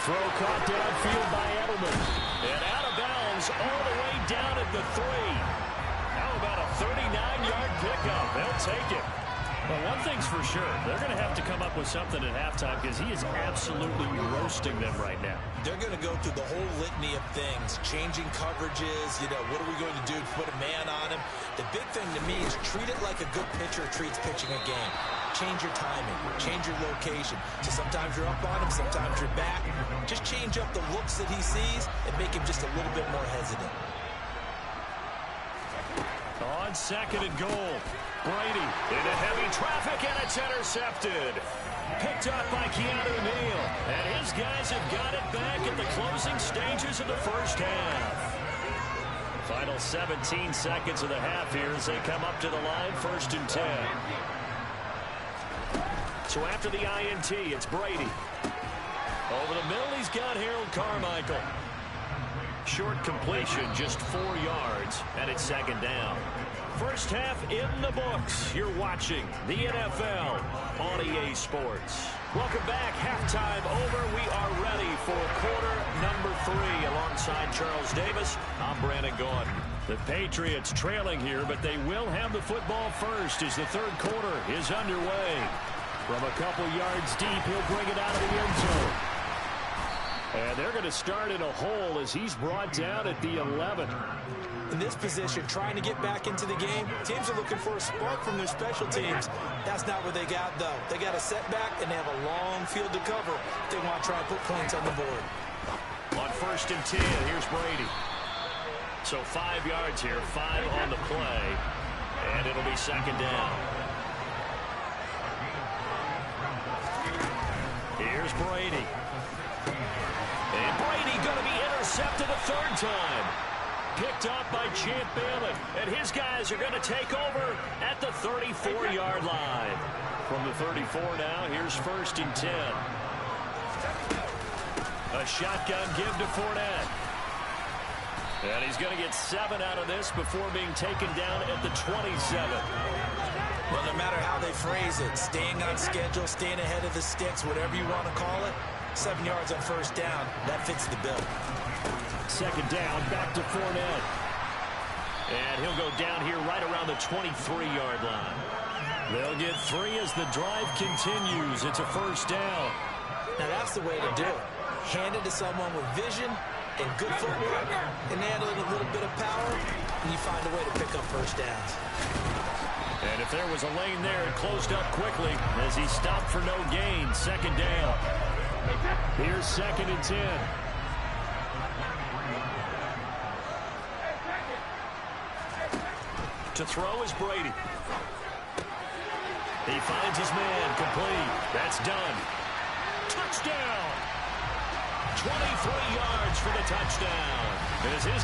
Throw caught downfield by Edelman. And out of bounds all the way down at the 3. How about a 39-yard pickup? They'll take it. Well, one thing's for sure. They're going to have to come up with something at halftime because he is absolutely roasting them right now. They're going to go through the whole litany of things, changing coverages, what are we going to do to put a man on him? The big thing to me is treat it like a good pitcher treats pitching a game. Change your timing, change your location. So sometimes you're up on him, sometimes you're back. Just change up the looks that he sees and make him just a little bit more hesitant. On 2nd and goal, Brady into heavy traffic, and it's intercepted. Picked up by Keanu Neal, and his guys have got it back at the closing stages of the first half. Final 17 seconds of the half here as they come up to the line, 1st and 10. So after the INT, it's Brady. Over the middle, he's got Harold Carmichael. Short completion, just 4 yards, and it's 2nd down. First half in the books. You're watching the NFL on EA Sports. Welcome back. Halftime over. We are ready for quarter number 3. Alongside Charles Davis, I'm Brandon Gordon. The Patriots trailing here, but they will have the football first as the 3rd quarter is underway. From a couple yards deep, he'll bring it out of the end zone. And they're going to start in a hole as he's brought down at the 11. In this position, trying to get back into the game, teams are looking for a spark from their special teams. That's not what they got, though. They got a setback, and they have a long field to cover if they want to try and put points on the board. On 1st and 10, here's Brady. So 5 yards here, 5 on the play, and it'll be 2nd down. Here's Brady. And Brady going to be intercepted a third time. Picked up by Champ Bailey. And his guys are going to take over at the 34-yard line. From the 34 now, here's 1st and 10. A shotgun give to Fournette. And he's going to get 7 out of this before being taken down at the 27. Well, no matter how they phrase it, staying on schedule, staying ahead of the sticks, whatever you want to call it, 7 yards on 1st down, that fits the bill. 2nd down, back to Fournette. And he'll go down here right around the 23-yard line. They'll get 3 as the drive continues. It's a 1st down. Now, that's the way to do it. Hand it to someone with vision and good footwork, and add a little bit of power, and you find a way to pick up 1st downs. And if there was a lane there, it closed up quickly as he stopped for no gain. 2nd down. Here's 2nd and 10. To throw is Brady. He finds his man, complete. That's done. Touchdown! 23 yards for the touchdown. As his...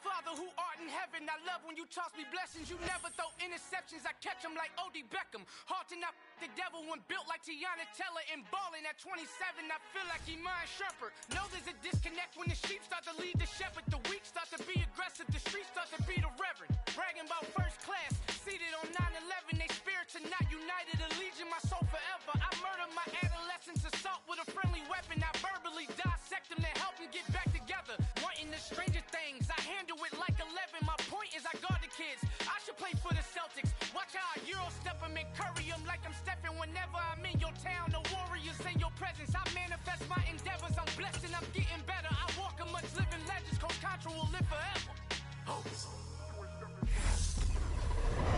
Father who art in heaven, I love when you toss me blessings. You never throw interceptions, I catch them like O.D. Beckham. Hard to not the devil when built like Tiana Teller and balling at 27. I feel like Iman Shumpert. Know there's a disconnect when the sheep start to lead the shepherd. The weak start to be aggressive, the streets start to be the reverend. Bragging about 1st class, seated on 9/11. They spirits are not united, a legion, my soul forever. I murder my adolescence, assault with a friendly weapon. I verbally dissect them to help them get back together. Wanting the stranger things, I handle it like 11. My point is I guard the kids. I should play for the Celtics. Watch how I Euro step them and curry them like I'm stepping. Whenever I'm in your town, the warriors in your presence. I manifest my endeavors. I'm blessed and I'm getting better. I walk amongst living legends. Coach Contra will live forever.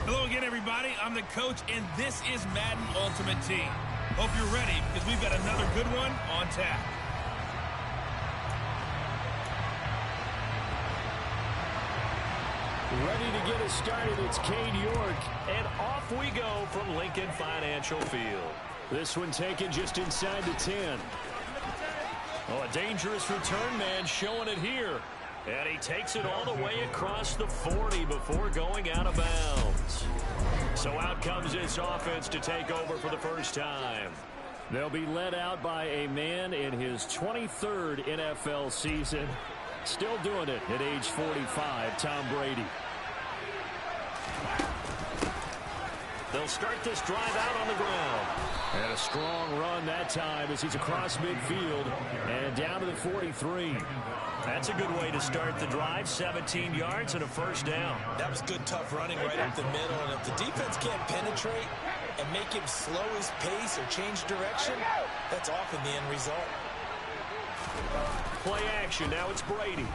Hello again, everybody. I'm the coach, and this is Madden Ultimate Team. Hope you're ready because we've got another good one on tap. Ready to get us started, it's Cade York, and off we go from Lincoln Financial Field. This one taken just inside the 10. Oh, a dangerous return man showing it here. And he takes it all the way across the 40 before going out of bounds. So out comes this offense to take over for the first time. They'll be led out by a man in his 23rd NFL season. Still doing it at age 45, Tom Brady. They'll start this drive out on the ground. And a strong run that time as he's across midfield and down to the 43. That's a good way to start the drive. 17 yards and a 1st down. That was good, tough running right up the middle. And if the defense can't penetrate and make him slow his pace or change direction, that's often the end result. Play action. Now it's Brady.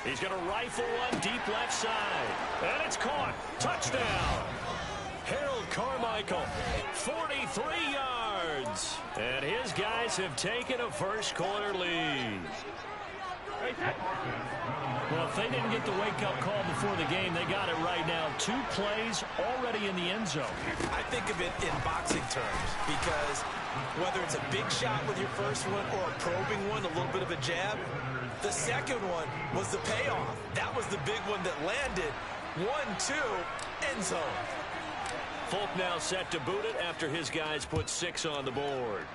He's going to rifle one deep left side. And it's caught. Touchdown. Harold Carmichael, 43 yards. And his guys have taken a first-quarter lead. Well, if they didn't get the wake-up call before the game, they got it right now. 2 plays already in the end zone. I think of it in boxing terms because whether it's a big shot with your first one or a probing one, a little bit of a jab, the second one was the payoff. That was the big one that landed. 1-2, end zone. Folk now set to boot it after his guys put 6 on the board.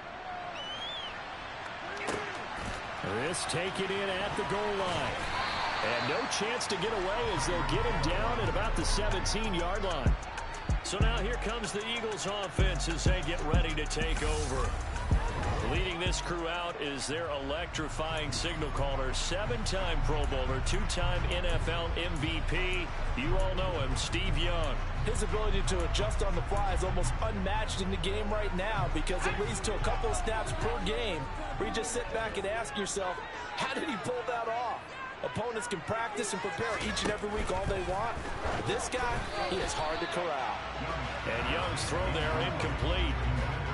This taken in at the goal line. And no chance to get away as they'll get him down at about the 17-yard line. So now here comes the Eagles offense as they get ready to take over. Leading this crew out is their electrifying signal caller, 7-time Pro Bowler, 2-time NFL MVP. You all know him, Steve Young. His ability to adjust on the fly is almost unmatched in the game right now because it leads to a couple of snaps per game where you just sit back and ask yourself, how did he pull that off? Opponents can practice and prepare each and every week all they want. But this guy, he is hard to corral. And Young's throw there incomplete.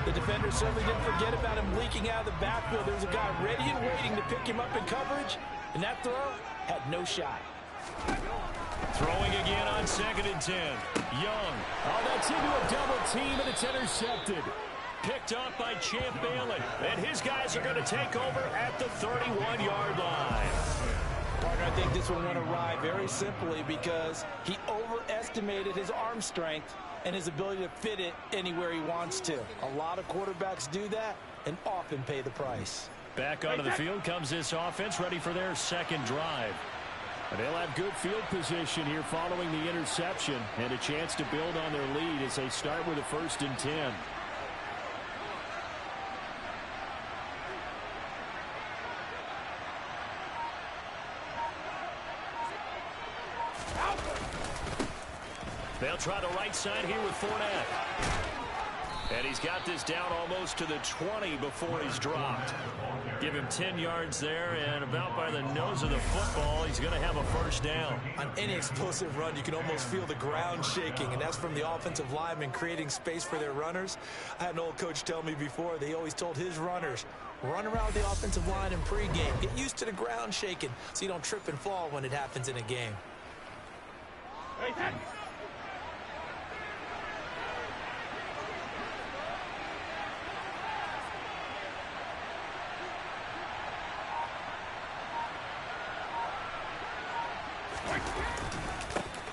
The defender certainly didn't forget about him leaking out of the backfield. There was a guy ready and waiting to pick him up in coverage, and that throw had no shot. Throwing again on 2nd and 10. Young. Oh, that's into a double team, and it's intercepted. Picked off by Champ Bailey. And his guys are going to take over at the 31-yard line. Partner, I think this one went awry very simply because he overestimated his arm strength and his ability to fit it anywhere he wants to. A lot of quarterbacks do that and often pay the price. Back onto the field comes this offense, ready for their second drive. And they'll have good field position here following the interception and a chance to build on their lead as they start with a 1st and 10. They'll try the right side here with Fournette. And he's got this down almost to the 20 before he's dropped. Give him 10 yards there, and about by the nose of the football, he's going to have a 1st down. On any explosive run, you can almost feel the ground shaking, and that's from the offensive linemen creating space for their runners. I had an old coach tell me before, they always told his runners, run around the offensive line in pregame. Get used to the ground shaking so you don't trip and fall when it happens in a game.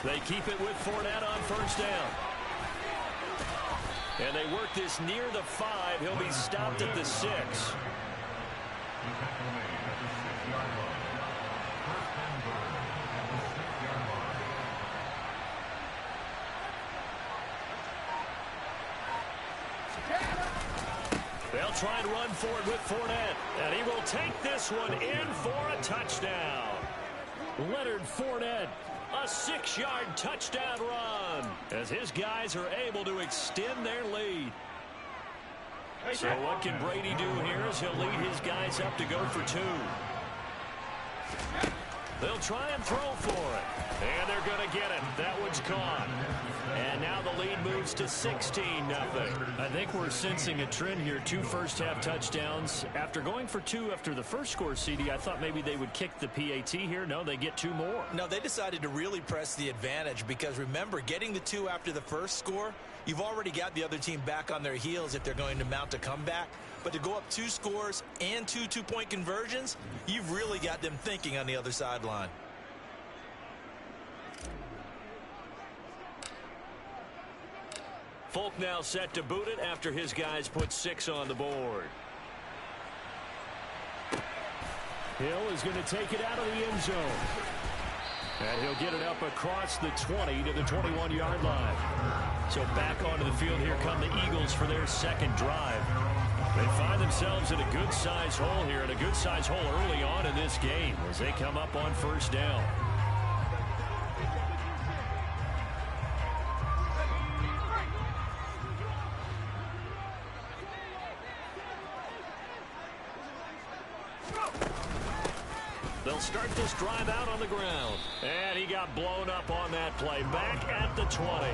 They keep it with Fournette on 1st down. And they work this near the 5. He'll be stopped at the 6. They'll try and run for it with Fournette. And he will take this one in for a touchdown. Leonard Fournette. A 6-yard touchdown run as his guys are able to extend their lead. So what can Brady do here as he'll lead his guys up to go for 2. They'll try and throw for it. And they're going to get it. That one's caught. And now the lead moves to 16-0. I think we're sensing a trend here. 2 first-half touchdowns. After going for 2 after the first score, CD, I thought maybe they would kick the PAT here. No, they get 2 more. No, they decided to really press the advantage because, remember, getting the 2 after the first score, you've already got the other team back on their heels if they're going to mount a comeback. But to go up 2 scores and 2 two-point conversions, you've really got them thinking on the other sideline. Folk now set to boot it after his guys put 6 on the board. Hill is going to take it out of the end zone. And he'll get it up across the 20 to the 21-yard line. So back onto the field, here come the Eagles for their second drive. They find themselves in a good-sized hole here, and a good-sized hole early on in this game as they come up on 1st down. They'll start this drive out on the ground. And he got blown up on that play. Back at the 20.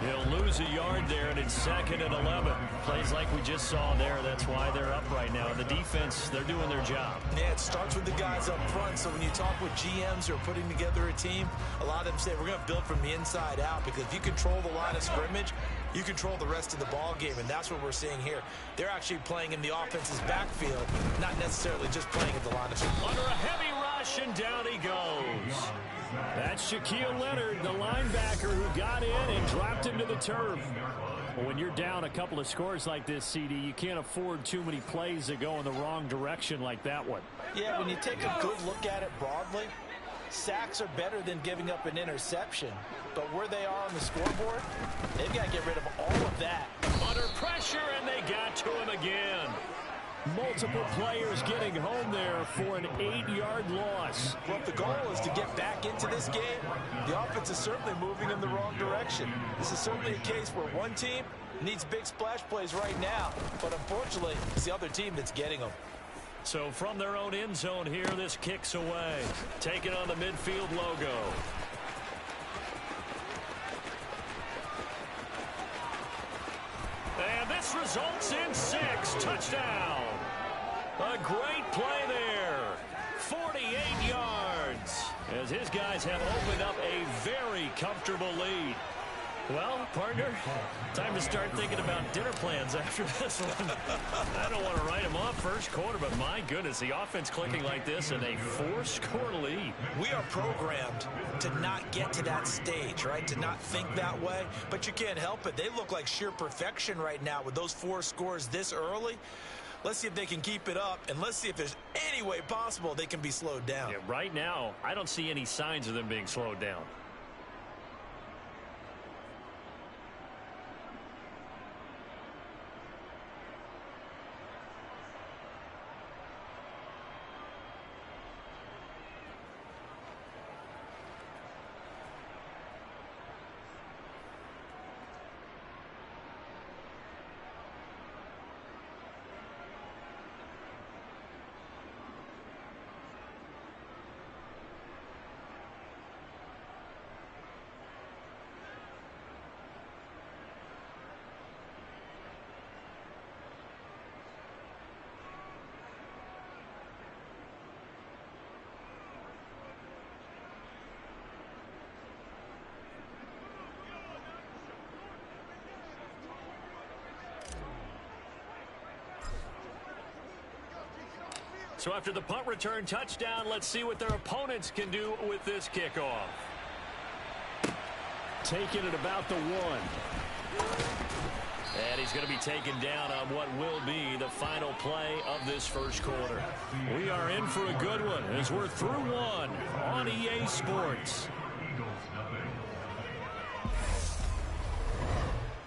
He'll lose a yard there, and it's 2nd and 11. Plays like we just saw there. That's why they're up right now. And the defense, they're doing their job. Yeah, it starts with the guys up front. So when you talk with GMs who are putting together a team, a lot of them say we're going to build from the inside out, because if you control the line of scrimmage, you control the rest of the ball game, and that's what we're seeing here. They're actually playing in the offense's backfield, not necessarily just playing at the line of scrimmage. Under a heavy rush, and down he goes. That's Shaquille Leonard, the linebacker, who got in and dropped him to the turf. Well, when you're down a couple of scores like this, CD, you can't afford too many plays that go in the wrong direction like that one. Yeah, when you take a good look at it broadly, sacks are better than giving up an interception. But where they are on the scoreboard, they've got to get rid of all of that. Under pressure, and they got to him again. Multiple players getting home there for an 8-yard loss. Well, if the goal is to get back into this game, the offense is certainly moving in the wrong direction. This is certainly a case where one team needs big splash plays right now, but unfortunately, it's the other team that's getting them. So from their own end zone here, this kicks away. Taking on the midfield logo. And this results in 6. Touchdown. A great play there. 48 yards. As his guys have opened up a very comfortable lead. Well, partner, time to start thinking about dinner plans after this one. I don't want to write him off first quarter, but my goodness, the offense clicking like this and a 4-score lead. We are programmed to not get to that stage, right? To not think that way, but you can't help it. They look like sheer perfection right now with those 4 scores this early. Let's see if they can keep it up, and let's see if there's any way possible they can be slowed down. Yeah, right now, I don't see any signs of them being slowed down. So after the punt return touchdown, let's see what their opponents can do with this kickoff. Taking it about the 1. And he's going to be taken down on what will be the final play of this first quarter. We are in for a good one as we're through 1 on EA Sports.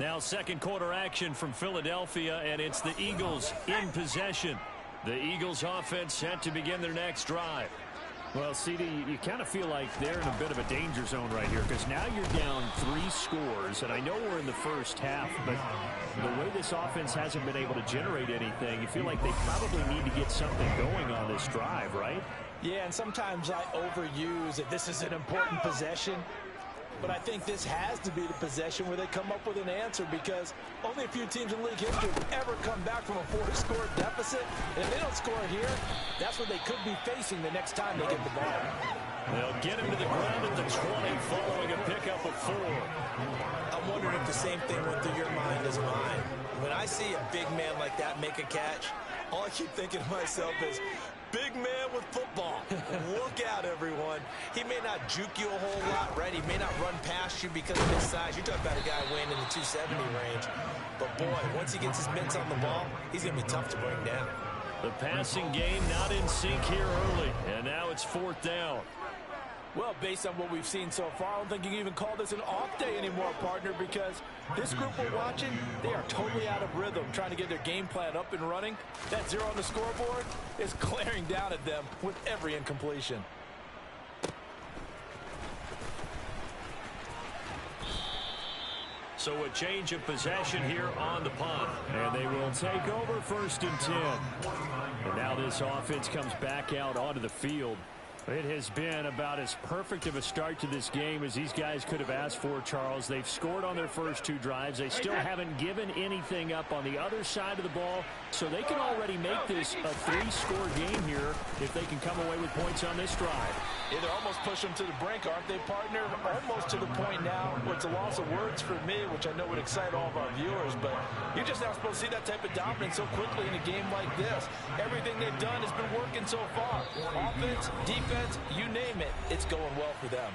Now second quarter action from Philadelphia, and it's the Eagles in possession. The Eagles offense set to begin their next drive. Well, CD, you kind of feel like they're in a bit of a danger zone right here because now you're down 3 scores, and I know we're in the first half, but the way this offense hasn't been able to generate anything, you feel like they probably need to get something going on this drive, right? Yeah, and sometimes I overuse it. This is an important possession. But I think this has to be the possession where they come up with an answer because only a few teams in league history have ever come back from a 4-score deficit. And if they don't score here, that's what they could be facing the next time they get the ball. They'll get him to the ground at the 20 following a pickup of 4. I'm wondering if the same thing went through your mind as mine. When I see a big man like that make a catch, all I keep thinking to myself is, big man with football. Look out, everyone. He may not juke you a whole lot, right? He may not run past you because of his size. You're talking about a guy weighing in the 270 range. But, boy, once he gets his mitts on the ball, he's going to be tough to bring down. The passing game not in sync here early, and now it's 4th down. Well, based on what we've seen so far, I don't think you can even call this an off day anymore, partner, because this group we're watching, they are totally out of rhythm, trying to get their game plan up and running. That 0 on the scoreboard is glaring down at them with every incompletion. So a change of possession here on the punt. And they will take over 1st and 10. And now this offense comes back out onto the field. It has been about as perfect of a start to this game as these guys could have asked for, Charles. They've scored on their first 2 drives. They still haven't given anything up on the other side of the ball, so they can already make this a 3-score game here if they can come away with points on this drive. Yeah, they're almost pushing them to the brink, aren't they, partner? Almost to the point now where it's a loss of words for me, which I know would excite all of our viewers, but you're just not supposed to see that type of dominance so quickly in a game like this. Everything they've done has been working so far. Offense, defense, you name it, it's going well for them.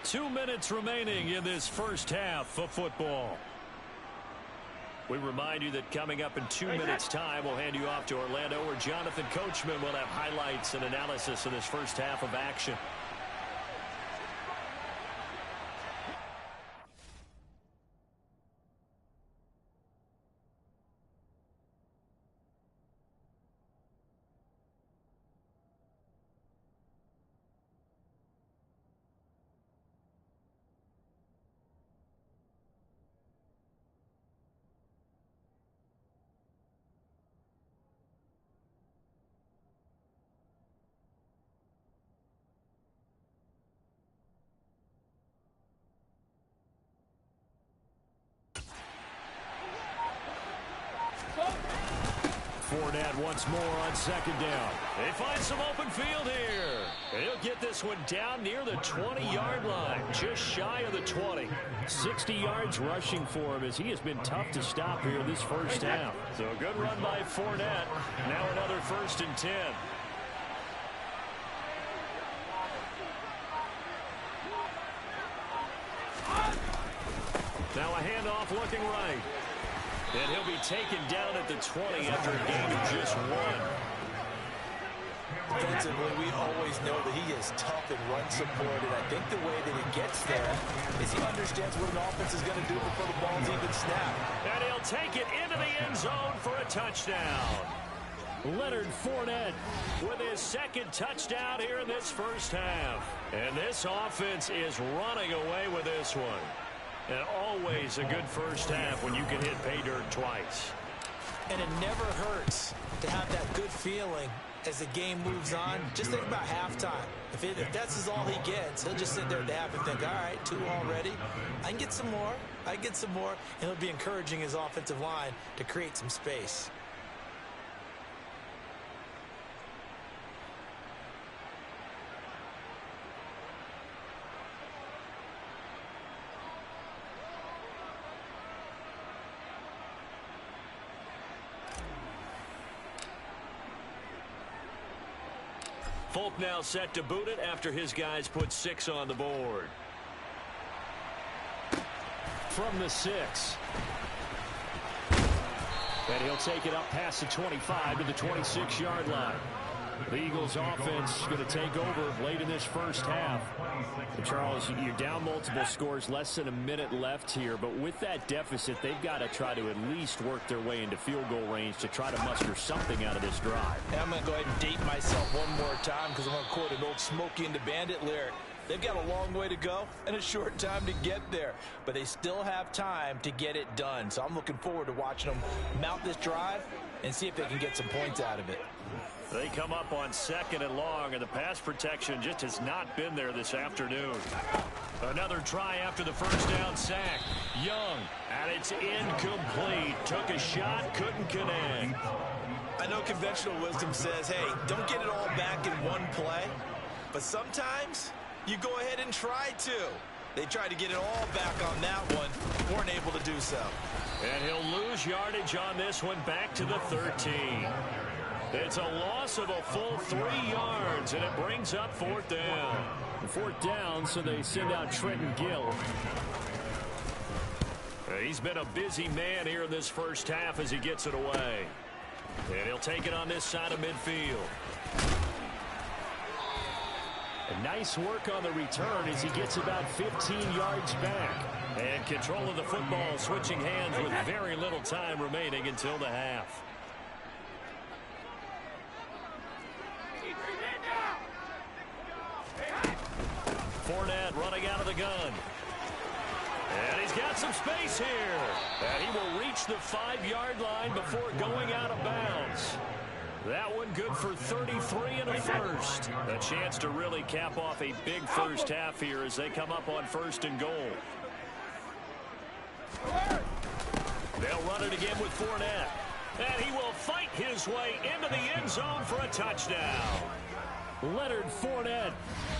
2 minutes remaining in this first half of football. We remind you that coming up in 2 minutes' time, we'll hand you off to Orlando, where Jonathan Coachman will have highlights and analysis of this first half of action. Fournette once more on second down. They find some open field here. He'll get this one down near the 20-yard line, just shy of the 20. 60 yards rushing for him as he has been tough to stop here in this first half. So a good run by Fournette. Now another 1st and 10. Now a handoff looking right. And he'll be taken down at the 20 after a gain of just 1. Defensively, we always know that he is tough in run support, and I think the way that he gets there is he understands what an offense is going to do before the ball's even snapped. And he'll take it into the end zone for a touchdown. Leonard Fournette with his 2nd touchdown here in this first half. And this offense is running away with this one. And always a good first half when you can hit pay dirt twice. And it never hurts to have that good feeling as the game moves on. Just think about halftime. If that's all he gets, he'll just sit there at the half and think, all right, 2 already. I can get some more. I can get some more. And he'll be encouraging his offensive line to create some space. Folk now set to boot it after his guys put 6 on the board. From the 6. And he'll take it up past the 25 to the 26-yard line. The Eagles offense going to take over late in this first half. And Charles, you're down multiple scores, less than a minute left here. But with that deficit, they've got to try to at least work their way into field goal range to try to muster something out of this drive. And I'm going to go ahead and date myself one more time because I'm going to quote an old Smokey and the Bandit lyric. They've got a long way to go and a short time to get there. But they still have time to get it done. So I'm looking forward to watching them mount this drive and see if they can get some points out of it. They come up on 2nd and long, and the pass protection just has not been there this afternoon. Another try after the first down sack. Young, and it's incomplete. Took a shot, couldn't connect. I know conventional wisdom says, hey, don't get it all back in one play. But sometimes you go ahead and try to. They tried to get it all back on that one. Weren't able to do so. And he'll lose yardage on this one back to the 13. It's a loss of a full 3 yards, and it brings up 4th down. 4th down, so they send out Trenton Gill. He's been a busy man here in this first half as he gets it away. And he'll take it on this side of midfield. A nice work on the return as he gets about 15 yards back. And control of the football switching hands with very little time remaining until the half. Fournette running out of the gun. And he's got some space here. And he will reach the 5-yard line before going out of bounds. That one good for 33 and a first. A chance to really cap off a big first half here as they come up on 1st and goal. They'll run it again with Fournette. And he will fight his way into the end zone for a touchdown. Leonard Fournette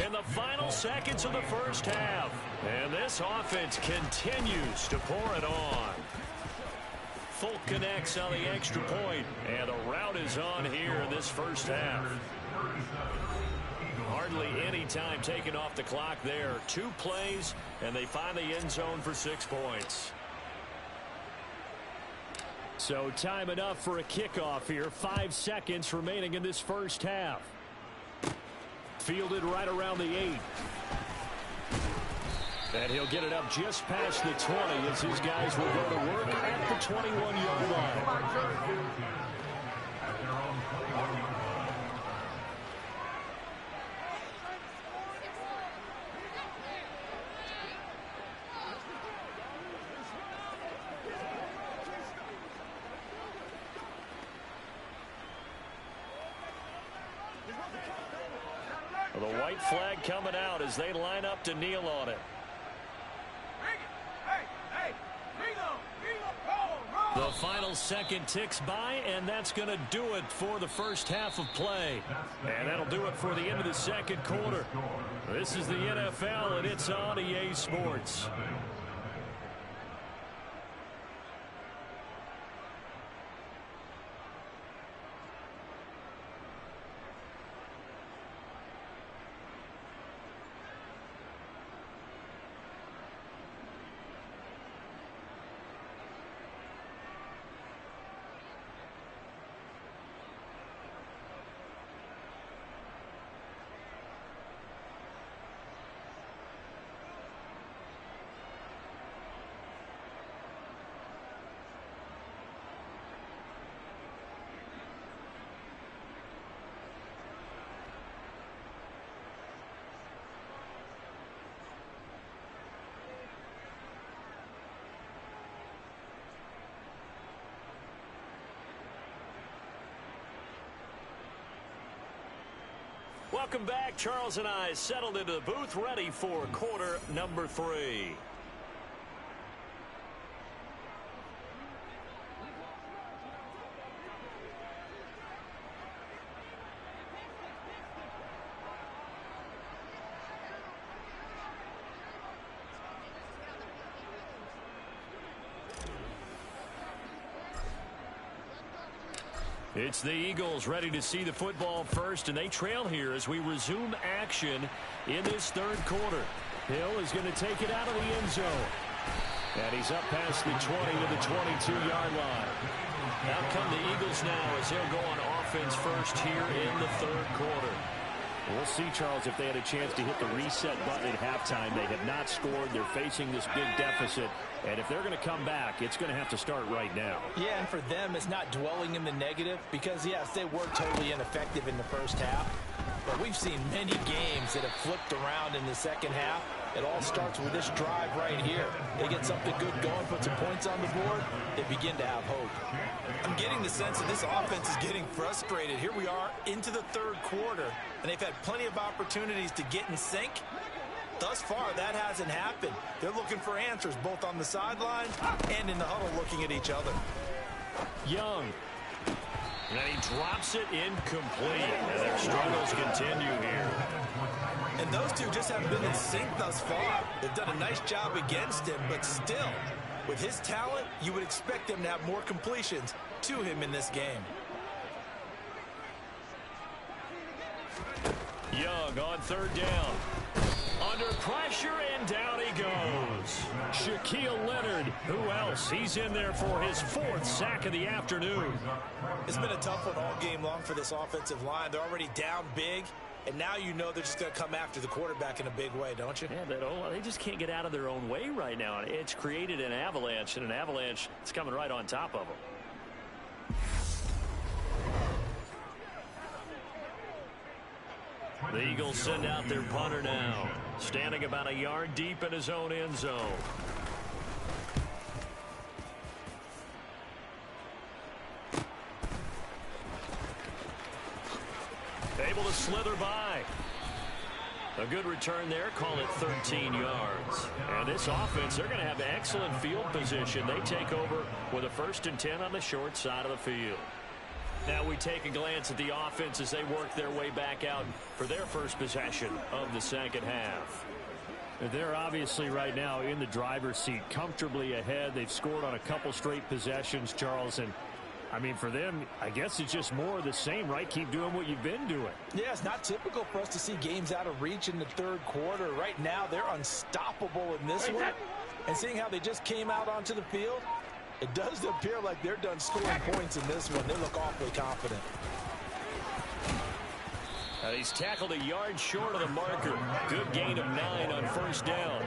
in the final seconds of the first half. And this offense continues to pour it on. Folk connects on the extra point, and the route is on here in this first half. Hardly any time taken off the clock there. 2 plays, and they find the end zone for 6 points. So time enough for a kickoff here. 5 seconds remaining in this first half. Fielded right around the 8. And he'll get it up just past the 20 as his guys will go to work at the 21-yard line. The white flag coming out as they line up to kneel on it. The final second ticks by, and that's going to do it for the first half of play. And that'll do it for the end of the second quarter. This is the NFL, and it's on EA Sports. Welcome back. Charles and I settled into the booth, ready for quarter number 3. It's the Eagles ready to see the football first, and they trail here as we resume action in this third quarter. Hill is going to take it out of the end zone. And he's up past the 20 to the 22-yard line. Out come the Eagles now as they'll go on offense first here in the third quarter. We'll see, Charles, if they had a chance to hit the reset button at halftime. They have not scored. They're facing this big deficit. And if they're going to come back, it's going to have to start right now. Yeah, and for them, it's not dwelling in the negative because, yes, they were totally ineffective in the first half. But we've seen many games that have flipped around in the second half. It all starts with this drive right here. They get something good going, put some points on the board, they begin to have hope. I'm getting the sense that this offense is getting frustrated. Here we are into the third quarter, and they've had plenty of opportunities to get in sync. Thus far, that hasn't happened. They're looking for answers both on the sideline and in the huddle looking at each other. Young. And he drops it incomplete. And their struggles continue here. And those two just haven't been in sync thus far. They've done a nice job against him, but still, with his talent, you would expect him to have more completions to him in this game. Young on third down. Under pressure, and down he goes. Shaquille Leonard, who else? He's in there for his 4th sack of the afternoon. It's been a tough one all game long for this offensive line. They're already down big, and now you know they're just going to come after the quarterback in a big way, don't you? Yeah, they just can't get out of their own way right now. It's created an avalanche, and an avalanche is coming right on top of them. The Eagles send out their punter now, standing about a yard deep in his own end zone. Able to slither by. A good return there, call it 13 yards. And this offense, they're going to have excellent field position. They take over with a 1st and 10 on the short side of the field. Now we take a glance at the offense as they work their way back out for their first possession of the second half. They're obviously right now in the driver's seat, comfortably ahead. They've scored on a couple straight possessions, Charles, and I mean, for them, I guess it's just more of the same, right? Keep doing what you've been doing. Yeah, it's not typical for us to see games out of reach in the third quarter. Right now, they're unstoppable in this one. And seeing how they just came out onto the field, it does appear like they're done scoring points in this one. They look awfully confident. He's tackled a yard short of the marker. Good gain of 9 on first down.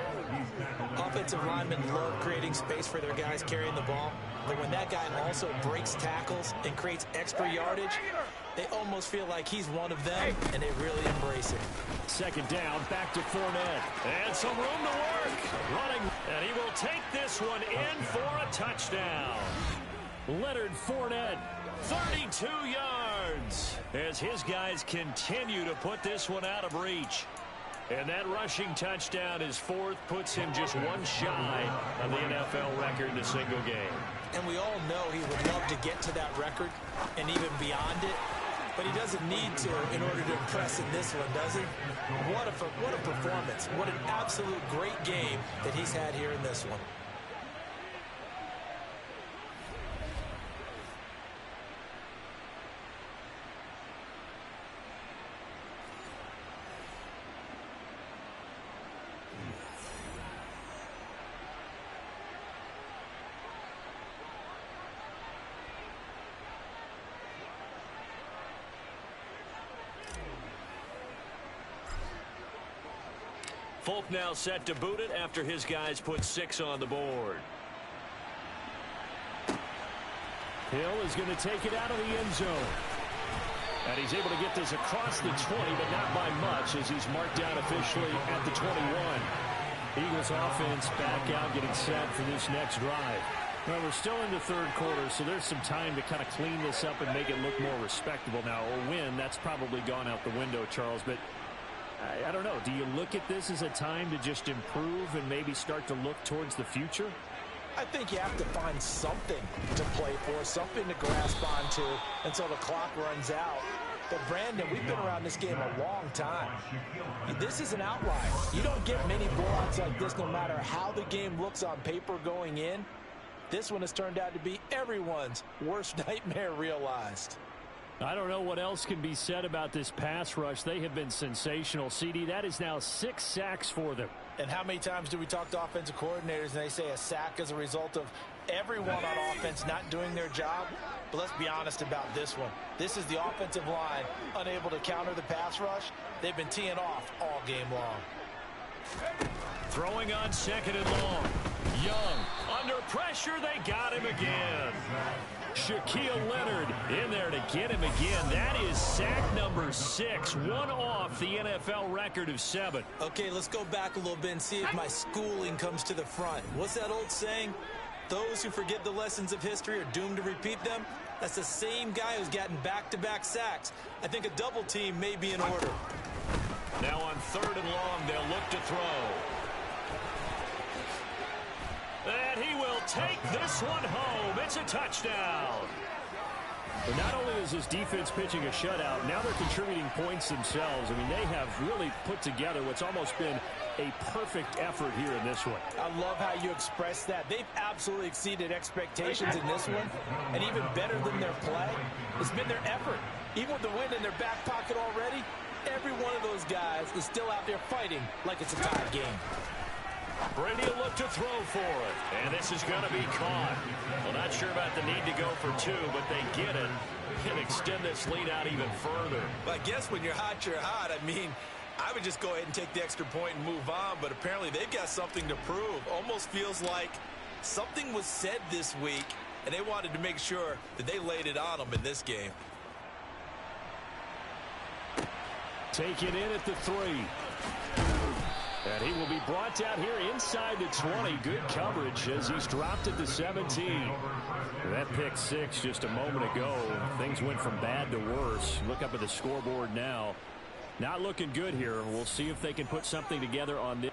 Offensive linemen love creating space for their guys carrying the ball. But when that guy also breaks tackles and creates extra yardage, they almost feel like he's one of them, and they really embrace it. Second down, back to Fournette. And some room to work. Running, and he will take this one in for a touchdown. Leonard Fournette, 32 yards, as his guys continue to put this one out of reach. And that rushing touchdown, his fourth, puts him just one shy of the NFL record in a single game. And we all know he would love to get to that record and even beyond it. But he doesn't need to in order to impress in this one, does he? What a performance. What an absolute great game that he's had here in this one. Folk now set to boot it after his guys put 6 on the board. Hill is going to take it out of the end zone. And he's able to get this across the 20, but not by much as he's marked down officially at the 21. Eagles offense back out getting set for this next drive. Well, we're still in the third quarter, so there's some time to kind of clean this up and make it look more respectable. Now, a win, that's probably gone out the window, Charles, but I don't know. Do you look at this as a time to just improve and maybe start to look towards the future? I think you have to find something to play for, something to grasp onto until the clock runs out. But, Brandon, we've been around this game a long time. This is an outlier. You don't get many blowouts like this no matter how the game looks on paper going in. This one has turned out to be everyone's worst nightmare realized. I don't know what else can be said about this pass rush. They have been sensational. CD, that is now 6 sacks for them. And how many times do we talk to offensive coordinators and they say a sack is a result of everyone on offense not doing their job? But let's be honest about this one. This is the offensive line unable to counter the pass rush. They've been teeing off all game long. Throwing on 2nd and long. Young under pressure. They got him again. Shaquille Leonard in there to get him again. That is sack number 6, one off the NFL record of 7. Okay, let's go back a little bit and see if my schooling comes to the front. What's that old saying? Those who forget the lessons of history are doomed to repeat them. That's the same guy who's gotten back-to-back sacks. I think a double team may be in order. Now on 3rd and long, they'll look to throw. And he will take this one home. It's a touchdown. But not only is this defense pitching a shutout, now they're contributing points themselves. I mean, they have really put together what's almost been a perfect effort here in this one. I love how you express that. They've absolutely exceeded expectations in this one. And even better than their play, it's been their effort. Even with the win in their back pocket already, every one of those guys is still out there fighting like it's a tied game. Brady will look to throw for it. And this is going to be caught. Well, not sure about the need to go for 2, but they get it and extend this lead out even further. Well, I guess when you're hot, you're hot. I mean, I would just go ahead and take the extra point and move on, but apparently they've got something to prove. Almost feels like something was said this week, and they wanted to make sure that they laid it on them in this game. Take it in at the 3. And he will be brought out here inside the 20. Good coverage as he's dropped at the 17. That pick 6 just a moment ago. Things went from bad to worse. Look up at the scoreboard now. Not looking good here. We'll see if they can put something together on this.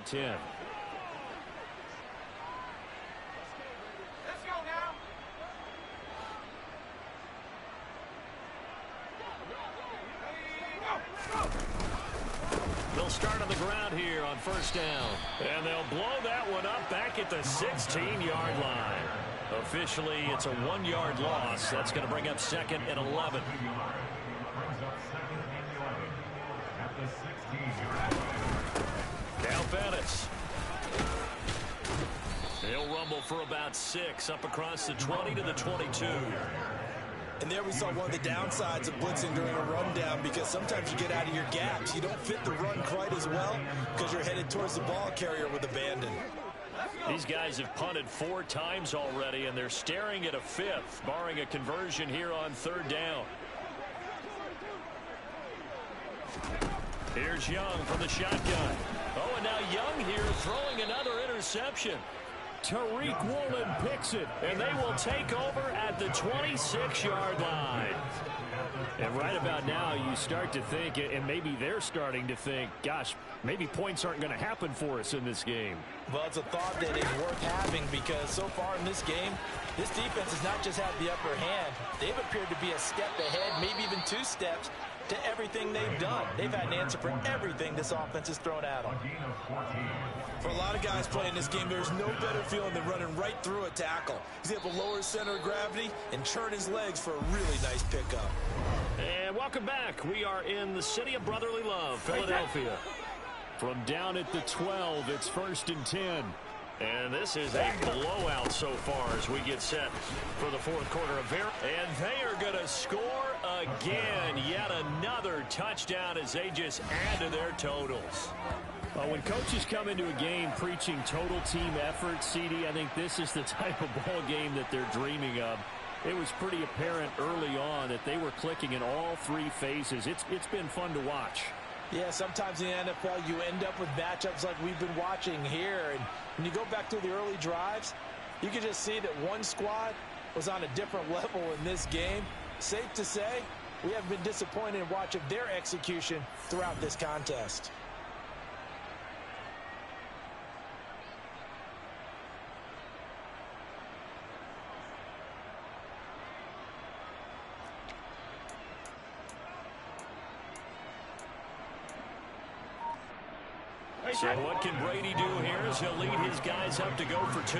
10. Let's go now. They'll start on the ground here on first down. And they'll blow that one up back at the 16-yard line. Officially, it's a 1-yard loss. That's going to bring up 2nd and 11. Now Bettis. He'll rumble for about 6 up across the 20 to the 22. And there we saw one of the downsides of blitzing during a rundown, because sometimes you get out of your gaps. You don't fit the run quite as well because you're headed towards the ball carrier with abandon. These guys have punted 4 times already, and they're staring at a 5th, barring a conversion here on 3rd down. Here's Young from the shotgun. Oh, and now Young here throwing another interception. Tariq Woolen picks it, and they will take over at the 26-yard line. And right about now, you start to think, and maybe they're starting to think, gosh, maybe points aren't going to happen for us in this game. Well, it's a thought that is worth having, because so far in this game, this defense has not just had the upper hand. They've appeared to be a step ahead, maybe even 2 steps, to everything they've done. They've had an answer for everything this offense has thrown at them. For a lot of guys playing this game, there's no better feeling than running right through a tackle. He's able to lower his center of gravity and turn his legs for a really nice pickup. And welcome back. We are in the city of brotherly love, Philadelphia. From down at the 12, it's 1st and 10. And this is a blowout so far as we get set for the 4th quarter of Vera. And they are going to score again. Yet another touchdown as they just add to their totals. When coaches come into a game preaching total team effort, CD, I think this is the type of ball game that they're dreaming of. It was pretty apparent early on that they were clicking in all 3 phases. It's been fun to watch. Yeah, sometimes in the NFL you end up with matchups like we've been watching here. And when you go back to the early drives, you can just see that one squad was on a different level in this game. Safe to say, we have been disappointed in watching their execution throughout this contest. So what can Brady do here as he'll lead his guys up to go for 2.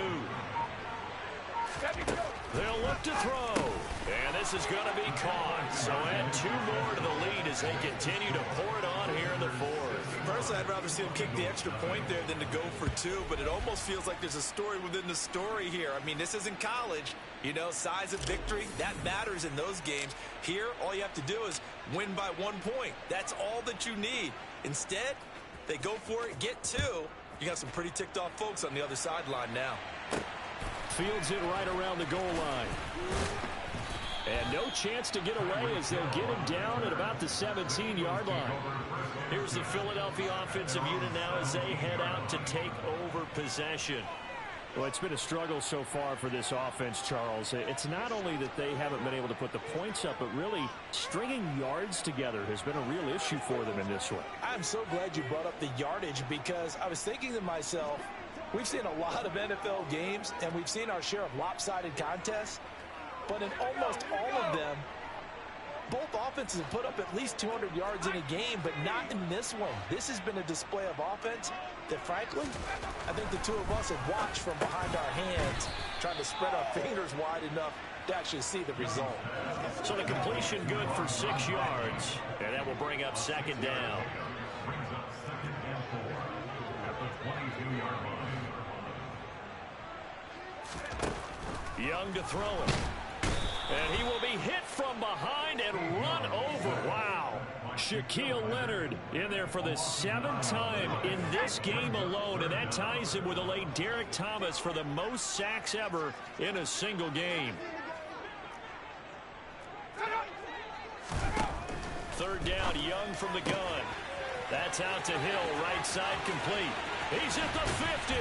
They'll look to throw. And this is going to be caught. So add 2 more to the lead as they continue to pour it on here in the 4th. Personally, I'd rather see them kick the extra point there than to go for 2, but it almost feels like there's a story within the story here. I mean, this isn't college. You know, size of victory, that matters in those games. Here, all you have to do is win by 1 point. That's all that you need. Instead, they go for it, get 2. You got some pretty ticked off folks on the other sideline now. Fields it right around the goal line. And no chance to get away as they'll get him down at about the 17-yard line. Here's the Philadelphia offensive unit now as they head out to take over possession. Well, it's been a struggle so far for this offense, Charles. It's not only that they haven't been able to put the points up, but really stringing yards together has been a real issue for them in this one. I'm so glad you brought up the yardage, because I was thinking to myself, we've seen a lot of NFL games, and we've seen our share of lopsided contests, but in almost all of them, both offenses have put up at least 200 yards in a game, but not in this one. This has been a display of offense that, frankly, I think the 2 of us have watched from behind our hands, trying to spread our fingers wide enough to actually see the result. So the completion good for 6 yards, and that will bring up 2nd down. Young to throw it. And he will be hit from behind and run over. Wow. Shaquille Leonard in there for the 7th time in this game alone. And that ties him with the late Derek Thomas for the most sacks ever in a single game. 3rd down, Young from the gun. That's out to Hill, right side complete. He's at the 50.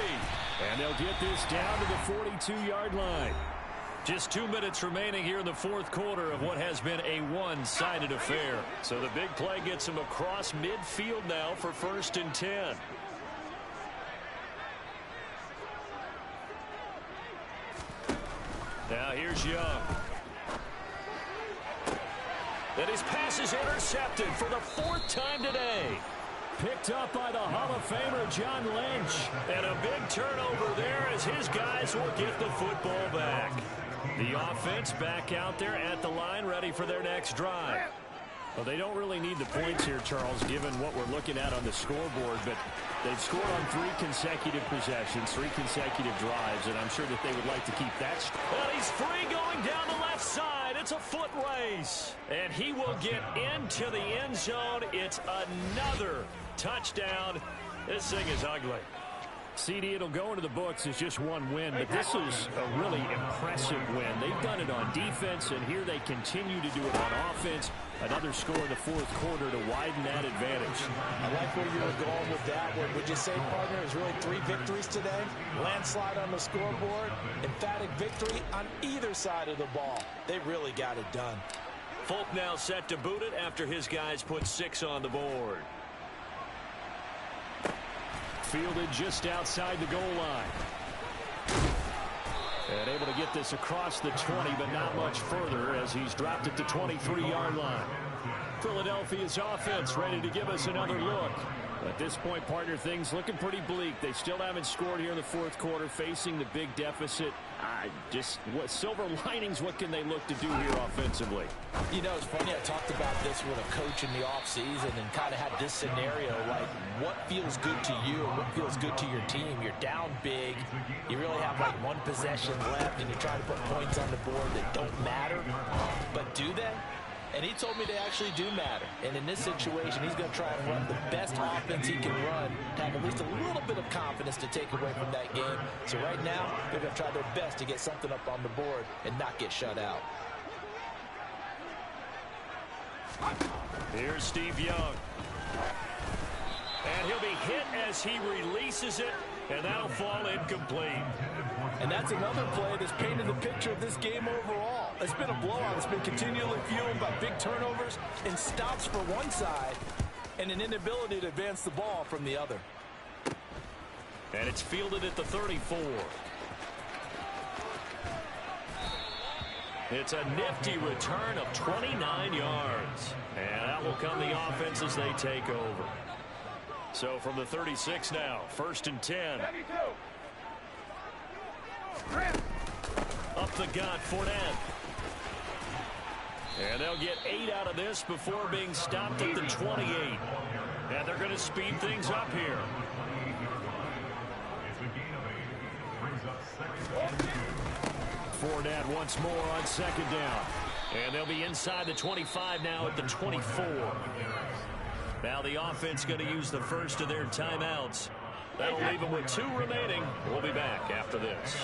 And they'll get this down to the 42-yard line. Just 2 minutes remaining here in the 4th quarter of what has been a one-sided affair. So the big play gets him across midfield now for 1st and 10. Now here's Young. And his pass is intercepted for the 4th time today. Picked up by the Hall of Famer John Lynch. And a big turnover there as his guys will get the football back. The offense back out there at the line, ready for their next drive. Well, they don't really need the points here, Charles, given what we're looking at on the scoreboard, but they've scored on 3 consecutive possessions, 3 consecutive drives, and I'm sure that they would like to keep that. Well, he's free going down the left side. It's a foot race, and he will get into the end zone. It's another touchdown. This thing is ugly. CD, it'll go into the books as just one win, but this is a really impressive win. They've done it on defense, and here they continue to do it on offense. Another score in the 4th quarter to widen that advantage. I like where you were going with that one. Would you say, partner, it's really 3 victories today? Landslide on the scoreboard, emphatic victory on either side of the ball. They really got it done. Folk now set to boot it after his guys put 6 on the board. Fielded just outside the goal line. And able to get this across the 20, but not much further as he's dropped it to 23-yard line. Philadelphia's offense ready to give us another look. At this point, partner, things looking pretty bleak. They still haven't scored here in the 4th quarter, facing the big deficit. What silver linings, what can they look to do here offensively? You know, it's funny, I talked about this with a coach in the offseason and kind of had this scenario, like what feels good to you and what feels good to your team. You're down big. You really have like 1 possession left, and you're trying to put points on the board that don't matter. But do they? And he told me they actually do matter. And in this situation, he's going to try and run the best offense he can run to have at least a little bit of confidence to take away from that game. So right now, they're going to try their best to get something up on the board and not get shut out. Here's Steve Young. And he'll be hit as he releases it, and that'll fall incomplete. And that's another play that's painted the picture of this game overall. It's been a blowout. It's been continually fueled by big turnovers and stops for one side and an inability to advance the ball from the other. And it's fielded at the 34. It's a nifty return of 29 yards. And that will come the offense as they take over. So from the 36 now, 1st and 10. Up the gut, Fournette. And they'll get 8 out of this before being stopped at the 28. And they're going to speed things up here. Fournette once more on 2nd down. And they'll be inside the 25 now at the 24. Now the offense going to use the first of their timeouts. That'll leave them with 2 remaining. We'll be back after this.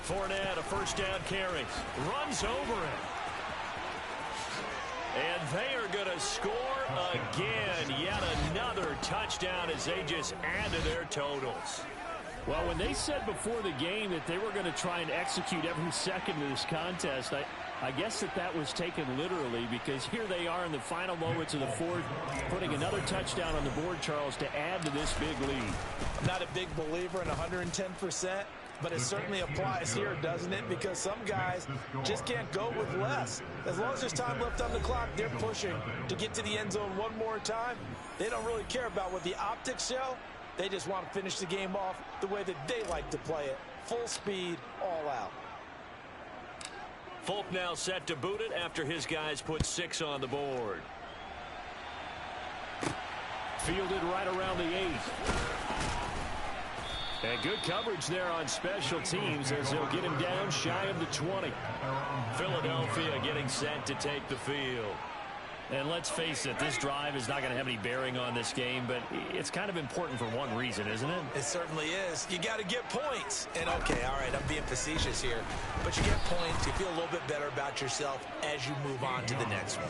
Fournette, a 1st down carry. Runs over it. And they are going to score again. Yet another touchdown as they just add to their totals. Well, when they said before the game that they were going to try and execute every second of this contest, I guess that was taken literally, because here they are in the final moments of the 4th, putting another touchdown on the board, Charles, to add to this big lead. I'm not a big believer in 110%, but it certainly applies here, doesn't it? Because some guys just can't go with less. As long as there's time left on the clock, they're pushing to get to the end zone one more time. They don't really care about what the optics show. They just want to finish the game off the way that they like to play it. Full speed, all out. Folk now set to boot it after his guys put 6 on the board. Fielded right around the 8. And good coverage there on special teams as they'll get him down shy of the 20. Philadelphia getting set to take the field. And let's face it, this drive is not going to have any bearing on this game, but it's kind of important for one reason, isn't it? It certainly is. You got to get points. And okay, all right, I'm being facetious here, but you get points, you feel a little bit better about yourself as you move on to the next one.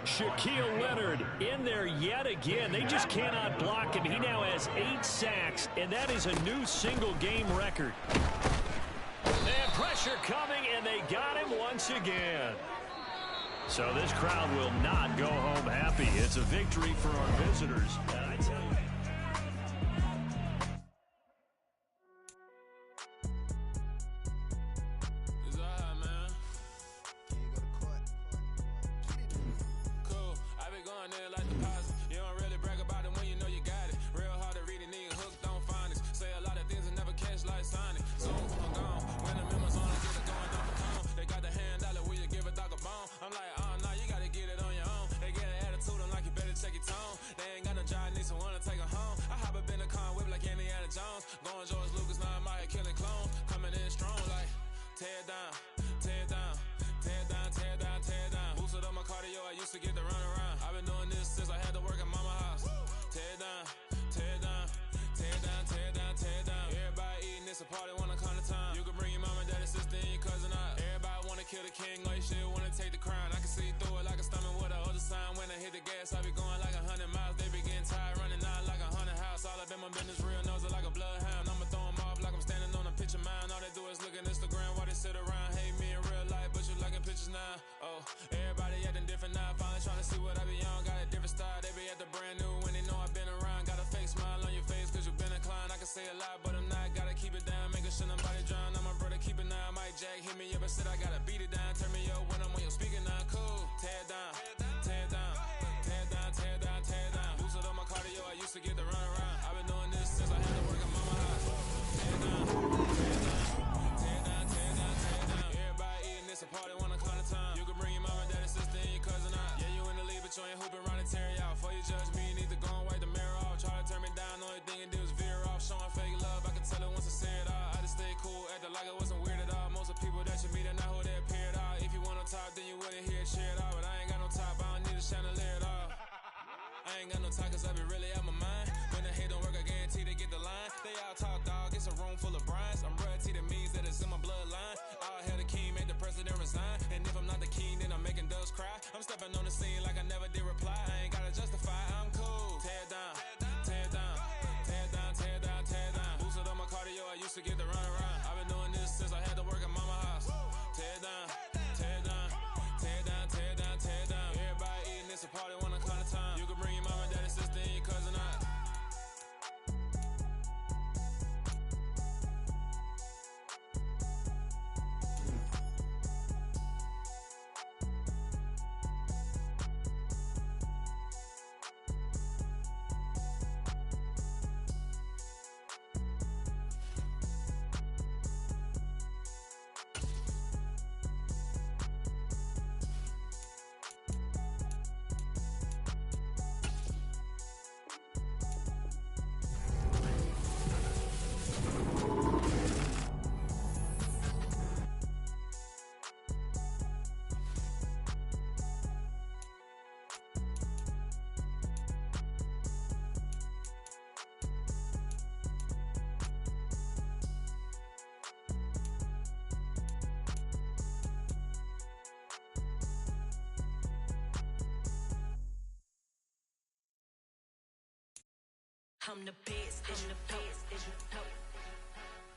Shaquille Leonard in there yet again. They just cannot block him. He now has 8 sacks, and that is a new single-game record. And pressure coming, and they got him once again. So this crowd will not go home happy. It's a victory for our visitors. And I tell you, I'm the best, and the best,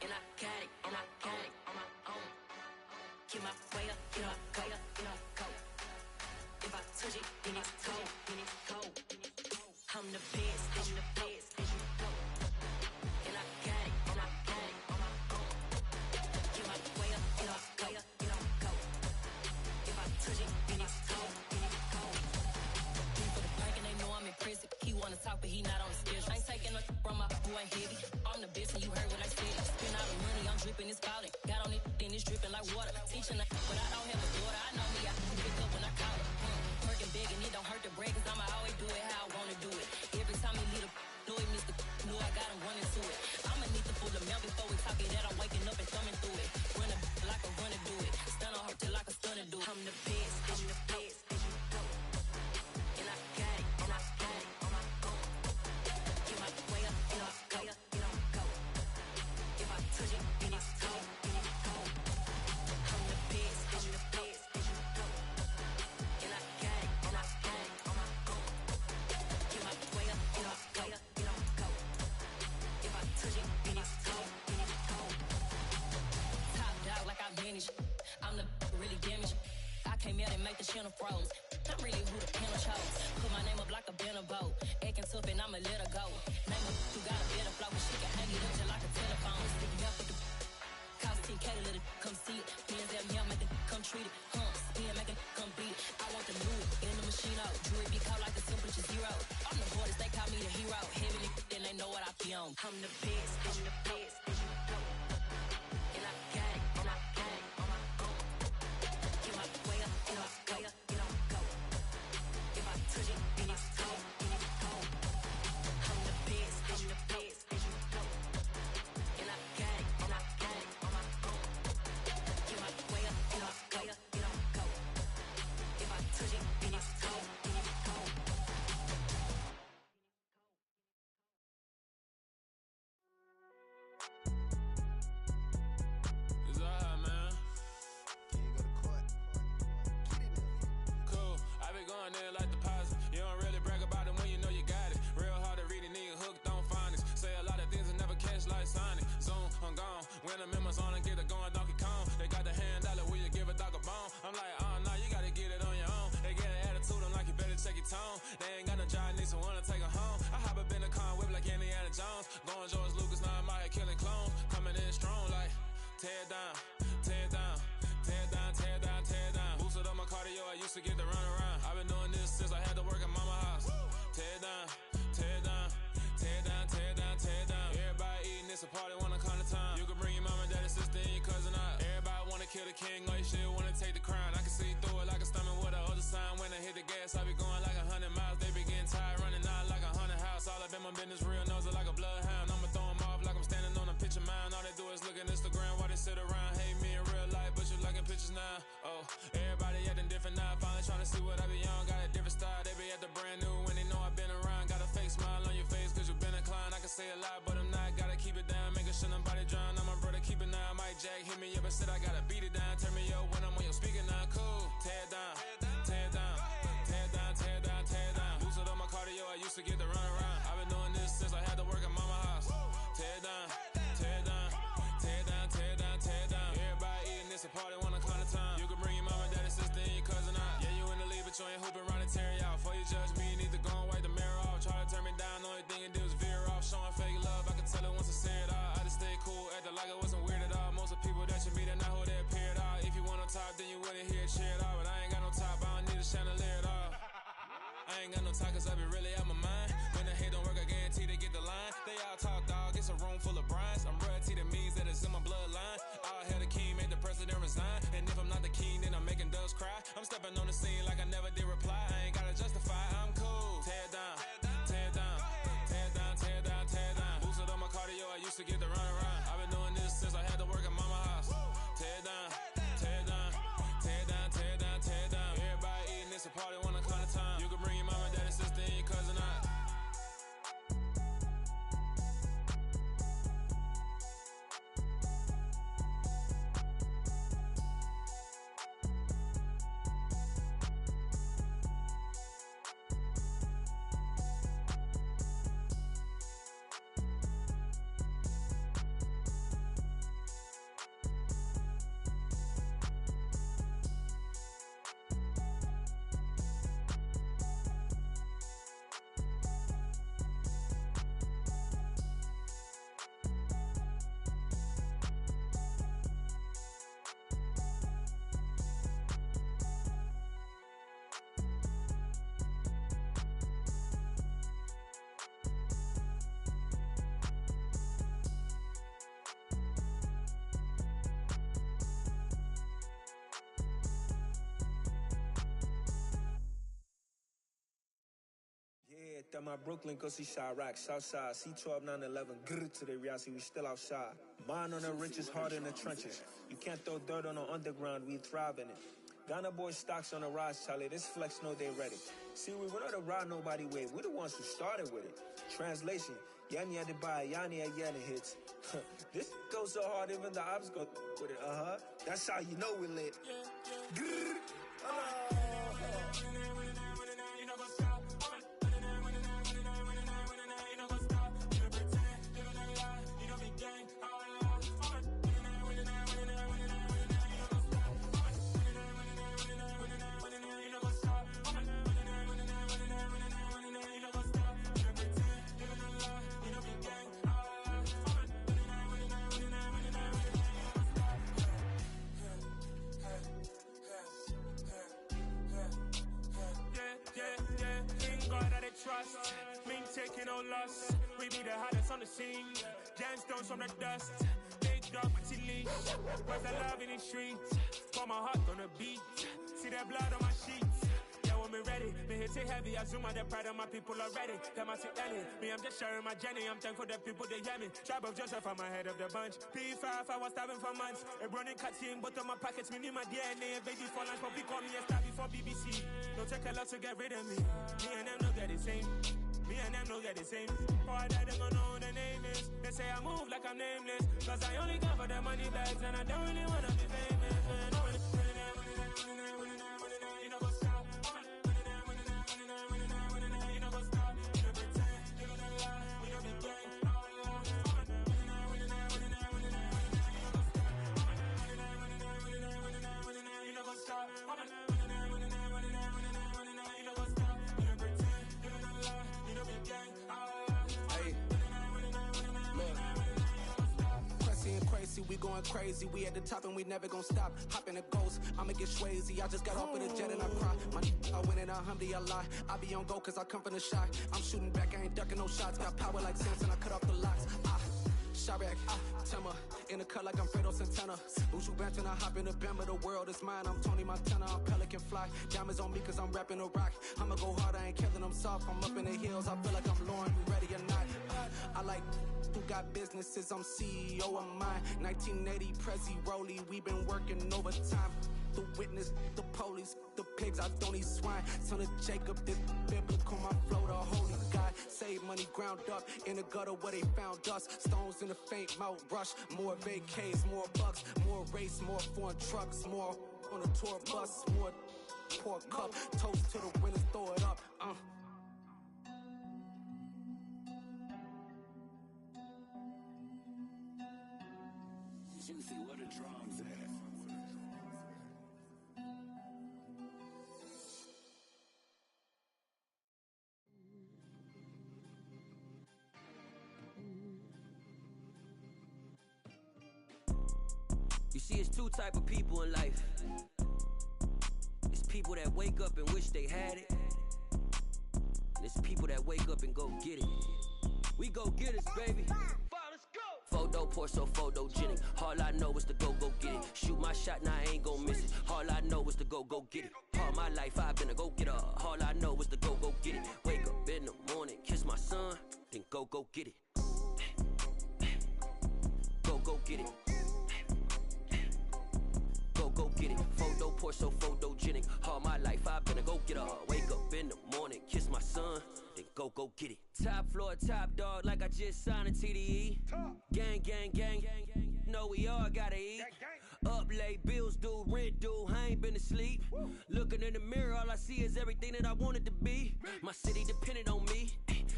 and I got it, and I got it on my own. Get my way up, get up, go, get up, go. If I touch it, then it's cold, then it's cold. I'm the best, and the best, and I got it, and I got it on my own. Get my way up, get up, go, get up, go. If I touch it, then it's cold, then it's cold. He for the bank and they know I'm impressive. He wanna talk, but he not on the schedule. I ain't taking no from my boy heavy. I'm the best, and you heard what I said. Spend all the money, I'm dripping, it's falling. Got on it, then it's dripping like water. Teaching the but I don't have a daughter. I know me, I can pick up when I call her. Working big and it don't hurt the break, cause I'ma always do it how I wanna do it. Every time he lead a know he missed the know I got him running to it. I'ma need to pull the mail before we talk it that I'm waking up and thumbing through it. Run a like a runner do it. Stun on her till like a stunner do it. I'm the best, I'm the best, and I got it, and I got it on my own. Get my way up, get up, go, get up, go. If I touch it, then it's cold, then it's cold. I'm the best, I'm the best. Jenna froze. I'm really who the pen chose. Put my name up like a banner boat. Acting tough and I'ma let her go. Name her who got a better flow, but she can hang it up just like a telephone. Stick up with the cost 10K to let it come see it. Hands down here, make it come treat it. Spin, make it come beat it. I want the new in the machine out. Jewelry be caught like the temperature zero. I'm the hardest, they call me the hero. Heaven then they know what I be on. I'm the best, I'm the best, and you know. And I got it, and I got it on my own. Get my way up, get off, go. If I touch it, then it's cold, then it's cold. I'm the best, and the best, and you know. And I got it, and I got it on my own. Get my way up, get off, go. If I touch it, then it's cold, then it's cold. It's alright, man. Cool. I been going there like deposit. You don't really brag about it when you know you got it. Real hard to read a nigga hooked on phonics. Say a lot of things and never catch like Sonic. Zoom, I'm gone. When the members on and get it going Donkey Kong. They got the $100, will you give a dog a bone? I'm like, oh no, you gotta get it on your own. They get an attitude, I'm like, you better check your tone. They ain't got no job, need someone to take her home. I hop up in the car and whip like Indiana Jones. Going George Lucas, now I'm out here killing clones. Coming in strong like, tear down, tear down, tear down, tear down, tear down. Boosted up my cardio, I used to get the run around. I've been doing this since I had to work at mama house. Tear down, tear down, tear down, tear down, tear down. Everybody eating, it's a party, wanna come to time. You can bring your mama, daddy, sister, and your cousin out. Everybody wanna kill the king, or you shit wanna take the crown. I can see through it like a stomach with a other sign. When I hit the gas, I be going like 100 miles. They be getting tired, running out like 100 house. All up in my business, real nose it like a bloodhound. I'ma throw 'em off like I'm standing on a picture mound. All they do is look at Instagram while they sit around. Hate me in real life, but you liking pictures now. Oh, everybody acting different now. Finally trying to see what I be on. Got a different style, they be at the brand new when they know I've been around. Got a fake smile on your face cause you been inclined. I can say a lot, but I'm not. Gotta keep it down, making sure nobody drown. I'm my brother, keep it now. Mike Jack hit me up and said I gotta beat it down. Turn me up when I'm on your speaker now. Cool, tear down, tear down, tear down, tear down, tear down. Boosted up my cardio, I used to get the run around. I've been doing this since I had to work at mama house. Tear down, tear down, tear down, tear down, tear down. Everybody eating, it's a party, wanna come to time. You can bring your mama, daddy, sister, and your cousin out. Yeah, you in the league, but you ain't hooping around and tear you out. Before you judge me, you need to go and wipe the mirror off. Try to turn me down, the only thing you do is veer off. Showing fake love, I can tell it once I see it all. I just stay cool, acting like it wasn't weird at all. Most of the people that you meet are not who they appear at all. If you want on top, then you wouldn't hear it cheer at all. But I ain't got no top, I don't need a chandelier at all. I ain't got no time cause I be really out my mind. When the hate don't work, I guarantee they get the line. They all talk, dog, it's a room full of brines. I'm royalty, that means that it's in my bloodline. All hail the king, made the president resign. And if I'm not the king, then I'm making doves cry. I'm stepping on the scene like I never did reply. I ain't gotta justify, I'm cool. Tear down, tear down, tear down, tear down, tear down. Boosted up my cardio, I used to get the run around. I've been doing this since I had to work at mama house. Tear down, tear down, tear down, tear down, tear down. Everybody eating, it's a party, wanna come to time. You can bring your mama, daddy, sister, and your cousin out. At my Brooklyn, cause he shot rock, Southside, C12, 911, grrr to the reality, we still outside. Mine on the richest, heart in the trenches. You can't throw dirt on the underground, we thrive in it. Ghana boys stocks on the rise, Charlie, this flex know they ready. See, we were not to ride nobody with, we're the ones who started with it. Translation, Yani had to buy, Yani had Yana hits. This goes so hard, even the ops go with it, That's how you know we lit. Grrr, mean taking no loss. We be the hottest on the scene. Gemstones from the dust. Big dog, pretty leash. Where's the love in the streets? Pour my heart on the beat. See that blood on my sheets. Yeah, when me ready, me hit it heavy. I zoom out the pride of my people already. Them I see Ellie. Me, I'm just sharing my journey. I'm thankful that people they hear me. Tribe of Joseph, I'm ahead of the bunch. P5, I was starving for months. A running cut in, but on my pockets, me need my DNA. Baby for lunch, but we call me a star before BBC. Don't take a lot to get rid of me. Me and them don't get the same. Me and them don't get the same. For I die, they gon' know who the name is. They say I move like I'm nameless. Cause I only care for the money bags and I don't really wanna be famous. You know what's up? You know what's up? You know pretend. You know the lie. You know the game. You know what's up? Crazy, we going crazy. We at the top and we never gon' stop. Hop in a ghost, I'ma get swayzy. I just got off with a jet and I cry. I win in a Humvee, I lie. I be on go cause I come from the shot. I'm shooting back, I ain't ducking no shots. Got power like Samson, I cut off the locks. Chirac, Timmer, in the cut like I'm Fredo Santana. Buju Banton, I hop in the Bama, the world is mine. I'm Tony Montana, I'm Pelican Fly. Diamonds on me cause I'm rapping a rock. I'ma go hard, I ain't killing them soft. I'm up in the hills, I feel like I'm Lauren, you ready or not? I like who got businesses, I'm CEO of mine. 1980 Prezi Rolly, we been working overtime. The witness, the police, the pigs, I don't eat swine. Son of Jacob, this biblical, my flow, the holy God. Save money ground up in the gutter where they found us. Stones in the faint mouth rush. More vacays, more bucks, more race, more foreign trucks, more on a tour bus, more pour cup. Toast to the winners, throw it up. Juicy, where the drums at? You see, it's two type of people in life. It's people that wake up and wish they had it. And it's people that wake up and go get it. We go get it, baby. Photo pour so photogenic. All I know is to go get it. Shoot my shot, now I ain't gon' miss it. All I know is to go get it. All my life I've been a go getter. All I know is to go get it. Wake up in the morning, kiss my son, then go get it. Go get it. Go get it. Photo pour so photogenic. All my life I've been a go getter. Wake up in the morning, kiss my son, then go get it. Top floor, top dog, like I just signed a TDE. Gang, gang, gang. Know we all gotta eat. Up late, bills due, rent due, I ain't been asleep. Looking in the mirror, all I see is everything that I wanted to be. My city depended on me,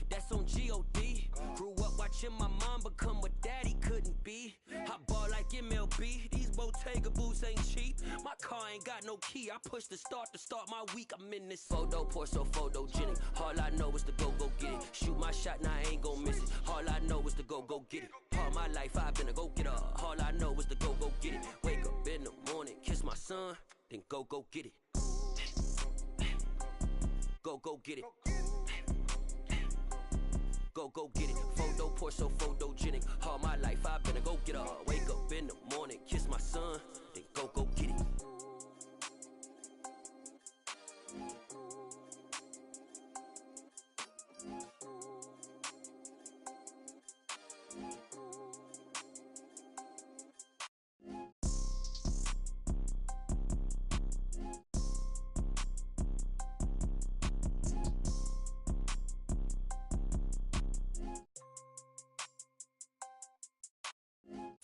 that's on G.O.D. Grew up watching my mom become what daddy couldn't be. I ball like MLB, these Bottega boots ain't cheap. My car ain't got no key, I push the start to start my week. I'm in this photo pour so photogenic. All I know is to go get it. Shoot my shot, now I ain't gon' miss it. All I know is to go get it. All my life I've been a go getter. All I know is to go get it. Wake up in the morning, kiss my son, then go get it. Go get it. Go get it. Photo pour so photogenic. All my life I've been a go getter. Wake up in the morning, kiss my son, then go get it.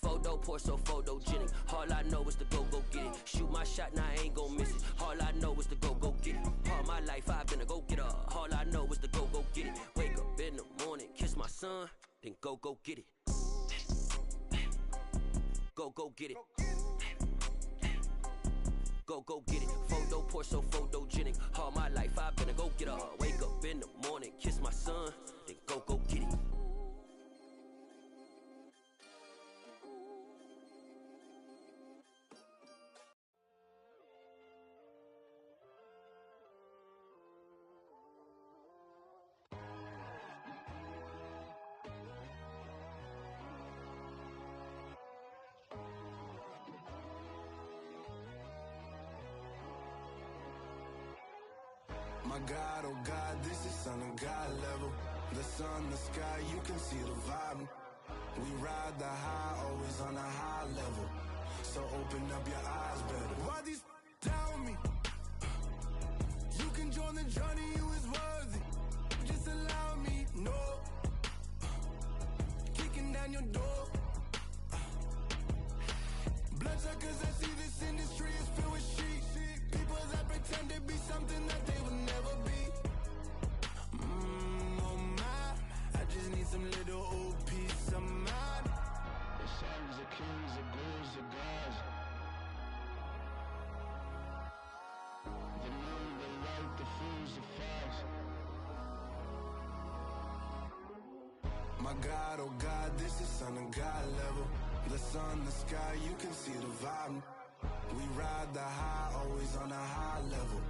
Photo pour so photogenic. All I know is to go get it. Shoot my shot, now I ain't gon' miss it. All I know is to go get it. All my life I've been a go getter. All I know is to go get it. Wake up in the morning, kiss my son, then go get it. Go get it. Go get it. Photo pour so photogenic. All my life I've been a go getter. Wake up in the morning, kiss my son, then go get it. My God, oh God, this is son of God level. The sun, the sky, you can see the vibe. We ride the high, always on a high level. So open up your eyes better. Why these tell me? You can join the journey, you is worthy. Just allow me, no. Kicking down your door. Bloodsuckers, I see this industry is filled with sheep. People that pretend to be something that they will never be. Oh my, I just need some little old peace of mind. The songs, the kings, the gurus, the gods. The moon, the light, the fools, the facts. My God, oh God, this is son of God level. The sun, the sky, you can see the vibe. We ride the high, always on a high level.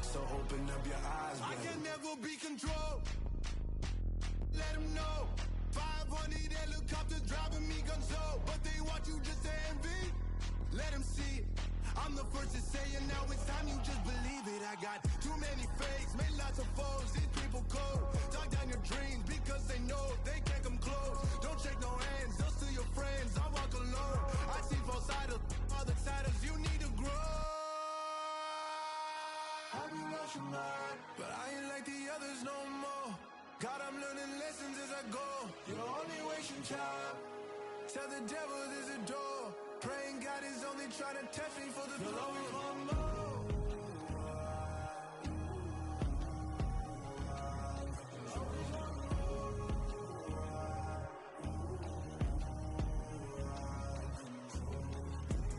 So open up your eyes, I baby. can never be controlled. Let them know. 500 helicopters driving me gonzo, but they want you just to envy. Let them see it. I'm the first to say it, now it's time you just believe it. I got too many fakes, made lots of foes. These people cold. Talk down your dreams because they know they can't come close. Don't shake no hands, they'll steal your friends. I walk alone. I see both sides, other siders. You need to grow. Have you lost your mind? But I ain't like the others no more. God, I'm learning lessons as I go. You're only wasting time. Tell the devil there's a door. Praying God is only trying to test me for the throne. You'll always want more.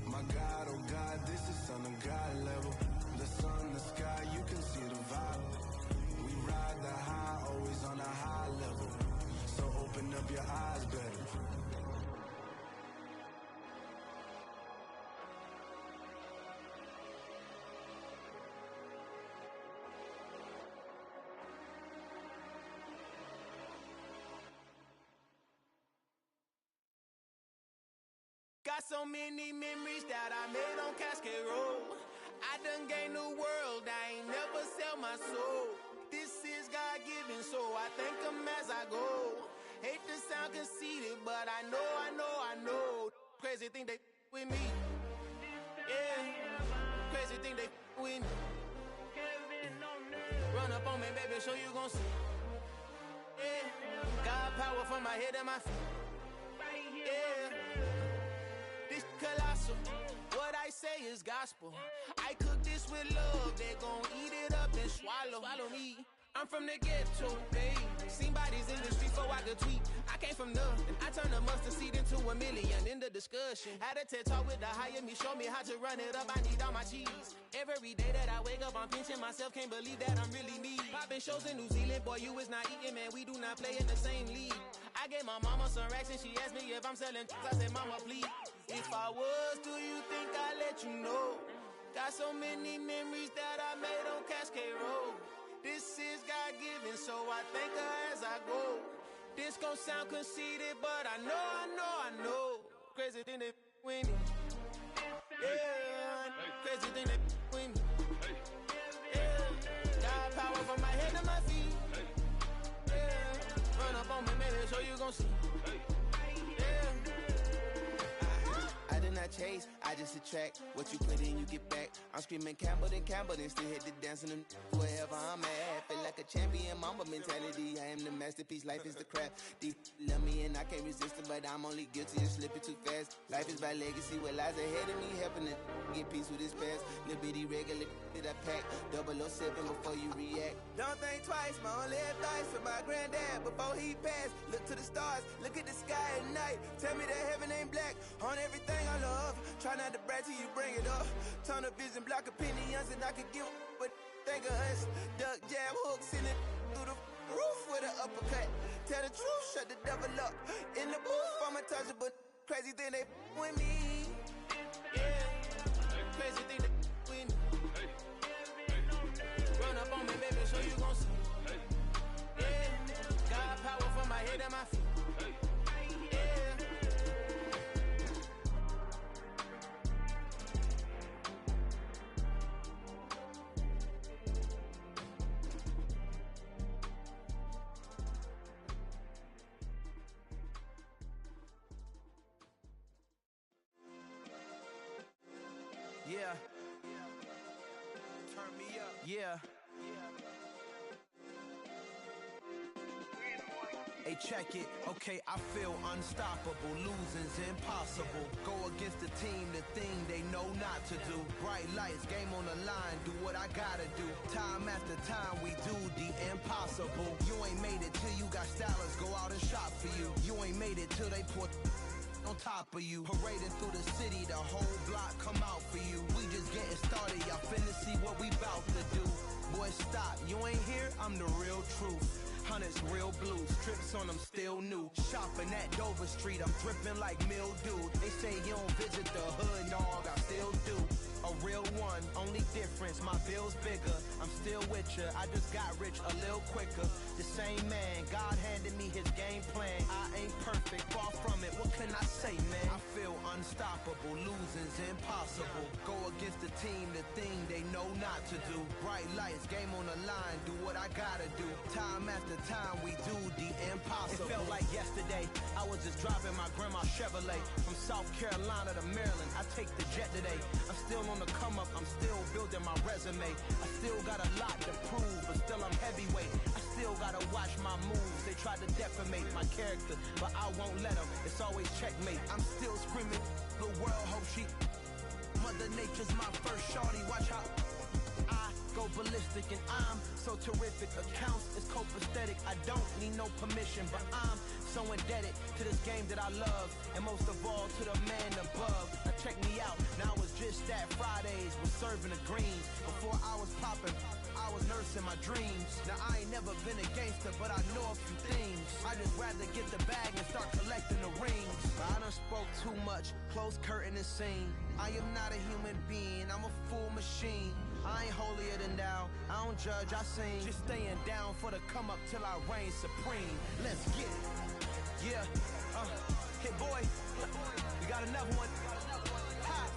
My God, oh God, this is son of God level. The sun, the sky, you can see the vibe. We ride the high, always on a high level. So open up your eyes better. Got so many memories that I made on Cascade Road. I done gained the world, I ain't never sell my soul. This is God-given, so I thank him as I go. Hate to sound conceited, but I know. Crazy thing they with me. Yeah, crazy thing they with me. Run up on me, baby, show you gon' see. Yeah, God power from my head and my feet. Yeah. This colossal, what I say is gospel. I cook this with love, they gon' eat it up and swallow me. I'm from the ghetto, babe. Seen bodies in the street before I could tweet. I came from nothing, I turned a mustard seed into a million. In the discussion, had a TED talk with the higher me, show me how to run it up. I need all my cheese. Every day that I wake up, I'm pinching myself, can't believe that I'm really me. Popping shows in New Zealand, boy, you is not eating, man. We do not play in the same league. I gave my mama some racks and she asked me if I'm selling. I said, mama, please. If I was, do you think I'd let you know? Got so many memories that I made on Cascade Road. This is God-given, so I thank her as I go. This gon' sound conceited, but I know. Crazy thing they with me. Yeah, crazy thing they with me. Yeah, God power from my head to my feet. Yeah, run up on me, maybe so you gon' see. I did not chase, I just attract. What you put in, you get back. I'm screaming Campbell, then still hit the dancing and wherever I'm at. Feel like a champion, mamba mentality. I am the masterpiece, life is the craft. Deep love me and I can't resist it, but I'm only guilty of slipping too fast. Life is by legacy, what lies ahead of me, helping to get peace with this past. Little bitty regular that I pack, 007 before you react. Don't think twice, my only advice for my granddad before he passed. Look to the stars, look at the sky at night. Tell me that heaven ain't black on everything I love. Try not to brag till you bring it up. Tunnel vision, block opinions, and I could give but think of us. Duck, jab, hook, send it through the roof with an uppercut. Tell the truth, shut the devil up. In the booth, I'm untouchable. Crazy thing they with me. Yeah, crazy thing they with me. Run up on me, baby, so you gon' see. Yeah, God power from my head and my feet. Hey, check it. Okay, I feel unstoppable. Losing's impossible. Go against the team, the thing they know not to do. Bright lights, game on the line, do what I gotta do. Time after time, we do the impossible. You ain't made it till you got stylists go out and shop for you. You ain't made it till they put on top of you. Parading through the city, the whole block come out for you. We just getting started, y'all finna see what we bout to do. Boy, stop, you ain't here, I'm the real truth. Hunters, real blues, strips on them still new. Shopping at Dover Street, I'm dripping like mildew. They say you don't visit the hood, dog, I still do. A real one, only difference, my bill's bigger. I'm still with ya, I just got rich a little quicker. The same man, God handed me his game plan. I ain't perfect, far from it, what can I say, man? I feel unstoppable, losing's impossible. Go against the team, the thing they know not to do. Bright lights, game on the line, do what I gotta do. Time after time, we do the impossible. It felt like yesterday, I was just driving my grandma's Chevrolet. From South Carolina to Maryland, I take the jet today. I'm still on the come up, I'm still building my resume. I still got a lot to prove, but still I'm heavyweight. I still gotta watch my moves. They tried to defamate my character, but I won't let them. It's always checkmate. I'm still screaming, the world hope she. Mother Nature's my first shorty, watch how I go ballistic and I'm so terrific. Accounts is copacetic, I don't need no permission, but I'm so indebted to this game that I love, and most of all to the man above. Now check me out, now it's just that Fridays was serving the greens. Before I was popping, I was nursing my dreams. Now I ain't never been a gangster, but I know a few things. I just rather get the bag and start collecting the rings. But I done spoke too much, close curtain and scene. I am not a human being, I'm a full machine. I ain't holier than thou, I don't judge, I sing. Just staying down for the come up till I reign supreme. Let's get it. Yeah, hit boy, we got another one. Ha!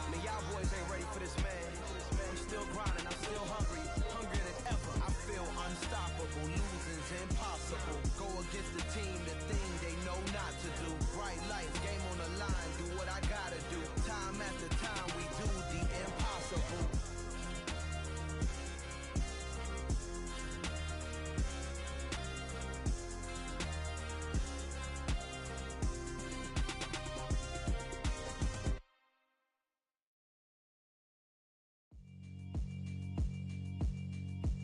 Man, y'all boys ain't ready for this, man. I'm still grinding, I'm still hungry, hungrier than ever. I feel unstoppable, losing's impossible. Go against the team, the thing they know not to do. Bright lights, game on the line, do what I gotta do. Time after time, we do the impossible.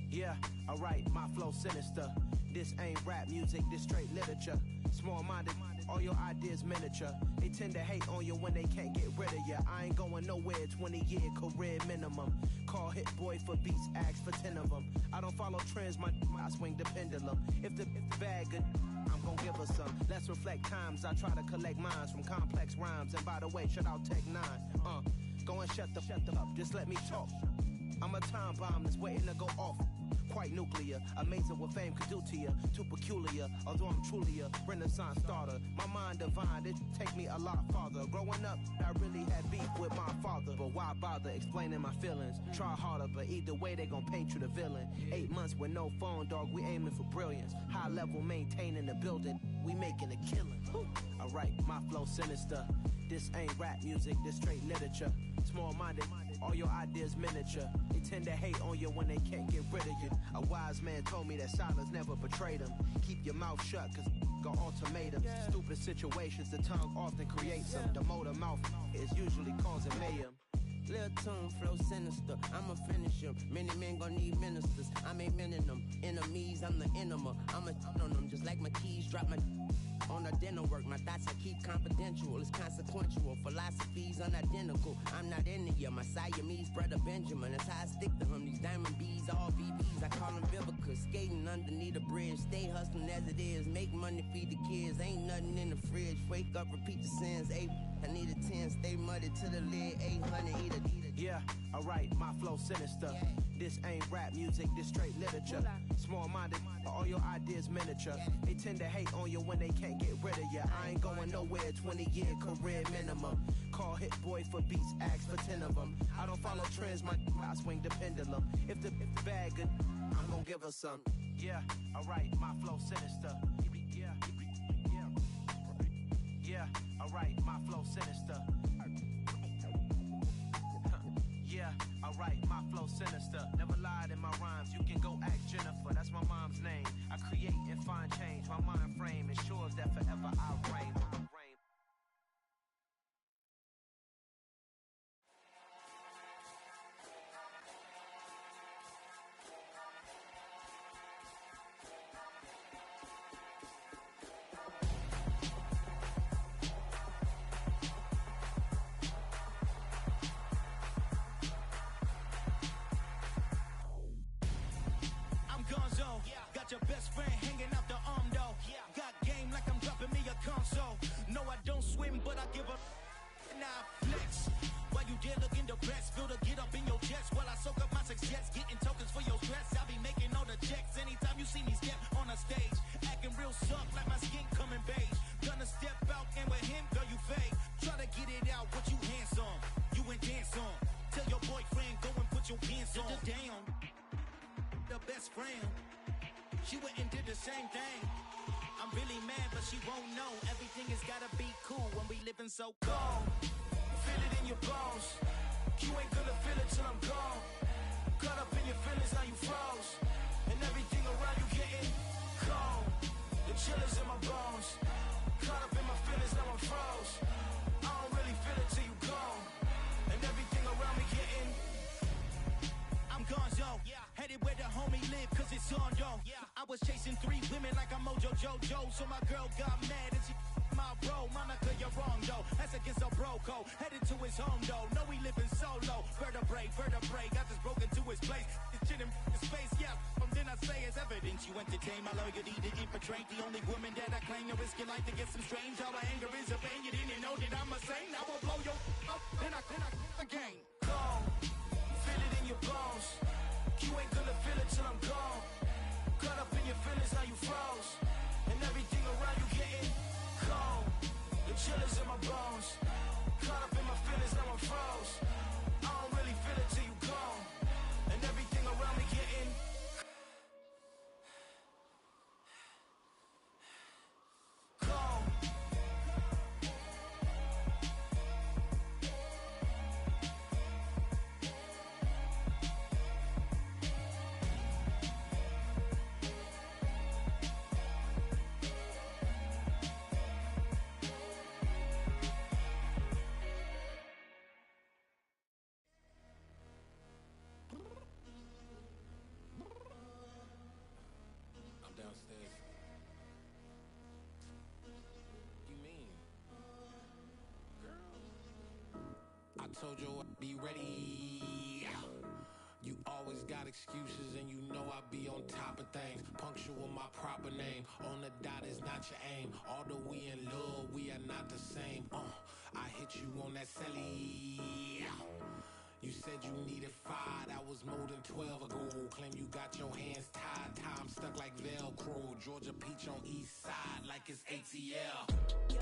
Yeah, alright, my flow sinister. This ain't rap music, this straight literature. Small-minded, all your ideas miniature. They tend to hate on you when they can't get rid of you. I ain't going nowhere, 20-year career minimum. Call hit boy for beats, ask for 10 of them. I don't follow trends, I swing the pendulum. If the bag good, I'm gon' give her some. Let's reflect times, I try to collect minds from complex rhymes. And by the way, shout out Tech 9. Go and shut the up, just let me talk. I'm a time bomb that's waiting to go off. Quite nuclear, amazing what fame could do to you. Too peculiar, although I'm truly a renaissance starter. My mind divine, it take me a lot farther. Growing up, I really had beef with my father. But why bother explaining my feelings? Try harder, but either way they gon' paint you the villain. 8 months with no phone, dog, we aiming for brilliance. High level maintaining the building, we making a killing. Alright, my flow sinister. This ain't rap music, this straight literature. Small-minded, all your ideas miniature. They tend to hate on you when they can't get rid of you. A wise man told me that silence never betrayed him. Keep your mouth shut, cause got ultimatums. Stupid situations, the tongue often creates them. The motor mouth is usually causing mayhem. Lil' tune, flow sinister, I'ma finish him. Many men gon' need ministers, I'm aiming them. Enemies, I'm the enema, I'ma on them. Just like my keys, drop my on dinner work. My thoughts I keep confidential, it's consequential. Philosophies unidentical, I'm not into you. My Siamese brother Benjamin, that's how I stick to him. These diamond bees, all BBs, I call them Vivica. Skating underneath the bridge, stay hustling as it is. Make money, feed the kids, ain't nothing in the fridge. Wake up, repeat the sins, I need a 10, stay muddy to the lid, 800, eat a. Yeah, alright, my flow sinister. This ain't rap music, this straight literature. Small-minded, all your ideas miniature. They tend to hate on you when they can't get rid of you. I ain't going nowhere, 20-year career minimum. Call hit boy for beats, ask for 10 of them. I don't follow trends, I swing the pendulum. If the bag good, I'm gon' give her some. Yeah, alright, my flow sinister. Yeah, alright, my flow sinister. Yeah, alright, my flow sinister. Never lied in my rhymes, you can go ask Jennifer, that's my mom's name. I create can't find change. My mind frame ensures that forever I reign. Gonzo, got your best friend hanging out the arm though. Got game like I'm dropping me a console. No, I don't swim, but I give a now I flex. While you there looking depressed, feel to get up in your chest while I soak up my success, getting tokens for your stress. I be making all the checks anytime you see me step on a stage, acting real suck like my skin coming beige. Gonna step out and with him, girl, you fake. Try to get it out, what you handsome, you ain't dance on. Tell your boyfriend go and put your pants on. Damn. The best friend, she went and did the same thing. I'm really mad, but she won't know. Everything has gotta be cool when we living so cold. Feel it in your bones. You ain't gonna feel it till I'm gone. Caught up in your feelings, now you froze. And everything around you getting cold. The chill is in my bones. Caught up in my feelings, now I'm froze. I don't really feel it till you gone. And everything around me getting I'm gonzo, headed where the homie live, cause it's on, yo. I was chasing 3 women like I'm Mojo Jojo, so my girl got mad and she my bro. Monica, you're wrong, though. That's against a bro code. Headed to his home, though. No, he living solo. Vertebrae, got this broken to his place. It's shit in his face, yeah. From then I say it's evidence you entertain my loyalty to infiltrate. The only woman that I claim to risk your life to get some strange. All my anger is a pain. You didn't know that I'm a saint. I will blow your up, then I again. Go. Feel it in your bones. You ain't gonna feel it till I'm gone. Caught up in your feelings, now you froze. And everything around you getting cold. The chill is in my bones. Caught up in my feelings, now I'm froze. I don't really feel it till you gone. And everything around me getting cold. I told you I'd be ready. You always got excuses and you know I be on top of things. Punctual my proper name. On the dot is not your aim. Although we in love, we are not the same. I hit you on that celly. You said you needed 5, that was more than 12 ago. Claim you got your hands tied, time stuck like Velcro. Georgia Peach on east side like it's ATL.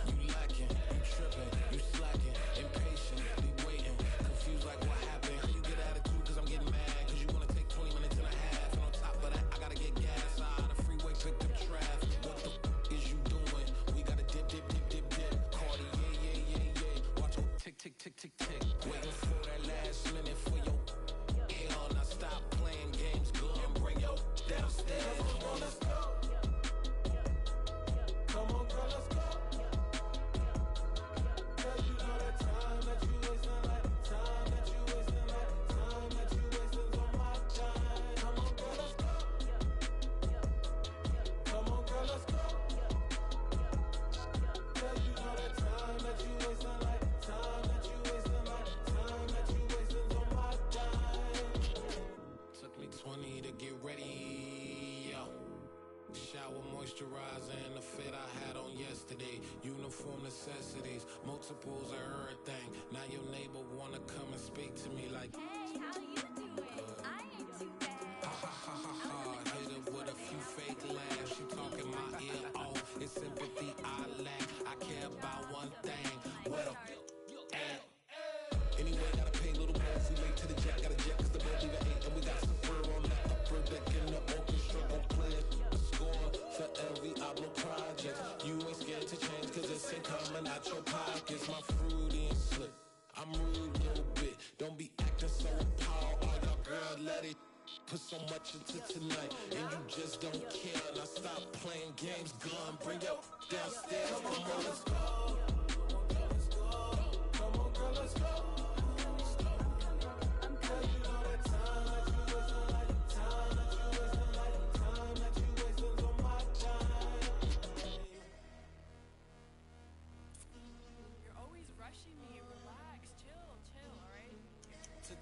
You lacking, you tripping, you slacking, impatient, be waiting, confused like what happened. You get attitude cause I'm getting mad, cause you wanna take 20 minutes and a half. And on top of that, I gotta get gas out of the freeway, picked up traffic. What the is you doing? We gotta dip. Cardi, yeah. Watch your tick. Waiting for that last minute for your hell. Now stop playing games, girl, and bring your downstairs. Come on, let's go. Come on, girl, let's go. Cause you know that time that you wasting, like time that you wasting, like time that you wasting on my time. Come on, girl, let's go. Come on, girl, let's go. Cause you know that time that you wasting, like time that you wasting, like time that you wasting on my time. Took me 20 to get ready, yo. Shower moisturizer and the fit I had on yesterday. Uniform necessities, multiples of everything. Now your neighbor wanna come and speak to me like, hey, how you doing? I ain't too bad. Ha. Hit her with a few fake laughs. She talking my ear off. It's sympathy I lack. I care about one thing. What up? Anyway, gotta pay a little more. If we late to the jet, gotta jet cause the bed leave at 8. And we got super on the upper deck in the orchestra. Gon' play it, score for every Ablo project. You ain't scared to change cause it's ain't coming out your pockets. My fruity and slick, I'm rude a little bit. Don't be acting so appalled. All y'all girls let it Put so much into tonight, and you just don't care. Now stop playing games, gun, bring your downstairs. Come on, girl, let's go. Come on, girl, let's go.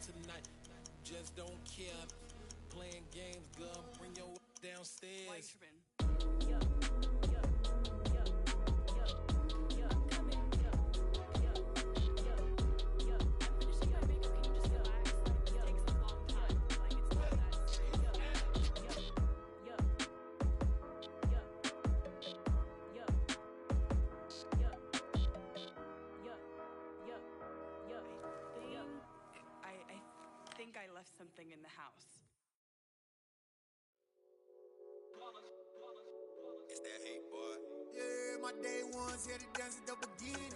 Tonight, just don't care. Playing games, girl, bring your downstairs. White tripping. I think I left something in the house. It's that hate, boy. Yeah, my day ones here to dance at the beginning.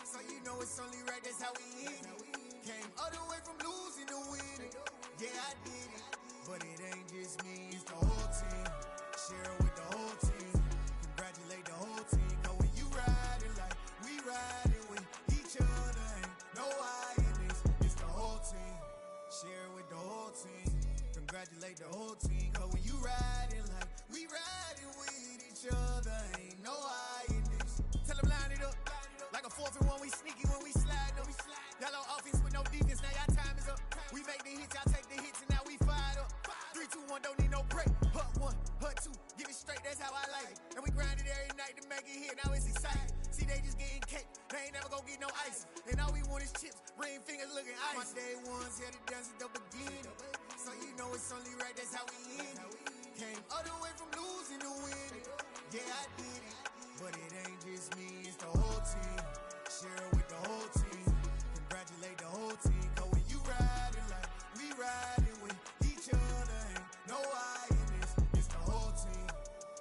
So you know it's only right, that's how we end it. Came all the way from losing to winning. Yeah, I did it. But it ain't just me, it's the whole team. Share it with the whole team. Congratulate the whole team. Cause when you riding like we riding with each other, ain't no I in this. It's the whole team. Share it with the whole team. Congratulate the whole team. Cause when you riding like we riding with each other, ain't no I in this. Tell them line it up. Like a 4th and 1, we sneaky when we slide up. Y'all on offense with no defense, now y'all time is up. We make the hits, y'all take the hits, and now we fired up. 3, 2, 1, don't need no break. Hut 1, hut 2, give it straight, that's how I like it. And we grind it every night to make it hit, now it's exciting. See, they just getting cake, they ain't never gonna get no ice. And all we want is chips, ring fingers looking ice. My day ones here to dance at the beginning. So you know it's only right, that's how we end it. Came all the way from losing to winning. Yeah, I did it. But it ain't just me, it's the whole team. Share it with the whole team. Congratulate the whole team. Cause when you riding like we riding with each other, ain't no I in this. It's the whole team.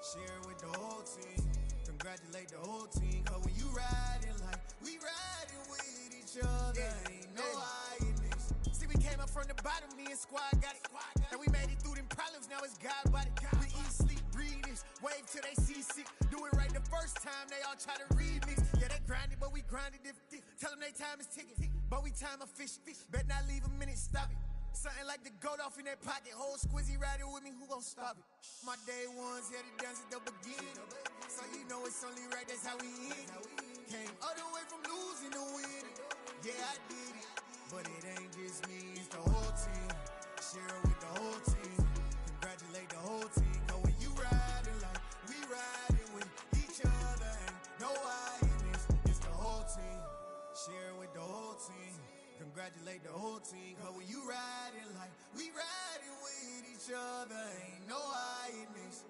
Share it with the whole team. Congratulate the whole team. Cause when you riding like we riding with each other, ain't no I in this. See, we came up from the bottom, me and squad got it. And we made it through them problems, now it's God body. We eat, sleep, breathe this. Wave till they see sick. Do it right the first time, they all try to remix. Yeah, they grinded, but we grinded different. Tell them they time is ticking, but we time efficient. Bet not leave a minute, stop it. Something like the goat off in their pocket. Whole squizzy riding with me, who gon' stop it? My day ones here to dance at the beginning. So you know it's only right, that's how we end it. Came all the way from losing to winning. Yeah, I did it. But it ain't just me, it's the whole team. Share it with the whole team. Congratulate the whole team. Cause when you riding like we riding with each other, ain't no I in this. It's the whole team. Share it with the whole team. Congratulate the whole team. Cause when you riding like we riding with each other, ain't no I in this.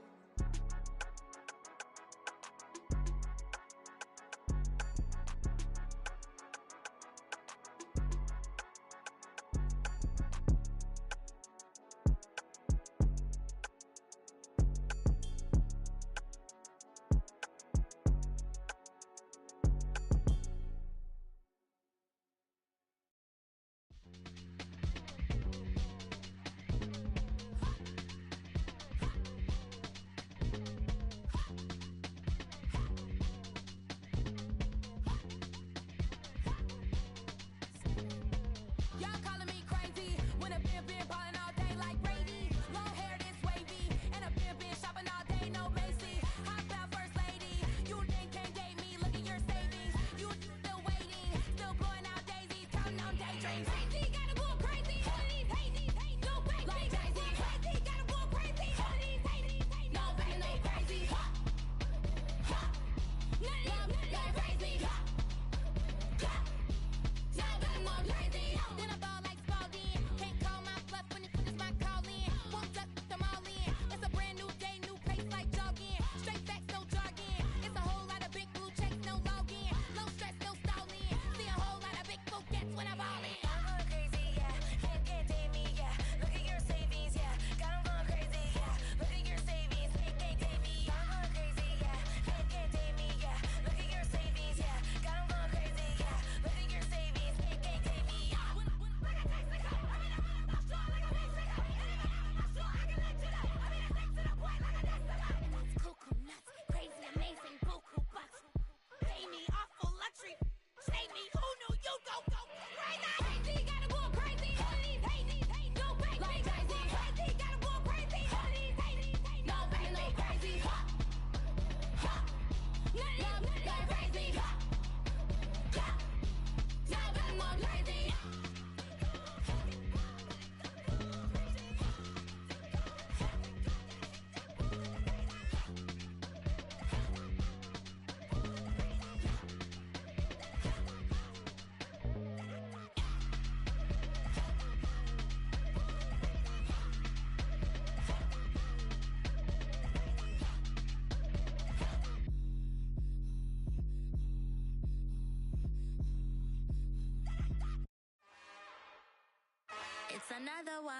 It's another one.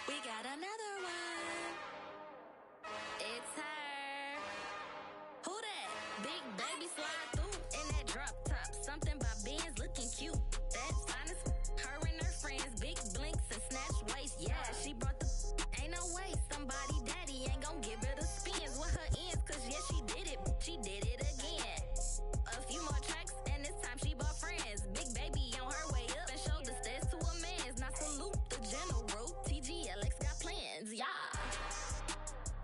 We got another one. It's her. Who that? Big baby slide through in that drop top. Something by Benz looking cute. That's fine as her and her friends. Big blinks and snatch waist. Yeah, she brought the ain't no way. Somebody daddy ain't gon' give her the spins with her ends. Cause yeah, she did it. She did it again. A few more tracks and this time she bought friends. Big baby on her way up and showed the stairs to a man's. Now salute the general. TGLX got plans. Yeah.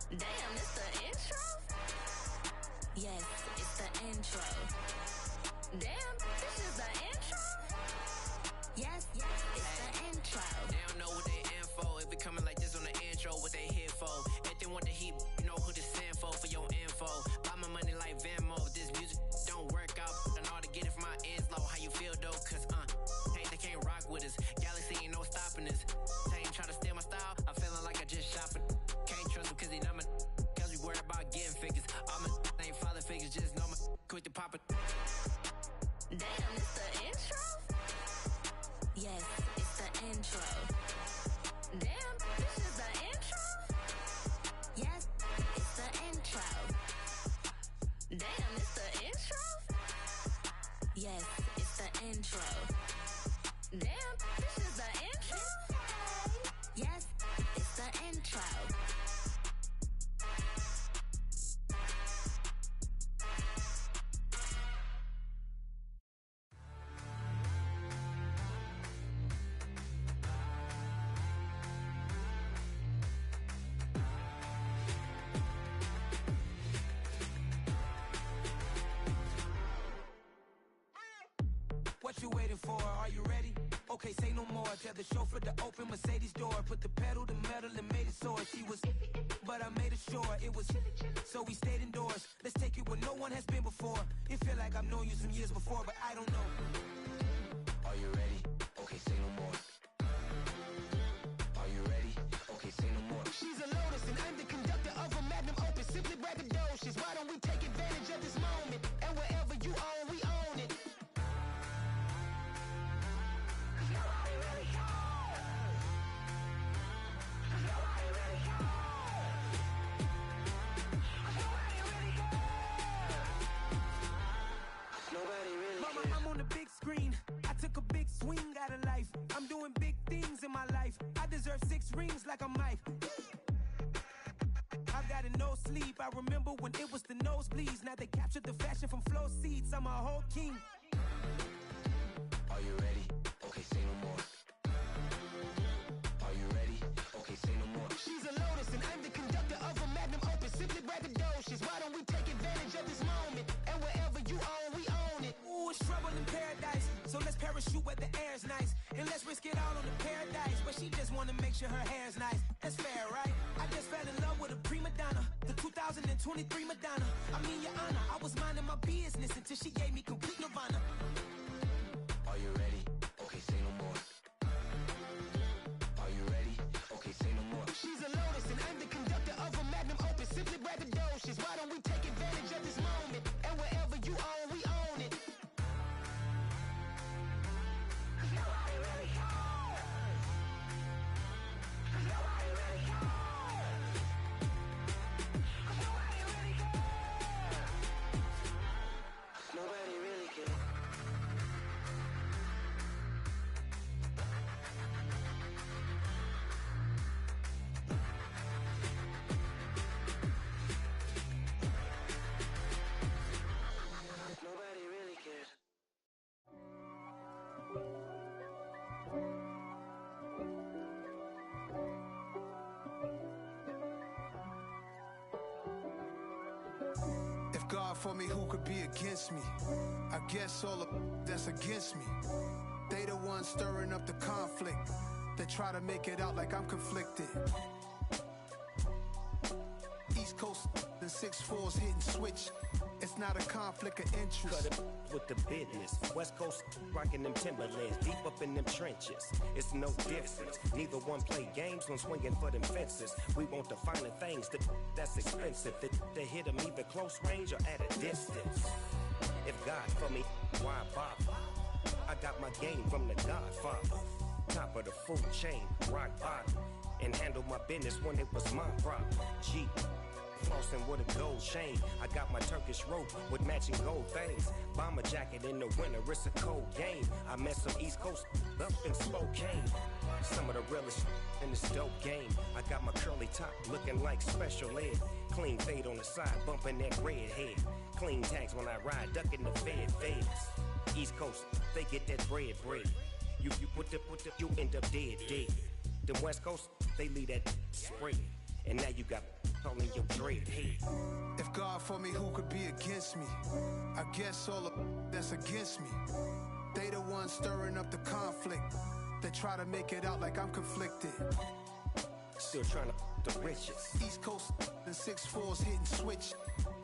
Damn, it's the intro? Yes, it's the intro. Damn, this is the intro? Yes, it's the intro. They don't know what they in for. If it coming like this on the intro, what they here for? If they want the heat, you know who to send for your info. Buy my money like Venmo. If this music don't work out, and all to get it from my ends low. How you feel though? Cause hey, they can't rock with us. Galaxy ain't no stopping us. They ain't try to steal my style. I'm feeling like I just shop it. Can't trust them cause they not my. Cause we worried about getting figures. All my ain't father figures. Just know my quick to pop it. Damn, it's the intro? Yes, it's the intro. Damn, this is the intro? Yes, it's the intro. Damn, it's the intro? Yes, it's the intro. Damn, this is the intro? Yes, it's the intro. What you waiting for? Are you ready? Okay, say no more. Tell the chauffeur to open Mercedes door. Put the pedal to metal and made it soar. She was, but I made it sure it was. So we stayed indoors. Let's take it where no one has been before. It feel like I've known you some years before, but I don't know. Are you ready? Okay, say no more. Are you ready? Okay, say no more. She's a Lotus and I'm the conductor of a Magnum Opus. Simply braggadocious. Why don't we take advantage of this moment? And wherever you own, we own it. Mama, I'm on the big screen. I took a big swing out of life. I'm doing big things in my life. I deserve 6 rings like I'm Mike. I've got no sleep. I remember when it was the nosebleeds. Now they captured the fashion from flow seats. I'm a whole king. Are you ready? Okay, say no more. Are you ready? Okay, say no more. She's a Lotus and I'm the conductor of a Magnum Opus. Simply braggadocious. Why don't we take advantage of this moment? And wherever you own, we own it. Ooh, it's trouble in paradise. So let's parachute where the air's nice. And let's risk it all on the paradise. But she just wanna make sure her hair's nice. That's fair, right? I just fell in love with a prima donna. The 2023 Madonna. I mean, your honor, I was minding my business until she gave me complete nirvana. Are you ready? Okay, say no more. Are you ready? Okay, say no more. She's a Lotus and I'm the conductor of a Magnum Opus. Simply braggadocious. Why don't we take advantage of this moment? And wherever you own, we own it. Nobody really cares. Nobody really cares. Nobody really cares. Nobody really cares. Nobody really cares. If God for me, who could be against me? I guess all of that's against me. They the ones stirring up the conflict. They try to make it out like I'm conflicted. East Coast and 6'4's hitting switch. It's not a conflict of interest. Cut it with the business. West Coast rocking them Timberlands, deep up in them trenches. It's no difference. Neither one play games when swinging for them fences. We want the finer things that's expensive. They hit them either close range or at a distance. If God for me, why bother? I got my game from the Godfather. top of the food chain, rock bottom, and handle my business when it was my problem. G, flossing with a gold chain. I got my Turkish rope with matching gold things. Bomber jacket in the winter, it's a cold game. I met some East Coast up in Spokane. Some of the realest in this dope game. I got my curly top looking like special ed. Clean fade on the side, bumping that red head. Clean tags when I ride, ducking the feds. East Coast, they get that bread. You you end up dead. The West Coast, they leave that spread. And now you got all in your dread head. If God for me, who could be against me? I guess all of that's against me. They the ones stirring up the conflict. They try to make it out like I'm conflicted. Still trying to the riches. East Coast and 6'4s hitting switch.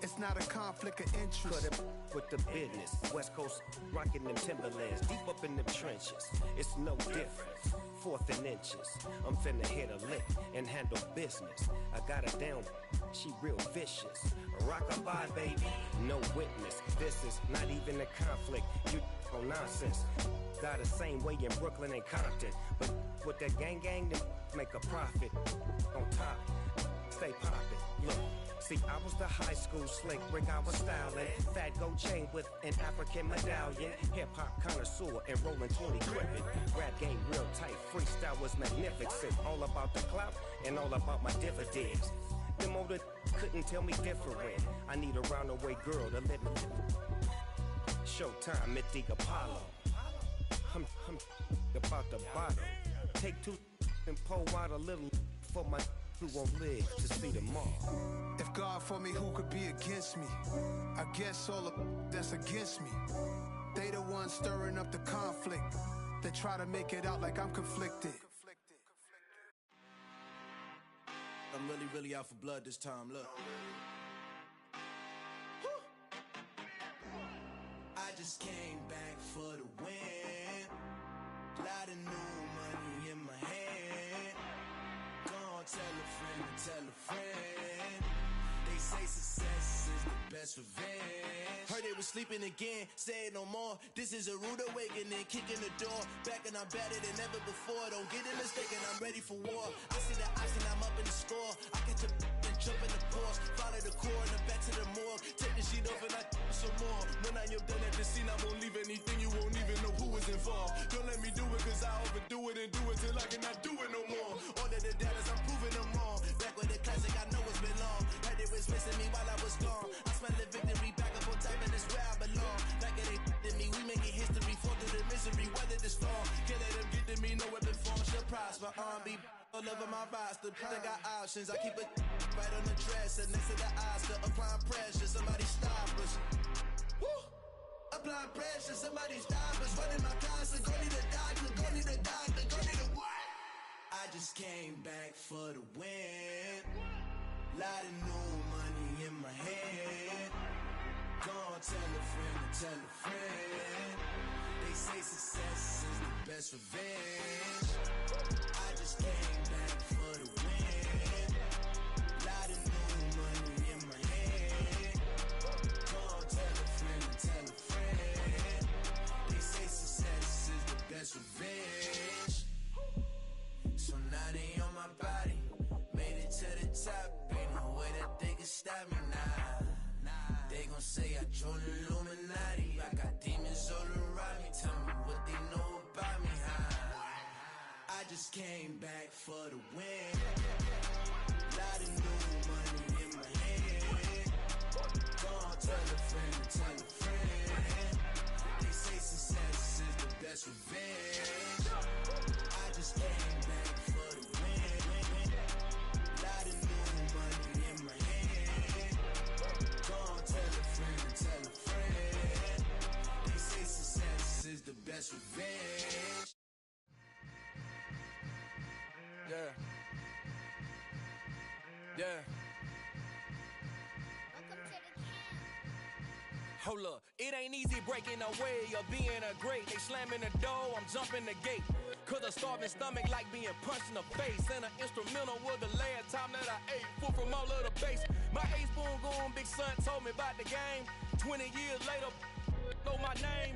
It's not a conflict of interest. Cut it with the business. West Coast rocking them Timberlands. Deep up in them trenches. It's no difference. 4th and inches. I'm finna hit a lick and handle business. I got her down. She real vicious. Rock-a-bye, baby. No witness. This is not even a conflict. You on nonsense. Got the same way in Brooklyn and Compton. But with that gang, then make a profit. On top, stay poppin'. Look, see, I was the high school slick Rick, I was styling. Fat gold chain with an African medallion. Hip-hop connoisseur and rolling 20 crippin'. Rap game real tight, freestyle was magnificent. All about the clout and all about my dividends. Them older couldn't tell me different. I need a roundaway girl to let me Showtime at the Apollo. I'm about the bottom. Take 2 and pour out a little for my who won't live to see tomorrow. If God for me, who could be against me? I guess all of that's against me. They the ones stirring up the conflict. They try to make it out like I'm conflicted. I'm really out for blood this time, look. I just came back for the win. Lot of new money in my hand. Gonna tell a friend. They say success is the best revenge. Heard they was sleeping again, say it no more. This is a rude awakening, kicking the door. Back and I'm better than ever before. Don't get it mistaken, I'm ready for war. I see the option, I'm up in the score. I catch a and jump in the Porsche. Follow the core and the back to the morgue. Take the sheet off and I some more. When I am done at the scene, I won't leave anything. You won't even know who was involved. Don't let me do it cause I overdo it and do it till I cannot do it no more. All of the doubters, I'm proving them wrong. Back with the classic, I know it's been long. Heard they was missing me while I was gone. I smell the victory back up on top and it's where I belong. Like it ain't to me, we making history. Fall through the misery, weather the storm. Can't let them get to me, no weapon form shall prosper. R&B all over my roster. I got options, I keep it right on the dresser. Next to the Oscar, applying pressure. Somebody stop us. Woo! Applying pressure, somebody stop us. Running my closet, go need a doctor, go need a doctor, go need a what? I just came back for the win. Lot of new money in my hand. Gonna tell a friend. They say success is the best revenge. I just came back for the win. Lot of new money in my hand. Gonna tell a friend. They say success is the best revenge. So now they on my body. Made it to the top. Ain't no way that they can stop me now. They gon' say I joined the Illuminati. I got demons all around me. Tell me what they know about me, huh? I just came back for the win. Lot of new money in my hand. Gonna tell a friend. They say success is the best revenge. I just came back for the win. Lot of new money in my hand. Gonna tell a friend. They say success is the best revenge. Yeah. Hold up, it ain't easy breaking away or being a great. They slamming the door, I'm jumping the gate. Cause a starving stomach like being punched in the face. And an instrumental was the last time that I ate. Food from all of the base. My A-spoon going big son told me about the game. 20 years later, know my name.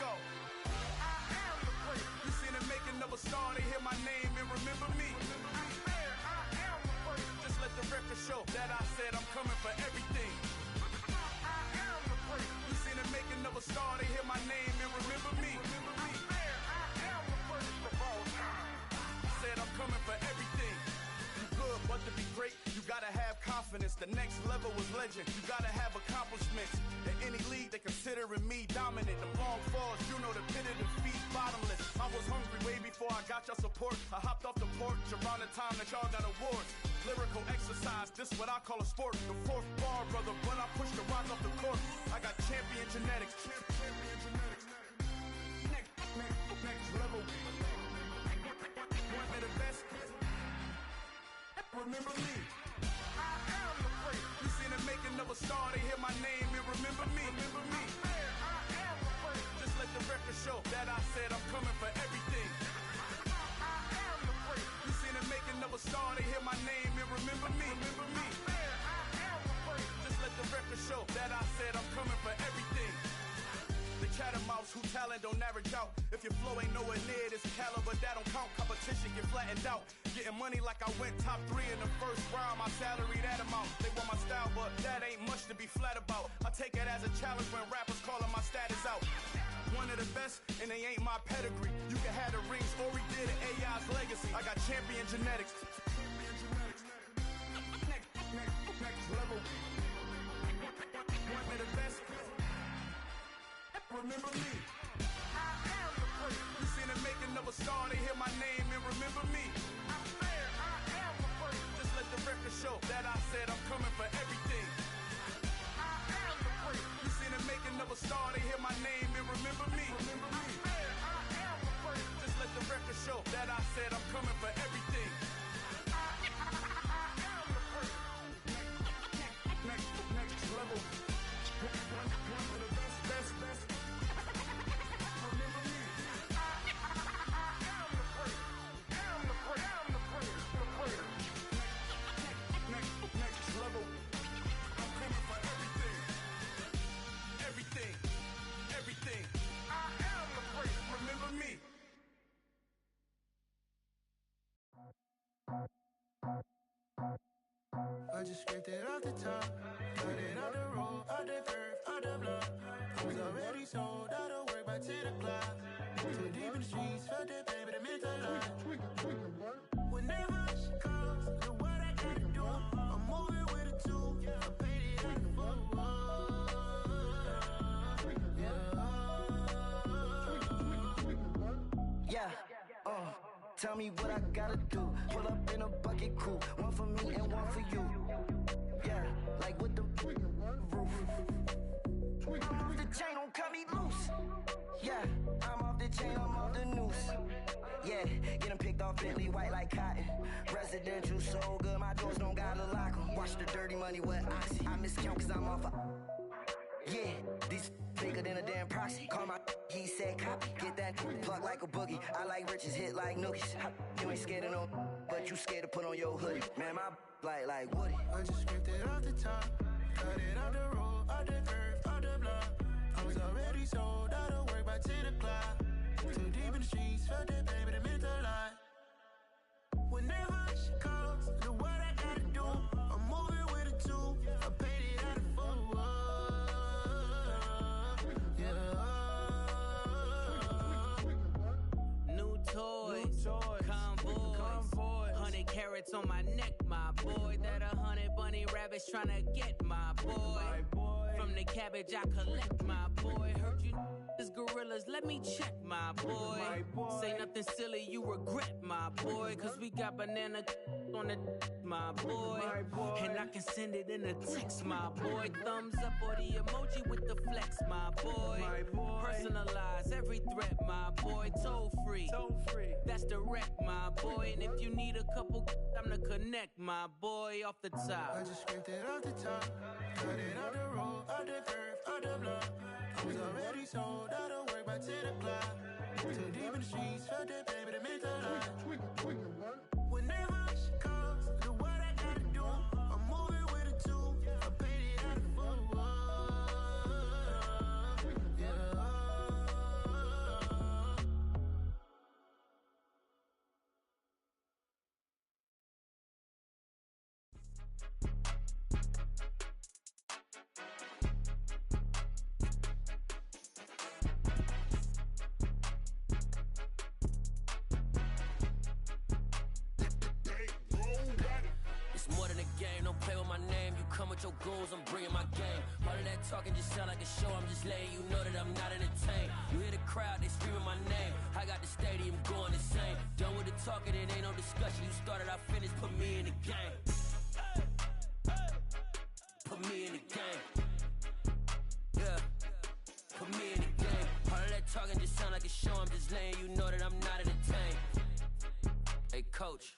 go. I am the place. You seen the making of a star, they hear my name and remember me. I swear I am the place. Just let the record show that I said I'm coming for everything. I am the place. You seen the making of a star, they hear my name and remember me. I swear I am the first of all time. Said I'm coming for everything. You good, but to be great, you gotta have confidence. The next level was legend. You gotta have accomplishments. In any league, they considering me dominant. The long falls, you know the pit of defeat, bottomless. I was hungry way before I got your support. I hopped off the porch around the time that y'all got awards. Lyrical exercise, this what I call a sport. The fourth bar, brother, when I push the rock off the court. I got champion genetics. Next level. One of the best. Remember me. I am the place. You seen the making of a star, they hear my name and remember me. Remember me. I am the place. Just let the record show that I said I'm coming for everything. I am the place. You seen the making of a star, they hear my name and remember me. Remember me. I am the place. Just let the record show that I said I'm coming for everything. The catamounts who talent don't average out. If your flow ain't nowhere near this caliber, that don't count. Competition get flattened out. Getting money like I went top 3 in the first round. My salary that amount. They want my style, but that ain't much to be flat about. I take it as a challenge when rappers calling my status out. One of the best, and they ain't my pedigree. You can have the rings, or we did it, AI's legacy. I got champion genetics. Next level. One of the best. Remember me. I am the place. You seen the making of a star, they hear my name and remember me. I swear I am the place. Just let the record show that I said I'm coming for everything. I am the place. You seen the making of a star, they hear my name and remember me. Remember me. I swear I am the place. Just let the record show that I said I'm coming for everything. I am the place. Next level. One of the best. Everything. I am the place. Remember me. I just scraped it off the top, cut it out the road, out the curve, out the block. I was already sold out of work by 10 o'clock. Too deep in the streets, felt that pain, but it meant a lot. Whenever she calls, look what I gotta do. I'm moving with a two, I paid it out the book. Tell me what I gotta do. Pull up in a bucket crew, one for me and one for you. Yeah, like with the roof. I'm off the chain, don't cut me loose. Yeah, I'm off the chain, I'm off the noose. Yeah, getting picked off Bentley white like cotton. Residential so good, my doors don't gotta lock 'em. Watch the dirty money with oxy. I miscount cause I'm off a... Yeah, these bigger than a damn proxy. Call my he said copy. Get that plug like a boogie. I like riches, hit like nookies. You ain't scared of no, but you scared to put on your hoodie. Man, my like Woody. I just scraped it off the top, cut it out the road, out the curve, out the block. I was already sold out of work by 10 o'clock. Too deep in the streets, felt that pain, but it meant a lot. Whenever she calls, look what I gotta do. I'm moving with a two, I paid it out of full. Toys, convoy, 100 carats on my neck, my boy. That 100 bunny rabbits tryna get my boy. From the cabbage I collect, my boy. Heard you is gorillas, let me check, my boy. Say nothing silly, you regret, my boy. Cause we got banana on the my boy. And I can send it in a text, my boy. Thumbs up or the emoji with the flex, my boy. Personalize every threat, my boy. Toll free. That's direct, my boy. And if you need a couple, I'm the connect, my boy. Off the top. I just scraped it off the top, cut it out the road, out the curve, out the block. I was already sold out of work by 10 o'clock. Too deep in the streets, felt that pain, but it meant a lot. Whenever she calls, look what I gotta do. I'm moving with a two, I paid it out of full. game, don't play with my name. You come with your goons, I'm bringing my game. All of that talking just sound like a show, I'm just letting you know that I'm not entertained. You hear the crowd, they screaming my name. I got the stadium going insane. Done with the talking, it ain't no discussion. You started, I finished, put me in the game. Put me in the game. Yeah, put me in the game. All of that talking just sound like a show, I'm just letting you know that I'm not entertained. Hey coach,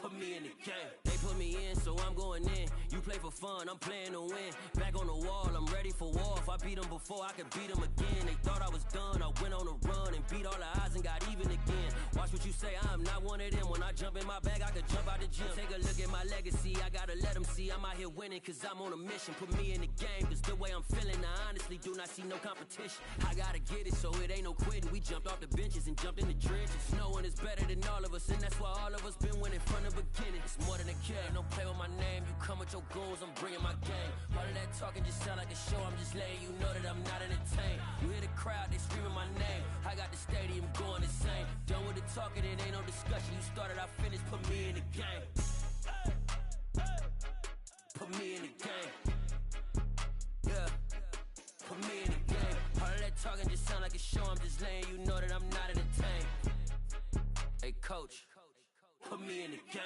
put me in the game. They put me in, so I'm going in. You play for fun, I'm playing to win. Back on the wall, I'm ready for war. If I beat them before, I could beat them again. They thought I was done, I went on a run and beat all the odds and got even again. Watch what you say, I'm not one of them. When I jump in my bag, I could jump out the gym. Take a look at my legacy, I gotta let them see I'm out here winning, cause I'm on a mission. Put me in the game, cause the way I'm feeling, I honestly do not see no competition. I gotta get it, so it ain't no quitting. We jumped off the benches and jumped in the trenches. No one is better than all of us, and that's why all of us been winning from the beginning. It's more than a kill, don't play with my name. You come with your goons, I'm bringing my game. All of that talking just sound like a show, I'm just letting you know that I'm not entertained. You hear the crowd, they screaming my name. I got the stadium going insane. Done with the talking, it ain't no discussion. You started, I finished, put me in the game. Put me in the game. Yeah, put me in the game. All of that talking just sound like a show, I'm just letting you know that I'm not entertained. Hey coach, put me in the game.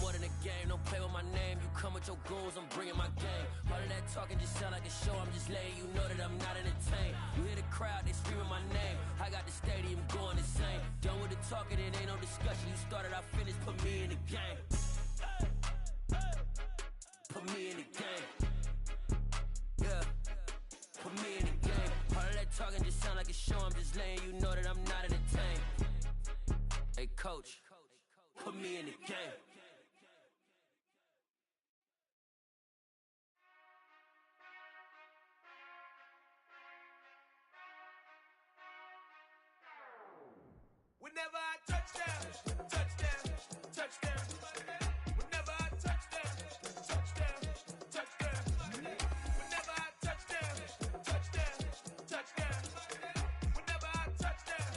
More than a game, don't play with my name. You come with your goons, I'm bringing my game. All of that talking just sound like a show, I'm just letting you know that I'm not entertained. You hear the crowd, they screaming my name. I got the stadium going insane. Done with the talking, it ain't no discussion. You started, I finished, put me in the game. Put me in the game. Yeah, put me in the game. All of that talking just sound like a show, I'm just letting you know that I'm not entertained. Hey coach, put me in the game. Whenever I touchdown, touchdown, touchdown. Whenever I touchdown, touchdown, touchdown. Whenever I touchdown, touchdown, touchdown. Whenever I touchdown,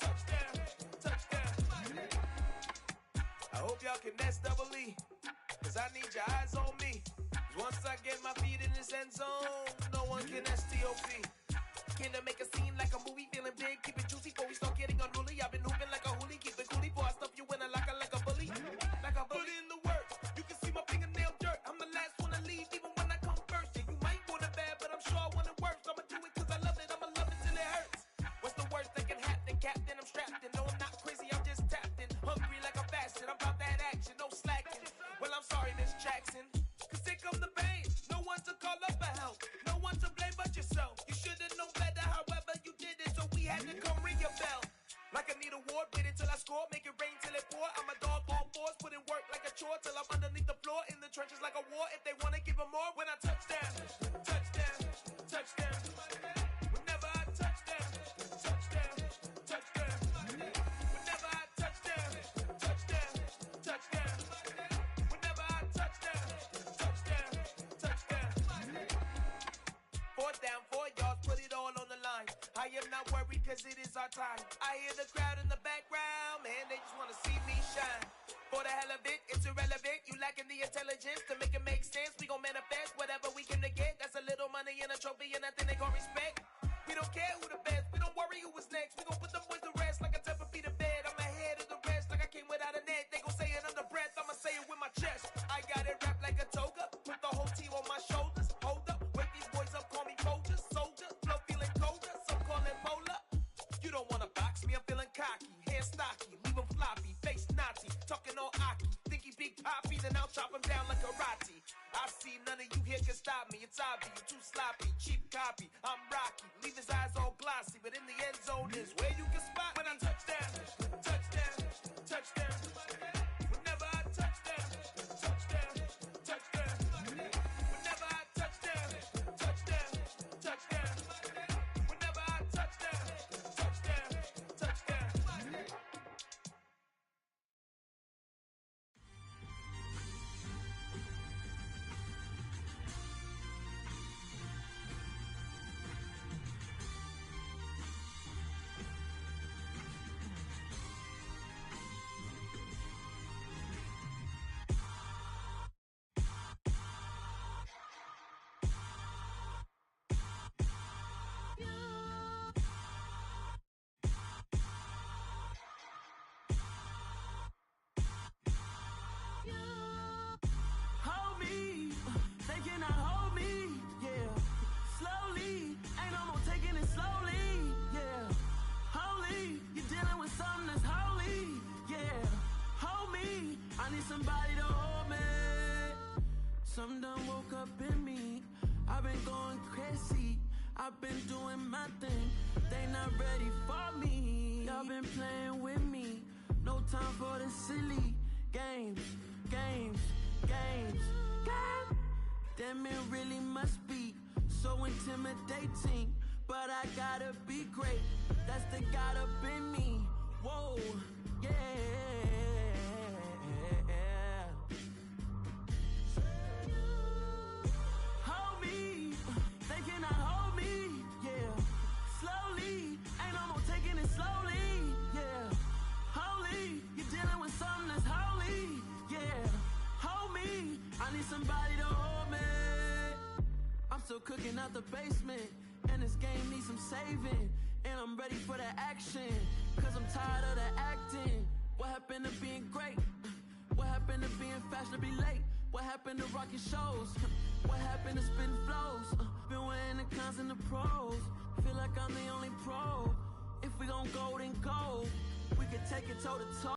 touchdown, touchdown. I hope y'all can double E, cause I need your eyes on me. Once I get my feet in this end zone, no one can STOP. Can I make a scene like a movie, feeling big, keep it juicy before we start getting unruly. I've been hooping like a hoolie, keep it coolie before I stuff you in a locker like a bully. Like a bully. Put in the work, you can see my fingernail dirt. I'm the last one to leave, even when I come first. Yeah, you might want it bad, but I'm sure I want it worse. I'ma do it cause I love it, I'ma love it till it hurts. What's the worst that can happen, Captain? I'm strapped in, no I'm not crazy, I'm just tapped in. Hungry like I'm fasting, I'm about that action, no slacking. Well, I'm sorry, Miss Jackson, cause here come the pain. No one to call up for help, no one to blame but yourself. You should've known better, however you did it, so we had to come ring your bell. Like I need a award, wait until I score, make it rain till it pour. I'm a dog on fours, put in work like a chore till I'm underneath the floor, in the trenches like a war. If they wanna give them more, when I touchdown, touchdown, touchdown. Whenever I touchdown, touchdown, touchdown. Whenever I touchdown, touchdown, touchdown. Whenever I touchdown, touchdown, touchdown. 4th down, 4 yards, put it all on the line. I am not worried cause it is our time. I hear the crowd in the background, man, they just wanna see me shine. For the hell of it, it's irrelevant. You lacking the intelligence to make it make sense. We gon' manifest whatever we came to get. That's a little money and a trophy and nothing they call respect. We don't care who the best, we don't worry who was next. We gon' put them boys to rest like a 10 feet of bed. I'm ahead of the rest like I came without a net. They gon' say it under breath, I'ma say it with my chest. I got it wrapped like a toga, put the whole team on my shoulders. Hold up, wake these boys up, call me Folger, soldier. Flow feeling colder, some call it polar. You don't wanna box me, I'm feeling cocky. Hair stocky, leave him floppy, face naughty. Talking all aki, think he big poppy, then I'll chop him down like karate. I see none of you here can stop me. It's obvious, you too sloppy, cheap copy. I'm Rocky, leave his eyes all glossy, but in the end zone is where you can spot when I touchdown, touchdown, touchdown. Whenever I touchdown, touchdown, touchdown. not ready for me. Y'all been playing with me. No time for the silly games. Damn, it really must be so intimidating. But I gotta be great. That's the God up in me. Whoa, yeah. Hold me, they cannot hold me, yeah. Slowly, ain't no more taking it slowly, yeah. Holy, you're dealing with something that's holy, yeah. Hold me, I need somebody to hold me. I'm still cooking out the basement, and this game needs some saving. And I'm ready for the action, cause I'm tired of the acting. What happened to being great? What happened to being fashionably late? What happened to rocking shows? What happened to spitting flows? Been weighing the cons and the pros. Feel like I'm the only pro. If we gon' go, then go. We can take it toe to toe.